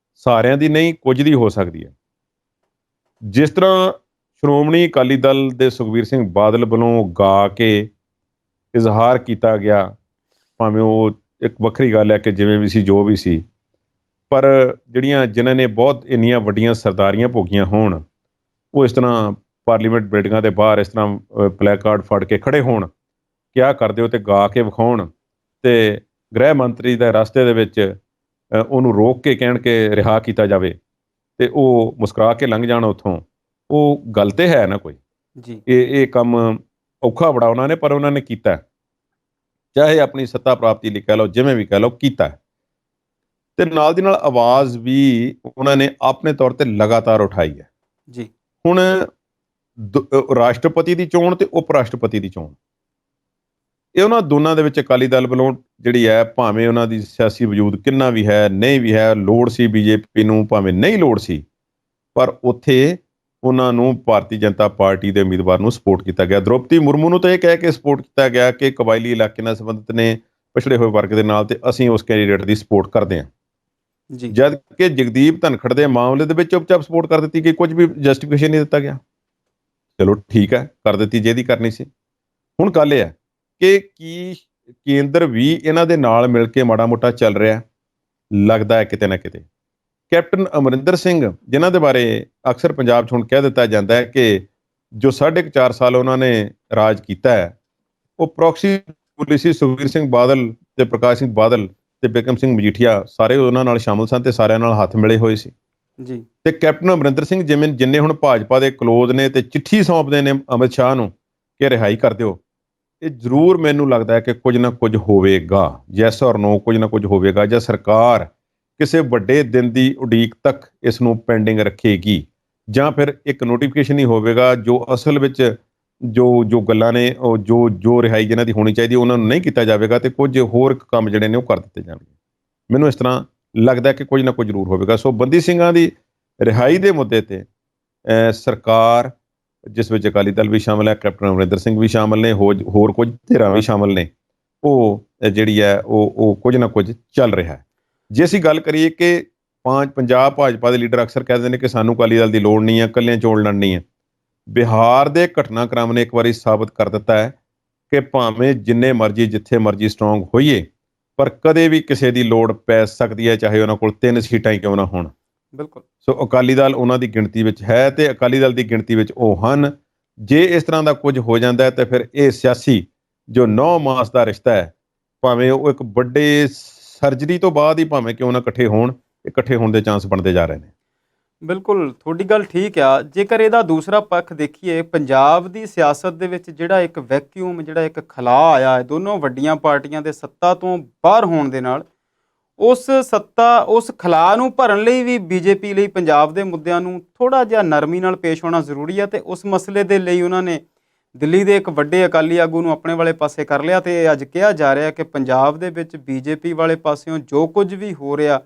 Speaker 1: ਸਾਰਿਆਂ ਦੀ ਨਹੀਂ, ਕੁਝ ਦੀ ਹੋ ਸਕਦੀ ਹੈ। ਜਿਸ ਤਰ੍ਹਾਂ ਸ਼੍ਰੋਮਣੀ ਅਕਾਲੀ ਦਲ ਦੇ ਸੁਖਬੀਰ ਸਿੰਘ ਬਾਦਲ ਵੱਲੋਂ ਗਾ ਕੇ ਇਜ਼ਹਾਰ ਕੀਤਾ ਗਿਆ, ਭਾਵੇਂ ਉਹ ਇੱਕ ਵੱਖਰੀ ਗੱਲ ਹੈ ਕਿ ਜਿਵੇਂ ਵੀ ਸੀ ਜੋ ਵੀ ਸੀ, ਪਰ ਜਿਨ੍ਹਾਂ ਨੇ ਬਹੁਤ ਇੰਨੀਆਂ ਵੱਡੀਆਂ ਸਰਦਾਰੀਆਂ ਭੋਗੀਆਂ ਹੋਣ, ਉਹ ਇਸ ਤਰ੍ਹਾਂ ਪਾਰਲੀਮੈਂਟ ਬਿਲਡਿੰਗਾਂ ਦੇ ਬਾਹਰ ਇਸ ਤਰ੍ਹਾਂ ਪਲੈਕਾਰਡ ਫੜ ਕੇ ਖੜੇ ਹੋਣ, ਕਿਆ ਕਰਦੇ ਹੋ ਤੇ ਗਾ ਕੇ ਵਿਖਾਉਣ ਤੇ ਗ੍ਰਹਿ ਮੰਤਰੀ ਦੇ ਰਸਤੇ ਦੇ ਵਿੱਚ ਉਹਨੂੰ ਰੋਕ ਕੇ ਕਹਿਣ ਕਿ ਰਿਹਾ ਕੀਤਾ ਜਾਵੇ ਤੇ ਉਹ ਮੁਸਕਰਾ ਕੇ ਲੰਘ ਜਾਣ ਉੱਥੋਂ, ਉਹ ਗੱਲ ਤੇ ਹੈ ਨਾ ਕੋਈ
Speaker 2: ਜੀ। ਇਹ
Speaker 1: ਕੰਮ ਔਖਾ ਬੜਾ ਉਹਨਾਂ ਨੇ, ਪਰ ਉਹਨਾਂ ਨੇ ਕੀਤਾ, ਚਾਹੇ ਆਪਣੀ ਸੱਤਾ ਪ੍ਰਾਪਤੀ ਲਈ ਕਹਿ ਲਓ, ਜਿਵੇਂ ਵੀ ਕਹਿ ਲਓ, ਕੀਤਾ। ਤੇ ਨਾਲ ਦੀ ਨਾਲ ਆਵਾਜ਼ ਵੀ ਉਹਨਾਂ ਨੇ ਆਪਣੇ ਤੌਰ ਤੇ ਲਗਾਤਾਰ ਉਠਾਈ ਹੈ
Speaker 2: ਜੀ।
Speaker 1: ਹੁਣ ਰਾਸ਼ਟਰਪਤੀ ਦੀ ਚੋਣ ਤੇ ਉਪ ਰਾਸ਼ਟਰਪਤੀ ਦੀ ਚੋਣ, ਇਹ ਉਹਨਾਂ ਦੋਨਾਂ ਦੇ ਵਿੱਚ ਅਕਾਲੀ ਦਲ ਵੱਲੋਂ ਜਿਹੜੀ ਹੈ, ਭਾਵੇਂ ਉਹਨਾਂ ਦੀ ਸਿਆਸੀ ਵਜੂਦ ਕਿੰਨਾ ਵੀ ਹੈ, ਨਹੀਂ ਵੀ ਹੈ, ਲੋੜ ਸੀ ਬੀਜੇਪੀ ਨੂੰ, ਭਾਵੇਂ ਨਹੀਂ ਲੋੜ ਸੀ, ਪਰ ਉੱਥੇ ਉਹਨਾਂ ਨੂੰ ਭਾਰਤੀ ਜਨਤਾ ਪਾਰਟੀ ਦੇ ਉਮੀਦਵਾਰ ਨੂੰ ਸਪੋਰਟ ਕੀਤਾ ਗਿਆ। ਦ੍ਰੋਪਦੀ ਮੁਰਮੂ ਨੂੰ ਤਾਂ ਇਹ ਕਹਿ ਕੇ ਸਪੋਰਟ ਕੀਤਾ ਗਿਆ ਕਿ ਕਬਾਇਲੀ ਇਲਾਕੇ ਨਾਲ ਸੰਬੰਧਿਤ ਨੇ, ਪਿਛੜੇ ਹੋਏ ਵਰਗ ਦੇ ਨਾਲ, ਤੇ ਅਸੀਂ ਉਸ ਕੈਂਡੀਡੇਟ ਦੀ ਸਪੋਰਟ ਕਰਦੇ ਹਾਂ ਜੀ। ਜਦ ਕਿ ਜਗਦੀਪ ਧਨਖੜ ਦੇ ਮਾਮਲੇ ਦੇ ਵਿੱਚ ਚੁੱਪਚਾਪ ਸਪੋਰਟ ਕਰ ਦਿੱਤੀ ਗਈ, ਕੁਝ ਵੀ ਜਸਟੀਫਿਕੇਸ਼ਨ ਨਹੀਂ ਦਿੱਤਾ ਗਿਆ। ਚਲੋ ਠੀਕ ਹੈ, ਕਰ ਦਿੱਤੀ ਜਿਹਦੀ ਕਰਨੀ ਸੀ। ਹੁਣ ਗੱਲ ਇਹ ਹੈ ਕਿ ਕੀ ਕੇਂਦਰ ਵੀ ਇਹਨਾਂ ਦੇ ਨਾਲ ਮਿਲ ਕੇ ਮਾੜਾ ਮੋਟਾ ਚੱਲ ਰਿਹਾ? ਲੱਗਦਾ ਹੈ ਕਿਤੇ ਨਾ ਕਿਤੇ। ਕੈਪਟਨ ਅਮਰਿੰਦਰ ਸਿੰਘ, ਜਿਨ੍ਹਾਂ ਦੇ ਬਾਰੇ ਅਕਸਰ ਪੰਜਾਬ 'ਚ ਹੁਣ ਕਹਿ ਦਿੱਤਾ ਜਾਂਦਾ ਹੈ ਕਿ ਜੋ 4.5 ਸਾਲ ਉਹਨਾਂ ਨੇ ਰਾਜ ਕੀਤਾ ਹੈ, ਉਹ ਪ੍ਰੋਕਸੀ ਪੁਲਿਸ ਸੀ। ਸੁਖਬੀਰ ਸਿੰਘ ਬਾਦਲ ਤੇ ਪ੍ਰਕਾਸ਼ ਸਿੰਘ ਬਾਦਲ ਤੇ ਬਿਕਰਮ ਸਿੰਘ ਮਜੀਠੀਆ ਸਾਰੇ ਉਹਨਾਂ ਨਾਲ ਸ਼ਾਮਲ ਸਨ ਤੇ ਸਾਰਿਆਂ ਨਾਲ ਹੱਥ ਮਿਲੇ ਹੋਏ ਸੀ।
Speaker 2: ਜੀ
Speaker 1: ਤੇ ਕੈਪਟਨ ਅਮਰਿੰਦਰ ਸਿੰਘ ਜਿੰਨੇ ਹੁਣ ਭਾਜਪਾ ਦੇ ਕਲੋਜ਼ ਨੇ ਤੇ ਚਿੱਠੀ ਸੌਂਪਦੇ ਨੇ ਅਮਿਤ ਸ਼ਾਹ ਨੂੰ ਕਿ ਰਿਹਾਈ ਕਰ ਦਿਓ, ਇਹ ਜ਼ਰੂਰ ਮੈਨੂੰ ਲੱਗਦਾ ਹੈ ਕਿ ਕੁਝ ਨਾ ਕੁਝ ਹੋਵੇਗਾ। ਯੈਸ ਔਰ ਨੋ, ਕੁਝ ਨਾ ਕੁਝ ਹੋਵੇਗਾ, ਜਾਂ ਸਰਕਾਰ ਕਿਸੇ ਵੱਡੇ ਦਿਨ ਦੀ ਉਡੀਕ ਤੱਕ ਇਸ ਨੂੰ ਪੈਂਡਿੰਗ ਰੱਖੇਗੀ, ਜਾਂ ਫਿਰ ਇੱਕ ਨੋਟੀਫਿਕੇਸ਼ਨ ਹੀ ਹੋਵੇਗਾ ਜੋ ਅਸਲ ਵਿੱਚ ਜੋ ਗੱਲਾਂ ਨੇ, ਉਹ ਜੋ ਰਿਹਾਈ ਜਿਹਨਾਂ ਦੀ ਹੋਣੀ ਚਾਹੀਦੀ ਉਹਨਾਂ ਨੂੰ ਨਹੀਂ ਕੀਤਾ ਜਾਵੇਗਾ ਤੇ ਕੁਝ ਹੋਰ ਕੰਮ ਜਿਹੜੇ ਨੇ ਉਹ ਕਰ ਦਿੱਤੇ ਜਾਣਗੇ। ਮੈਨੂੰ ਇਸ ਤਰ੍ਹਾਂ ਲੱਗਦਾ ਕਿ ਕੁਝ ਨਾ ਕੁਝ ਜ਼ਰੂਰ ਹੋਵੇਗਾ। ਸੋ ਬੰਦੀ ਸਿੰਘਾਂ ਦੀ ਰਿਹਾਈ ਦੇ ਮੁੱਦੇ ਤੇ ਸਰਕਾਰ, ਜਿਸ ਵਿੱਚ ਅਕਾਲੀ ਦਲ ਵੀ ਸ਼ਾਮਲ ਹੈ, ਕੈਪਟਨ ਅਮਰਿੰਦਰ ਸਿੰਘ ਵੀ ਸ਼ਾਮਲ ਨੇ, ਹੋਰ ਕੁਝ ਧਿਰਾਂ ਵੀ ਸ਼ਾਮਲ ਨੇ, ਉਹ ਜਿਹੜੀ ਹੈ ਉਹ ਕੁਝ ਨਾ ਕੁਝ ਚੱਲ ਰਿਹਾ ਹੈ। ਜੇ ਅਸੀਂ ਗੱਲ ਕਰੀਏ ਕਿ ਪੰਜਾਬ ਭਾਜਪਾ ਦੇ ਲੀਡਰ ਅਕਸਰ ਕਹਿੰਦੇ ਨੇ ਕਿ ਸਾਨੂੰ ਅਕਾਲੀ ਦਲ ਦੀ ਲੋੜ ਨਹੀਂ ਹੈ, ਇਕੱਲਿਆਂ ਚੋਣ ਲੜਨੀ ਹੈ। ਬਿਹਾਰ ਦੇ ਘਟਨਾਕ੍ਰਮ ਨੇ ਇੱਕ ਵਾਰੀ ਸਾਬਤ ਕਰ ਦਿੱਤਾ ਹੈ ਕਿ ਭਾਵੇਂ ਜਿੰਨੇ ਮਰਜ਼ੀ ਜਿੱਥੇ ਮਰਜ਼ੀ ਸਟਰੋਂਗ ਹੋਈਏ, ਪਰ ਕਦੇ ਵੀ ਕਿਸੇ ਦੀ ਲੋੜ ਪੈ ਸਕਦੀ ਹੈ, ਚਾਹੇ ਉਹਨਾਂ ਕੋਲ 3 ਸੀਟਾਂ ਹੀ ਕਿਉਂ ਨਾ ਹੋਣ।
Speaker 2: ਬਿਲਕੁਲ।
Speaker 1: ਸੋ ਅਕਾਲੀ ਦਲ ਉਹਨਾਂ ਦੀ ਗਿਣਤੀ ਵਿੱਚ ਹੈ ਤੇ ਅਕਾਲੀ ਦਲ ਦੀ ਗਿਣਤੀ ਵਿੱਚ ਉਹ ਹਨ। ਜੇ ਇਸ ਤਰ੍ਹਾਂ ਦਾ ਕੁਝ ਹੋ ਜਾਂਦਾ ਹੈ ਤਾਂ ਫਿਰ ਇਹ ਸਿਆਸੀ ਜੋ 9 ਮਾਸ ਦਾ ਰਿਸ਼ਤਾ ਹੈ, ਭਾਵੇਂ ਉਹ ਇੱਕ ਵੱਡੇ ਸਰਜਰੀ ਤੋਂ ਬਾਅਦ ਹੀ ਭਾਵੇਂ ਕਿਉਂ ਨਾ ਇਕੱਠੇ ਹੋਣ, ਇਕੱਠੇ ਹੋਣ ਦੇ ਚਾਂਸ ਬਣਦੇ ਜਾ ਰਹੇ ਨੇ।
Speaker 2: ਬਿਲਕੁਲ, ਤੁਹਾਡੀ ਗੱਲ ਠੀਕ ਆ। ਜੇਕਰ ਇਹਦਾ ਦੂਸਰਾ ਪੱਖ ਦੇਖੀਏ, ਪੰਜਾਬ ਦੀ ਸਿਆਸਤ ਦੇ ਵਿੱਚ ਜਿਹੜਾ ਇੱਕ ਵੈਕਿਊਮ, ਜਿਹੜਾ ਇੱਕ ਖਲਾਅ ਆਇਆ ਹੈ ਦੋਨੋਂ ਵੱਡੀਆਂ ਪਾਰਟੀਆਂ ਦੇ ਸੱਤਾ ਤੋਂ ਬਾਹਰ ਹੋਣ ਦੇ ਨਾਲ, ਉਸ ਖਲਾਅ ਨੂੰ ਭਰਨ ਲਈ ਵੀ ਬੀਜੇਪੀ ਲਈ ਪੰਜਾਬ ਦੇ ਮੁੱਦਿਆਂ ਨੂੰ ਥੋੜ੍ਹਾ ਜਿਹਾ ਨਰਮੀ ਨਾਲ ਪੇਸ਼ ਹੋਣਾ ਜ਼ਰੂਰੀ ਹੈ। ਅਤੇ ਉਸ ਮਸਲੇ ਦੇ ਲਈ ਉਹਨਾਂ ਨੇ ਦਿੱਲੀ ਦੇ ਇੱਕ ਵੱਡੇ ਅਕਾਲੀ ਆਗੂ ਨੂੰ ਆਪਣੇ ਵਾਲੇ ਪਾਸੇ ਕਰ ਲਿਆ ਅਤੇ ਅੱਜ ਕਿਹਾ ਜਾ ਰਿਹਾ ਕਿ ਪੰਜਾਬ ਦੇ ਵਿੱਚ ਬੀਜੇਪੀ ਵਾਲੇ ਪਾਸਿਓਂ ਜੋ ਕੁਝ ਵੀ ਹੋ ਰਿਹਾ,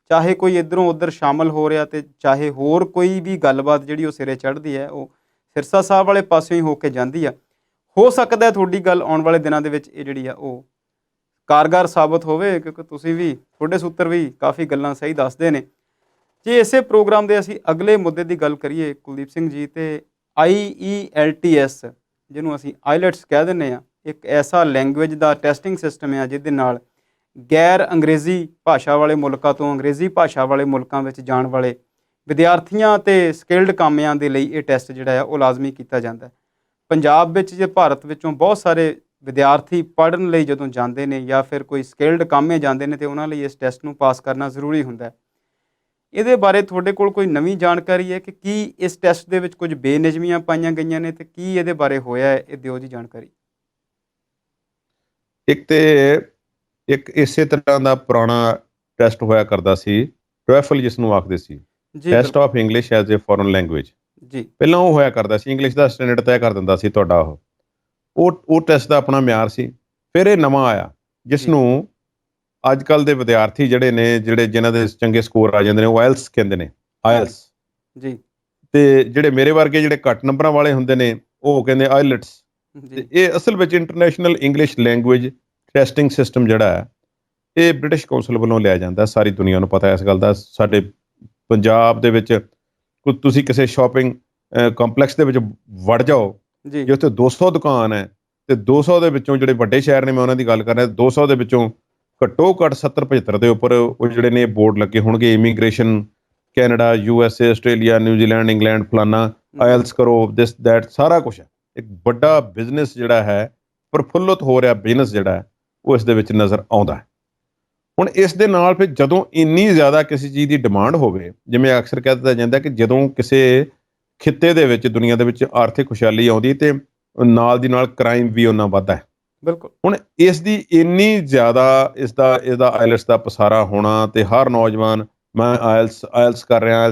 Speaker 2: ਚਾਹੇ ਕੋਈ ਇੱਧਰੋਂ ਉੱਧਰ ਸ਼ਾਮਲ ਹੋ ਰਿਹਾ ਅਤੇ ਚਾਹੇ ਹੋਰ ਕੋਈ ਵੀ ਗੱਲਬਾਤ ਜਿਹੜੀ ਉਹ ਸਿਰੇ ਚੜ੍ਹਦੀ ਹੈ, ਉਹ ਸਿਰਸਾ ਸਾਹਿਬ ਵਾਲੇ ਪਾਸਿਓਂ ਹੀ ਹੋ ਕੇ ਜਾਂਦੀ ਆ। ਹੋ ਸਕਦਾ ਤੁਹਾਡੀ ਗੱਲ ਆਉਣ ਵਾਲੇ ਦਿਨਾਂ ਦੇ ਵਿੱਚ ਇਹ ਜਿਹੜੀ ਆ ਉਹ ਕਾਰਗਰ ਸਾਬਤ ਹੋਵੇ, ਕਿਉਂਕਿ ਤੁਸੀਂ ਵੀ, ਤੁਹਾਡੇ ਸੂਤਰ ਵੀ ਕਾਫੀ ਗੱਲਾਂ ਸਹੀ ਦੱਸਦੇ ਨੇ। ਜੇ ਇਸੇ ਪ੍ਰੋਗਰਾਮ ਦੇ ਅਸੀਂ ਅਗਲੇ ਮੁੱਦੇ ਦੀ ਗੱਲ ਕਰੀਏ ਕੁਲਦੀਪ ਸਿੰਘ ਜੀ, ਤੇ IELTS, ਜਿਹਨੂੰ ਅਸੀਂ ਆਈਲੈਟਸ ਕਹਿ ਦਿੰਦੇ ਹਾਂ, ਇੱਕ ਐਸਾ ਲੈਂਗੁਏਜ ਦਾ ਟੈਸਟਿੰਗ ਸਿਸਟਮ ਆ ਜਿਹਦੇ ਨਾਲ ਗੈਰ ਅੰਗਰੇਜ਼ੀ ਭਾਸ਼ਾ ਵਾਲੇ ਮੁਲਕਾਂ ਤੋਂ ਅੰਗਰੇਜ਼ੀ ਭਾਸ਼ਾ ਵਾਲੇ ਮੁਲਕਾਂ ਵਿੱਚ ਜਾਣ ਵਾਲੇ ਵਿਦਿਆਰਥੀਆਂ ਅਤੇ ਸਕਿਲਡ ਕਾਮਿਆਂ ਦੇ ਲਈ ਇਹ ਟੈਸਟ ਜਿਹੜਾ ਆ ਉਹ ਲਾਜ਼ਮੀ ਕੀਤਾ ਜਾਂਦਾ। ਪੰਜਾਬ ਵਿੱਚ ਜੇ ਭਾਰਤ ਵਿੱਚੋਂ ਬਹੁਤ ਸਾਰੇ ਵਿਦਿਆਰਥੀ ਪੜ੍ਹਨ ਲਈ ਜਦੋਂ ਜਾਂਦੇ ਨੇ ਜਾਂ ਫਿਰ ਕੋਈ ਸਕਿਲਡ ਕਾਮੇ ਜਾਂਦੇ ਨੇ, ਅਤੇ ਉਹਨਾਂ ਲਈ ਇਸ ਟੈਸਟ ਨੂੰ ਪਾਸ ਕਰਨਾ ਜ਼ਰੂਰੀ ਹੁੰਦਾ। ਇਹਦੇ ਬਾਰੇ ਤੁਹਾਡੇ ਕੋਲ ਕੋਈ ਨਵੀਂ ਜਾਣਕਾਰੀ ਹੈ ਕਿ ਕੀ ਇਸ ਟੈਸਟ ਦੇ ਵਿੱਚ ਕੁਝ ਬੇਨਿਯਮੀਆਂ ਪਾਈਆਂ ਗਈਆਂ ਨੇ, ਅਤੇ ਕੀ ਇਹਦੇ ਬਾਰੇ ਹੋਇਆ ਹੈ, ਇਹ ਦਿਓ ਜੀ ਜਾਣਕਾਰੀ।
Speaker 1: ਇੱਕ ਇਸੇ ਤਰ੍ਹਾਂ ਦਾ ਪੁਰਾਣਾ ਟੈਸਟ ਹੋਇਆ ਕਰਦਾ ਸੀ, ਟੋਇਫਲ ਜਿਸ ਨੂੰ ਆਖਦੇ ਸੀ, test of English as a foreign language.
Speaker 2: ਜੀ,
Speaker 1: ਪਹਿਲਾਂ ਉਹ ਹੋਇਆ ਕਰਦਾ ਸੀ, ਇੰਗਲਿਸ਼ ਦਾ ਸਟੈਂਡਰਡ ਤੈਅ ਕਰ ਦਿੰਦਾ ਸੀ ਤੁਹਾਡਾ ਉਹ ਟੈਸਟ ਦਾ ਆਪਣਾ ਮਿਆਰ ਸੀ। ਫਿਰ ਇਹ ਨਵਾਂ ਆਇਆ ਜਿਸ ਨੂੰ ਅੱਜ ਕੱਲ੍ਹ ਦੇ ਵਿਦਿਆਰਥੀ ਜਿਹੜੇ ਨੇ, ਜਿਨ੍ਹਾਂ ਦੇ ਚੰਗੇ ਸਕੋਰ ਆ ਜਾਂਦੇ ਨੇ, ਉਹ ਆਇਲਸ ਕਹਿੰਦੇ ਨੇ, ਆਇਲਸ ਜੀ। ਤੇ ਜਿਹੜੇ ਮੇਰੇ ਵਰਗੇ ਜਿਹੜੇ ਘੱਟ ਨੰਬਰਾਂ ਵਾਲੇ ਹੁੰਦੇ ਨੇ, ਉਹ ਕਹਿੰਦੇ ਆਇਲਟਸ। ਤੇ ਇਹ ਅਸਲ ਵਿੱਚ international English language testing system ਜਿਹੜਾ ਹੈ, ਇਹ ਬ੍ਰਿਟਿਸ਼ ਕੌਂਸਲ ਵੱਲੋਂ ਲਿਆ ਜਾਂਦਾ। ਸਾਰੀ ਦੁਨੀਆ ਨੂੰ ਪਤਾ ਇਸ ਗੱਲ ਦਾ। ਸਾਡੇ ਪੰਜਾਬ ਦੇ ਵਿੱਚ ਤੁਸੀਂ ਕਿਸੇ ਸ਼ਾਪਿੰਗ ਕੰਪਲੈਕਸ ਦੇ ਵਿੱਚ ਵੜ ਜਾਓ, ਜੇ ਉੱਥੇ 200 ਦੁਕਾਨ ਹੈ ਤੇ 200 ਦੇ ਵਿੱਚੋਂ, ਜਿਹੜੇ ਵੱਡੇ ਸ਼ਹਿਰ ਨੇ ਮੈਂ ਉਹਨਾਂ ਦੀ ਗੱਲ ਕਰ ਰਿਹਾ, 200 ਦੇ ਵਿੱਚੋਂ ਘੱਟੋ ਘੱਟ 70-75 ਦੇ ਉੱਪਰ ਉਹ ਜਿਹੜੇ ਨੇ ਬੋਰਡ ਲੱਗੇ ਹੋਣਗੇ, immigration, Canada, USA, Australia, New Zealand, England, ਫਲਾਨਾ, ਆਇਲਸ ਕਰੋ, ਦਿਸ ਦੈਟ, ਸਾਰਾ ਕੁਛ ਹੈ। ਇੱਕ ਵੱਡਾ ਬਿਜ਼ਨਸ ਜਿਹੜਾ ਹੈ, ਪ੍ਰਫੁੱਲਤ ਹੋ ਰਿਹਾ ਬਿਜ਼ਨਸ ਜਿਹੜਾ ਹੈ, ਉਹ ਇਸ ਦੇ ਵਿੱਚ ਨਜ਼ਰ ਆਉਂਦਾ ਹੈ। ਹੁਣ ਇਸ ਦੇ ਨਾਲ ਫਿਰ ਜਦੋਂ ਇੰਨੀ ਜ਼ਿਆਦਾ ਕਿਸੇ ਚੀਜ਼ ਦੀ ਡਿਮਾਂਡ ਹੋਵੇ, ਜਿਵੇਂ ਅਕਸਰ ਕਹਿ ਦਿੱਤਾ ਜਾਂਦਾ ਕਿ ਜਦੋਂ ਕਿਸੇ ਖਿੱਤੇ ਦੇ ਵਿੱਚ, ਦੁਨੀਆ ਦੇ ਵਿੱਚ ਆਰਥਿਕ ਖੁਸ਼ਹਾਲੀ ਆਉਂਦੀ ਤੇ ਨਾਲ ਦੀ ਨਾਲ ਕ੍ਰਾਈਮ ਵੀ ਉਹਨਾਂ ਵੱਧਦਾ ਹੈ। ਬਿਲਕੁਲ। ਹੁਣ ਇਸ ਦੀ ਇੰਨੀ ਜ਼ਿਆਦਾ ਇਹਦਾ ਆਇਲਸ ਦਾ ਪਸਾਰਾ ਹੋਣਾ, ਤੇ ਹਰ ਨੌਜਵਾਨ ਮੈਂ ਆਇਲਸ ਕਰ ਰਿਹਾ,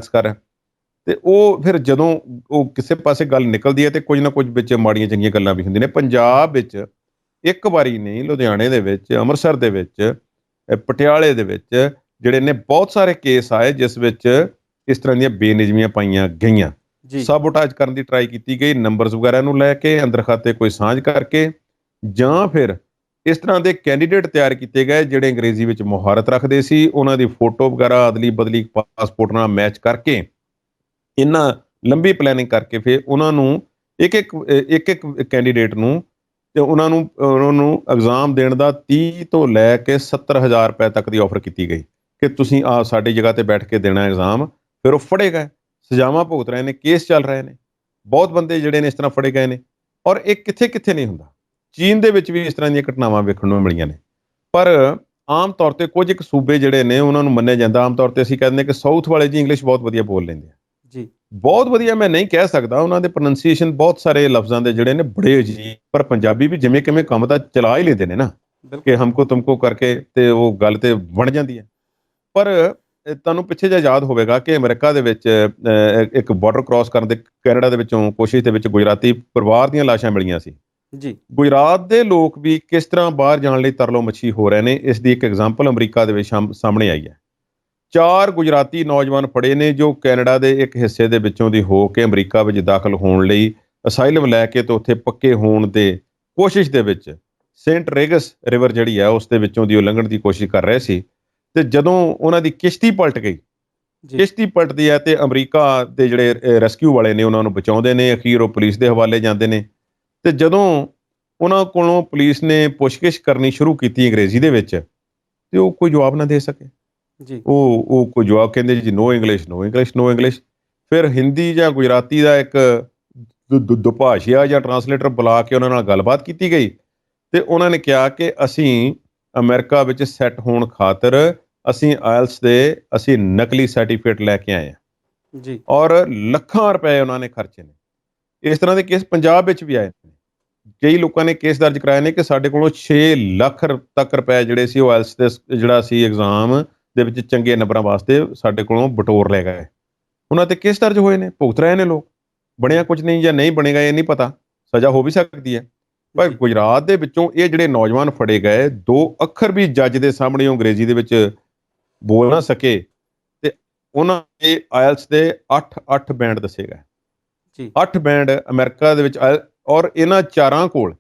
Speaker 1: ਤੇ ਉਹ ਫਿਰ ਜਦੋਂ ਉਹ ਕਿਸੇ ਪਾਸੇ ਗੱਲ ਨਿਕਲਦੀ ਹੈ ਤੇ ਕੁਝ ਨਾ ਕੁਝ ਵਿੱਚ ਮਾੜੀਆਂ ਚੰਗੀਆਂ ਗੱਲਾਂ ਵੀ ਹੁੰਦੀਆਂ ਨੇ। ਪੰਜਾਬ ਵਿੱਚ ਇੱਕ ਵਾਰੀ ਨਹੀਂ, ਲੁਧਿਆਣੇ ਦੇ ਵਿੱਚ, ਅੰਮ੍ਰਿਤਸਰ ਦੇ ਵਿੱਚ, ਪਟਿਆਲੇ ਦੇ ਵਿੱਚ ਜਿਹੜੇ ਨੇ ਬਹੁਤ ਸਾਰੇ ਕੇਸ ਆਏ ਜਿਸ ਵਿੱਚ ਇਸ ਤਰ੍ਹਾਂ ਦੀਆਂ ਬੇਨਿਯਮੀਆਂ ਪਾਈਆਂ ਗਈਆਂ। ਸਾਬੋਟਾਜ ਕਰਨ ਦੀ ਟਰਾਈ ਕੀਤੀ ਗਈ, ਨੰਬਰਸ ਵਗੈਰਾ ਨੂੰ ਲੈ ਕੇ, ਅੰਦਰ ਖਾਤੇ ਕੋਈ ਸਾਂਝ ਕਰਕੇ, ਜਾਂ ਫਿਰ ਇਸ ਤਰ੍ਹਾਂ ਦੇ ਕੈਂਡੀਡੇਟ ਤਿਆਰ ਕੀਤੇ ਗਏ ਜਿਹੜੇ ਅੰਗਰੇਜ਼ੀ ਵਿੱਚ ਮੁਹਾਰਤ ਰੱਖਦੇ ਸੀ। ਉਹਨਾਂ ਦੀ ਫੋਟੋ ਵਗੈਰਾ ਅਦਲੀ ਬਦਲੀ ਪਾਸਪੋਰਟ ਨਾਲ ਮੈਚ ਕਰਕੇ, ਇਹਨਾਂ ਲੰਬੀ ਪਲੈਨਿੰਗ ਕਰਕੇ ਫਿਰ ਉਹਨਾਂ ਨੂੰ ਇੱਕ ਕੈਂਡੀਡੇਟ ਨੂੰ ਤੇ ਉਹਨਾਂ ਨੂੰ ਐਗਜ਼ਾਮ ਦੇਣ ਦਾ 30 ਤੋਂ ਲੈ ਕੇ 70,000 ਰੁਪਏ ਤੱਕ ਦੀ ਆਫਰ ਕੀਤੀ ਗਈ ਕਿ ਤੁਸੀਂ ਆ ਸਾਡੀ ਜਗ੍ਹਾ ਤੇ ਬੈਠ ਕੇ ਦੇਣਾ ਐਗਜ਼ਾਮ। ਫਿਰ ਉਹ ਫੜੇ ਗਏ, ਸਜ਼ਾਵਾਂ ਭੁਗਤ ਰਹੇ ਨੇ, ਕੇਸ ਚੱਲ ਰਹੇ ਨੇ, ਬਹੁਤ ਬੰਦੇ ਜਿਹੜੇ ਨੇ ਇਸ ਤਰ੍ਹਾਂ ਫੜੇ ਗਏ ਨੇ। ਔਰ ਇਹ ਕਿੱਥੇ ਕਿੱਥੇ ਨਹੀਂ ਹੁੰਦਾ, ਚੀਨ ਦੇ ਵਿੱਚ ਵੀ ਇਸ ਤਰ੍ਹਾਂ ਦੀਆਂ ਘਟਨਾਵਾਂ ਵੇਖਣ ਨੂੰ ਮਿਲੀਆਂ ਨੇ। ਪਰ ਆਮ ਤੌਰ ਤੇ ਕੁਝ ਇੱਕ ਸੂਬੇ ਜਿਹੜੇ ਨੇ ਉਹਨਾਂ ਨੂੰ ਮੰਨਿਆ ਜਾਂਦਾ, ਆਮ ਤੌਰ ਤੇ ਅਸੀਂ ਕਹਿੰਦੇ ਕਿ ਸਾਊਥ ਵਾਲੇ ਜੀ ਇੰਗਲਿਸ਼ ਬਹੁਤ ਵਧੀਆ ਬੋਲ ਲੈਂਦੇ ਆ।
Speaker 2: ਜੀ
Speaker 1: ਬਹੁਤ ਵਧੀਆ ਮੈਂ ਨਹੀਂ ਕਹਿ ਸਕਦਾ, ਉਹਨਾਂ ਦੇ ਪ੍ਰੋਨੰਸੀਏਸ਼ਨ ਬਹੁਤ ਸਾਰੇ ਲਫ਼ਜ਼ਾਂ ਦੇ ਜਿਹੜੇ ਨੇ ਬੜੇ ਅਜੀਬ, ਪਰ ਪੰਜਾਬੀ ਵੀ ਜਿਵੇਂ ਕਿਵੇਂ ਕੰਮ ਤਾਂ ਚਲਾ ਹੀ ਲੈਂਦੇ ਨੇ ਨਾ ਕਿ
Speaker 2: ਬਿਲਕੁਲ।
Speaker 1: ਹਮਕੋ ਤੁਮਕੋ ਕਰਕੇ, ਤੇ ਉਹ ਗੱਲ ਤੇ ਬਣ ਜਾਂਦੀ ਹੈ। ਪਰ ਤੁਹਾਨੂੰ ਪਿੱਛੇ ਜਿਹਾ ਯਾਦ ਹੋਵੇਗਾ ਕਿ ਅਮਰੀਕਾ ਦੇ ਵਿੱਚ ਇੱਕ ਬਾਰਡਰ ਕ੍ਰਾਸ ਕਰਨ ਦੇ ਕੈਨੇਡਾ ਦੇ ਵਿੱਚੋਂ ਕੋਸ਼ਿਸ਼ ਦੇ ਵਿੱਚ ਗੁਜਰਾਤੀ ਪਰਿਵਾਰ ਦੀਆਂ ਲਾਸ਼ਾਂ ਮਿਲੀਆਂ ਸੀ।
Speaker 2: ਜੀ
Speaker 1: ਗੁਜਰਾਤ ਦੇ ਲੋਕ ਵੀ ਕਿਸ ਤਰ੍ਹਾਂ ਬਾਹਰ ਜਾਣ ਲਈ ਤਰਲੋ ਮੱਛੀ ਹੋ ਰਹੇ ਨੇ, ਇਸ ਦੀ ਇੱਕ ਐਗਜ਼ਾਮਪਲ ਅਮਰੀਕਾ ਦੇ ਵਿੱਚ ਸਾਹਮਣੇ ਆਈ ਹੈ। 4 ਗੁਜਰਾਤੀ ਨੌਜਵਾਨ ਫੜੇ ਨੇ ਜੋ ਕੈਨੇਡਾ ਦੇ ਇੱਕ ਹਿੱਸੇ ਦੇ ਵਿੱਚੋਂ ਦੀ ਹੋ ਕੇ ਅਮਰੀਕਾ ਵਿੱਚ ਦਾਖਲ ਹੋਣ ਲਈ ਅਸਾਈਲਮ ਲੈ ਕੇ ਤੇ ਉੱਥੇ ਪੱਕੇ ਹੋਣ ਦੇ ਕੋਸ਼ਿਸ਼ ਦੇ ਵਿੱਚ ਸੇਂਟ ਰੇਗਸ ਰਿਵਰ ਜਿਹੜੀ ਹੈ ਉਸ ਦੇ ਵਿੱਚੋਂ ਦੀ ਉਹ ਲੰਘਣ ਦੀ ਕੋਸ਼ਿਸ਼ ਕਰ ਰਹੇ ਸੀ। ਤੇ ਜਦੋਂ ਉਹਨਾਂ ਦੀ ਕਿਸ਼ਤੀ ਪਲਟ ਗਈ,
Speaker 2: ਜੀ
Speaker 1: ਕਿਸ਼ਤੀ ਪਲਟਦੀ ਹੈ ਤੇ ਅਮਰੀਕਾ ਦੇ ਜਿਹੜੇ ਰੈਸਕਿਊ ਵਾਲੇ ਨੇ ਉਹਨਾਂ ਨੂੰ ਬਚਾਉਂਦੇ ਨੇ, ਅਖੀਰ ਉਹ ਪੁਲਿਸ ਦੇ ਹਵਾਲੇ ਜਾਂਦੇ ਨੇ। ਤੇ ਜਦੋਂ ਉਹਨਾਂ ਕੋਲੋਂ ਪੁਲਿਸ ਨੇ ਪੁੱਛਗਿੱਛ ਕਰਨੀ ਸ਼ੁਰੂ ਕੀਤੀ ਅੰਗਰੇਜ਼ੀ ਦੇ ਵਿੱਚ, ਤੇ ਉਹ ਕੋਈ ਜਵਾਬ ਨਾ ਦੇ ਸਕੇ।
Speaker 2: ਜੀ
Speaker 1: ਉਹ ਕੋਈ ਜਵਾਬ ਕਹਿੰਦੇ ਜੀ ਨੋ ਇੰਗਲਿਸ਼, ਨੋ ਇੰਗਲਿਸ਼, ਨੋ ਇੰਗਲਿਸ਼। ਫਿਰ ਹਿੰਦੀ ਜਾਂ ਗੁਜਰਾਤੀ ਦਾ ਇੱਕ ਦੁਭਾਸ਼ੀਆ ਜਾਂ ਟਰਾਂਸਲੇਟਰ ਬੁਲਾ ਕੇ ਉਹਨਾਂ ਨਾਲ ਗੱਲਬਾਤ ਕੀਤੀ ਗਈ ਤੇ ਉਹਨਾਂ ਨੇ ਕਿਹਾ ਕਿ ਅਸੀਂ ਅਮਰੀਕਾ ਵਿੱਚ ਸੈੱਟ ਹੋਣ ਖਾਤਰ ਅਸੀਂ ਆਇਲਸ ਦੇ ਅਸੀਂ ਨਕਲੀ ਸਰਟੀਫਿਕੇਟ ਲੈ ਕੇ ਆਏ ਹਾਂ।
Speaker 2: ਜੀ
Speaker 1: ਔਰ ਲੱਖਾਂ ਰੁਪਏ ਉਹਨਾਂ ਨੇ ਖਰਚੇ ਨੇ। ਇਸ ਤਰ੍ਹਾਂ ਦੇ ਕੇਸ ਪੰਜਾਬ ਵਿੱਚ ਵੀ ਆਏ ਨੇ। ਕਈ ਲੋਕਾਂ ਨੇ ਕੇਸ ਦਰਜ ਕਰਾਏ ਨੇ ਕਿ ਸਾਡੇ ਕੋਲੋਂ 6 ਲੱਖ ਤੱਕ ਰੁਪਏ ਜਿਹੜੇ ਸੀ ਉਹ ਆਇਲਸ ਦੇ ਜਿਹੜਾ ਸੀ ਐਗਜ਼ਾਮ ਦੇ ਵਿੱਚ ਚੰਗੇ ਨੰਬਰਾਂ ਵਾਸਤੇ ਸਾਡੇ ਕੋਲੋਂ ਬਟੋਰ ਲੈ ਗਏ। ਉਹਨਾਂ ਤੇ ਕੇਸ ਦਰਜ ਹੋਏ ਨੇ, ਭੁਗਤ ਰਹੇ ਨੇ ਲੋਕ। ਬਣਿਆ ਕੁਝ ਨਹੀਂ ਜਾਂ ਨਹੀਂ ਬਣੇਗਾ ਇਹ ਨਹੀਂ ਪਤਾ, ਸਜ਼ਾ ਹੋ ਵੀ ਸਕਦੀ ਹੈ। ਪਰ
Speaker 2: ਜੀ
Speaker 1: ਗੁਜਰਾਤ ਦੇ ਵਿੱਚੋਂ ਇਹ ਜਿਹੜੇ ਨੌਜਵਾਨ ਫੜੇ ਗਏ, 2 ਅੱਖਰ ਵੀ ਜੱਜ ਦੇ ਸਾਹਮਣੇ ਉਹ ਅੰਗਰੇਜ਼ੀ ਦੇ ਵਿੱਚ ਬੋਲ ਨਾ ਸਕੇ ਤੇ ਉਹਨਾਂ ਦੇ ਆਇਲਸ ਦੇ 8 ਬੈਂਡ ਦੱਸੇ ਗਏ।
Speaker 2: ਜੀ
Speaker 1: 8 ਬੈਂਡ ਅਮਰੀਕਾ ਦੇ ਵਿੱਚ ਔਰ ਇਹਨਾਂ ਚਾਰਾਂ ਕੋਲ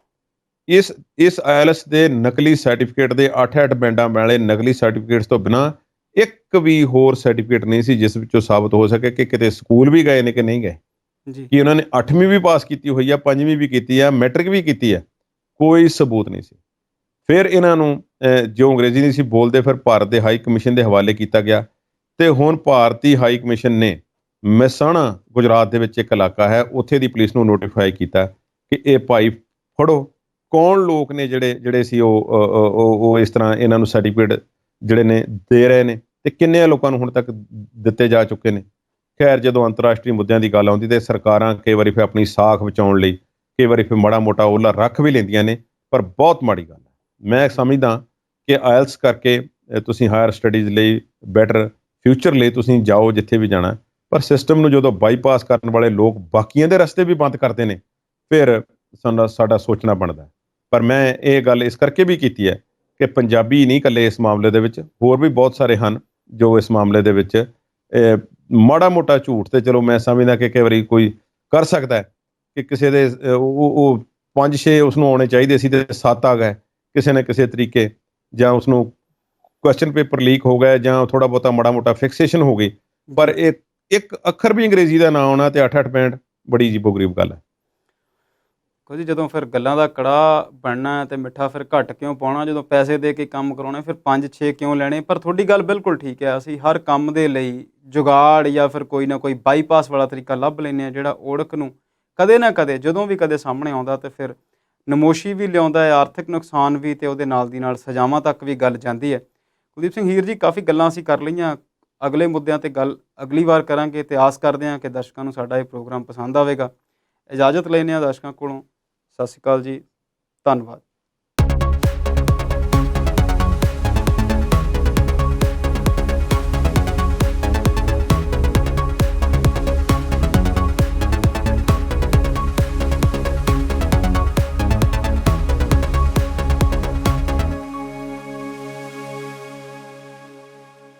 Speaker 1: ਇਸ ਆਇਲਸ ਦੇ ਨਕਲੀ ਸਰਟੀਫਿਕੇਟ ਦੇ 8 ਬੈਂਡਾਂ ਵਾਲੇ ਨਕਲੀ ਸਰਟੀਫਿਕੇਟਸ ਤੋਂ ਬਿਨਾਂ ਇੱਕ ਵੀ ਹੋਰ ਸਰਟੀਫਿਕੇਟ ਨਹੀਂ ਸੀ ਜਿਸ ਵਿੱਚੋਂ ਸਾਬਤ ਹੋ ਸਕੇ ਕਿ ਕਿਤੇ ਸਕੂਲ ਵੀ ਗਏ ਨੇ ਕਿ ਨਹੀਂ ਗਏ,
Speaker 2: ਜੀ
Speaker 1: ਕਿ ਉਹਨਾਂ ਨੇ 8ਵੀਂ ਵੀ ਪਾਸ ਕੀਤੀ ਹੋਈ ਆ, 5ਵੀਂ ਵੀ ਕੀਤੀ ਆ, ਮੈਟ੍ਰਿਕ ਵੀ ਕੀਤੀ ਆ। ਕੋਈ ਸਬੂਤ ਨਹੀਂ ਸੀ। ਫਿਰ ਇਹਨਾਂ ਨੂੰ ਜੋ ਅੰਗਰੇਜ਼ੀ ਨਹੀਂ ਸੀ ਬੋਲਦੇ, ਫਿਰ ਭਾਰਤ ਦੇ ਹਾਈ ਕਮਿਸ਼ਨ ਦੇ ਹਵਾਲੇ ਕੀਤਾ ਗਿਆ ਤੇ ਹੁਣ ਭਾਰਤੀ ਹਾਈ ਕਮਿਸ਼ਨ ਨੇ ਮਹਿਸਾਣਾ ਗੁਜਰਾਤ ਦੇ ਵਿੱਚ ਇੱਕ ਇਲਾਕਾ ਹੈ, ਉੱਥੇ ਦੀ ਪੁਲਿਸ ਨੂੰ ਨੋਟੀਫਾਈ ਕੀਤਾ ਕਿ ਇਹ ਭਾਈ ਫੜੋ, ਕੌਣ ਲੋਕ ਨੇ ਜਿਹੜੇ ਸੀ ਉਹ ਇਸ ਤਰ੍ਹਾਂ ਇਹਨਾਂ ਨੂੰ ਸਰਟੀਫਿਕੇਟ ਜਿਹੜੇ ਨੇ ਦੇ ਰਹੇ ਨੇ ਤੇ ਕਿੰਨੇ ਲੋਕਾਂ ਨੂੰ ਹੁਣ ਤੱਕ ਦਿੱਤੇ ਜਾ ਚੁੱਕੇ ਨੇ। ਖੈਰ ਜਦੋਂ ਅੰਤਰਰਾਸ਼ਟਰੀ ਮੁੱਦਿਆਂ ਦੀ ਗੱਲ ਆਉਂਦੀ ਤੇ ਸਰਕਾਰਾਂ ਕਈ ਵਾਰੀ ਫਿਰ ਆਪਣੀ ਸਾਖ ਬਚਾਉਣ ਲਈ ਕਈ ਵਾਰੀ ਫਿਰ ਮਾੜਾ ਮੋਟਾ ਉਹਲਾ ਰੱਖ ਵੀ ਲੈਂਦੀਆਂ ਨੇ, ਪਰ ਬਹੁਤ ਮਾੜੀ ਗੱਲ ਹੈ। ਮੈਂ ਸਮਝਦਾ ਕਿ ਆਇਲਸ ਕਰਕੇ ਤੁਸੀਂ ਹਾਇਰ ਸਟੱਡੀਜ਼ ਲਈ ਬੈਟਰ ਫਿਊਚਰ ਲਈ ਤੁਸੀਂ ਜਾਓ ਜਿੱਥੇ ਵੀ ਜਾਣਾ, ਪਰ ਸਿਸਟਮ ਨੂੰ ਜਦੋਂ ਬਾਈਪਾਸ ਕਰਨ ਵਾਲੇ ਲੋਕ ਬਾਕੀਆਂ ਦੇ ਰਸਤੇ ਵੀ ਬੰਦ ਕਰਦੇ ਨੇ ਫਿਰ ਸਾਡਾ ਸੋਚਣਾ ਬਣਦਾ। ਪਰ ਮੈਂ ਇਹ ਗੱਲ ਇਸ ਕਰਕੇ ਵੀ ਕੀਤੀ ਹੈ ਕਿ ਪੰਜਾਬੀ ਨਹੀਂ ਇਕੱਲੇ ਇਸ ਮਾਮਲੇ ਦੇ ਵਿੱਚ, ਹੋਰ ਵੀ ਬਹੁਤ ਸਾਰੇ ਹਨ ਜੋ ਇਸ ਮਾਮਲੇ ਦੇ ਵਿੱਚ ਮਾੜਾ ਮੋਟਾ ਝੂਠ ਤੇ ਚਲੋ ਮੈਂ ਸਮਝਦਾ ਕਿ ਕਈ ਵਾਰੀ ਕੋਈ ਕਰ ਸਕਦਾ ਹੈ ਕਿ ਕਿਸੇ ਦੇ ਉਹ 5-6 ਉਸਨੂੰ ਆਉਣੇ ਚਾਹੀਦੇ ਸੀ ਤੇ 7 ਆ ਗਏ ਕਿਸੇ ਨਾ ਕਿਸੇ ਤਰੀਕੇ, ਜਾਂ ਉਸਨੂੰ ਕੁਐਸਚਨ ਪੇਪਰ ਲੀਕ ਹੋ ਗਏ ਜਾਂ ਥੋੜਾ ਬਹੁਤਾ ਮਾੜਾ ਮੋਟਾ ਫਿਕਸੇਸ਼ਨ ਹੋ ਗਈ, ਪਰ ਇਹ ਇੱਕ ਅੱਖਰ ਵੀ ਅੰਗਰੇਜ਼ੀ ਦਾ ਨਾ ਆਉਣਾ ਤੇ 8 ਬੈਂਡ ਬੜੀ ਅਜੀਬੋ-ਗਰੀਬ ਗੱਲ ਹੈ।
Speaker 2: ਜੀ ਜਦੋਂ ਫਿਰ ਗੱਲਾਂ ਦਾ ਕੜਾਹ ਬਣਨਾ ਤੇ ਮਿੱਠਾ ਫਿਰ ਘੱਟ ਕਿਉਂ ਪਾਉਣਾ, ਜਦੋਂ ਪੈਸੇ ਦੇ ਕੇ ਕੰਮ ਕਰਾਉਣੇ ਫਿਰ 5-6 ਕਿਉਂ ਲੈਣੇ। ਪਰ ਤੁਹਾਡੀ ਗੱਲ ਬਿਲਕੁਲ ਠੀਕ ਹੈ, ਅਸੀਂ ਹਰ ਕੰਮ ਦੇ ਲਈ ਜੁਗਾੜ ਜਾਂ ਫਿਰ ਕੋਈ ਨਾ ਕੋਈ ਬਾਈਪਾਸ ਵਾਲਾ ਤਰੀਕਾ ਲੱਭ ਲੈਂਦੇ ਹਾਂ ਜਿਹੜਾ ਓੜਕ ਨੂੰ ਕਦੇ ਨਾ ਕਦੇ ਜਦੋਂ ਵੀ ਕਦੇ ਸਾਹਮਣੇ ਆਉਂਦਾ ਤੇ ਫਿਰ ਨਮੋਸ਼ੀ ਵੀ ਲਿਆਉਂਦਾ ਹੈ, ਆਰਥਿਕ ਨੁਕਸਾਨ ਵੀ, ਤੇ ਉਹਦੇ ਨਾਲ ਦੀ ਨਾਲ ਸਜ਼ਾਵਾਂ ਤੱਕ ਵੀ ਗੱਲ ਜਾਂਦੀ ਹੈ। ਕੁਲਦੀਪ ਸਿੰਘ ਹੀਰ ਜੀ, ਕਾਫੀ ਗੱਲਾਂ ਅਸੀਂ ਕਰ ਲਈਆਂ, ਅਗਲੇ ਮੁੱਦਿਆਂ ਤੇ ਗੱਲ ਅਗਲੀ ਵਾਰ ਕਰਾਂਗੇ ਤੇ ਆਸ ਕਰਦੇ ਹਾਂ ਕਿ ਦਰਸ਼ਕਾਂ ਨੂੰ ਸਾਡਾ ਇਹ ਪ੍ਰੋਗਰਾਮ ਪਸੰਦ ਆਵੇਗਾ। ਇਜਾਜ਼ਤ ਲੈਂਦੇ ਹਾਂ ਦਰਸ਼ਕਾਂ ਕੋਲੋਂ। ਸਤਿ ਸ਼੍ਰੀ ਅਕਾਲ ਜੀ, ਧੰਨਵਾਦ।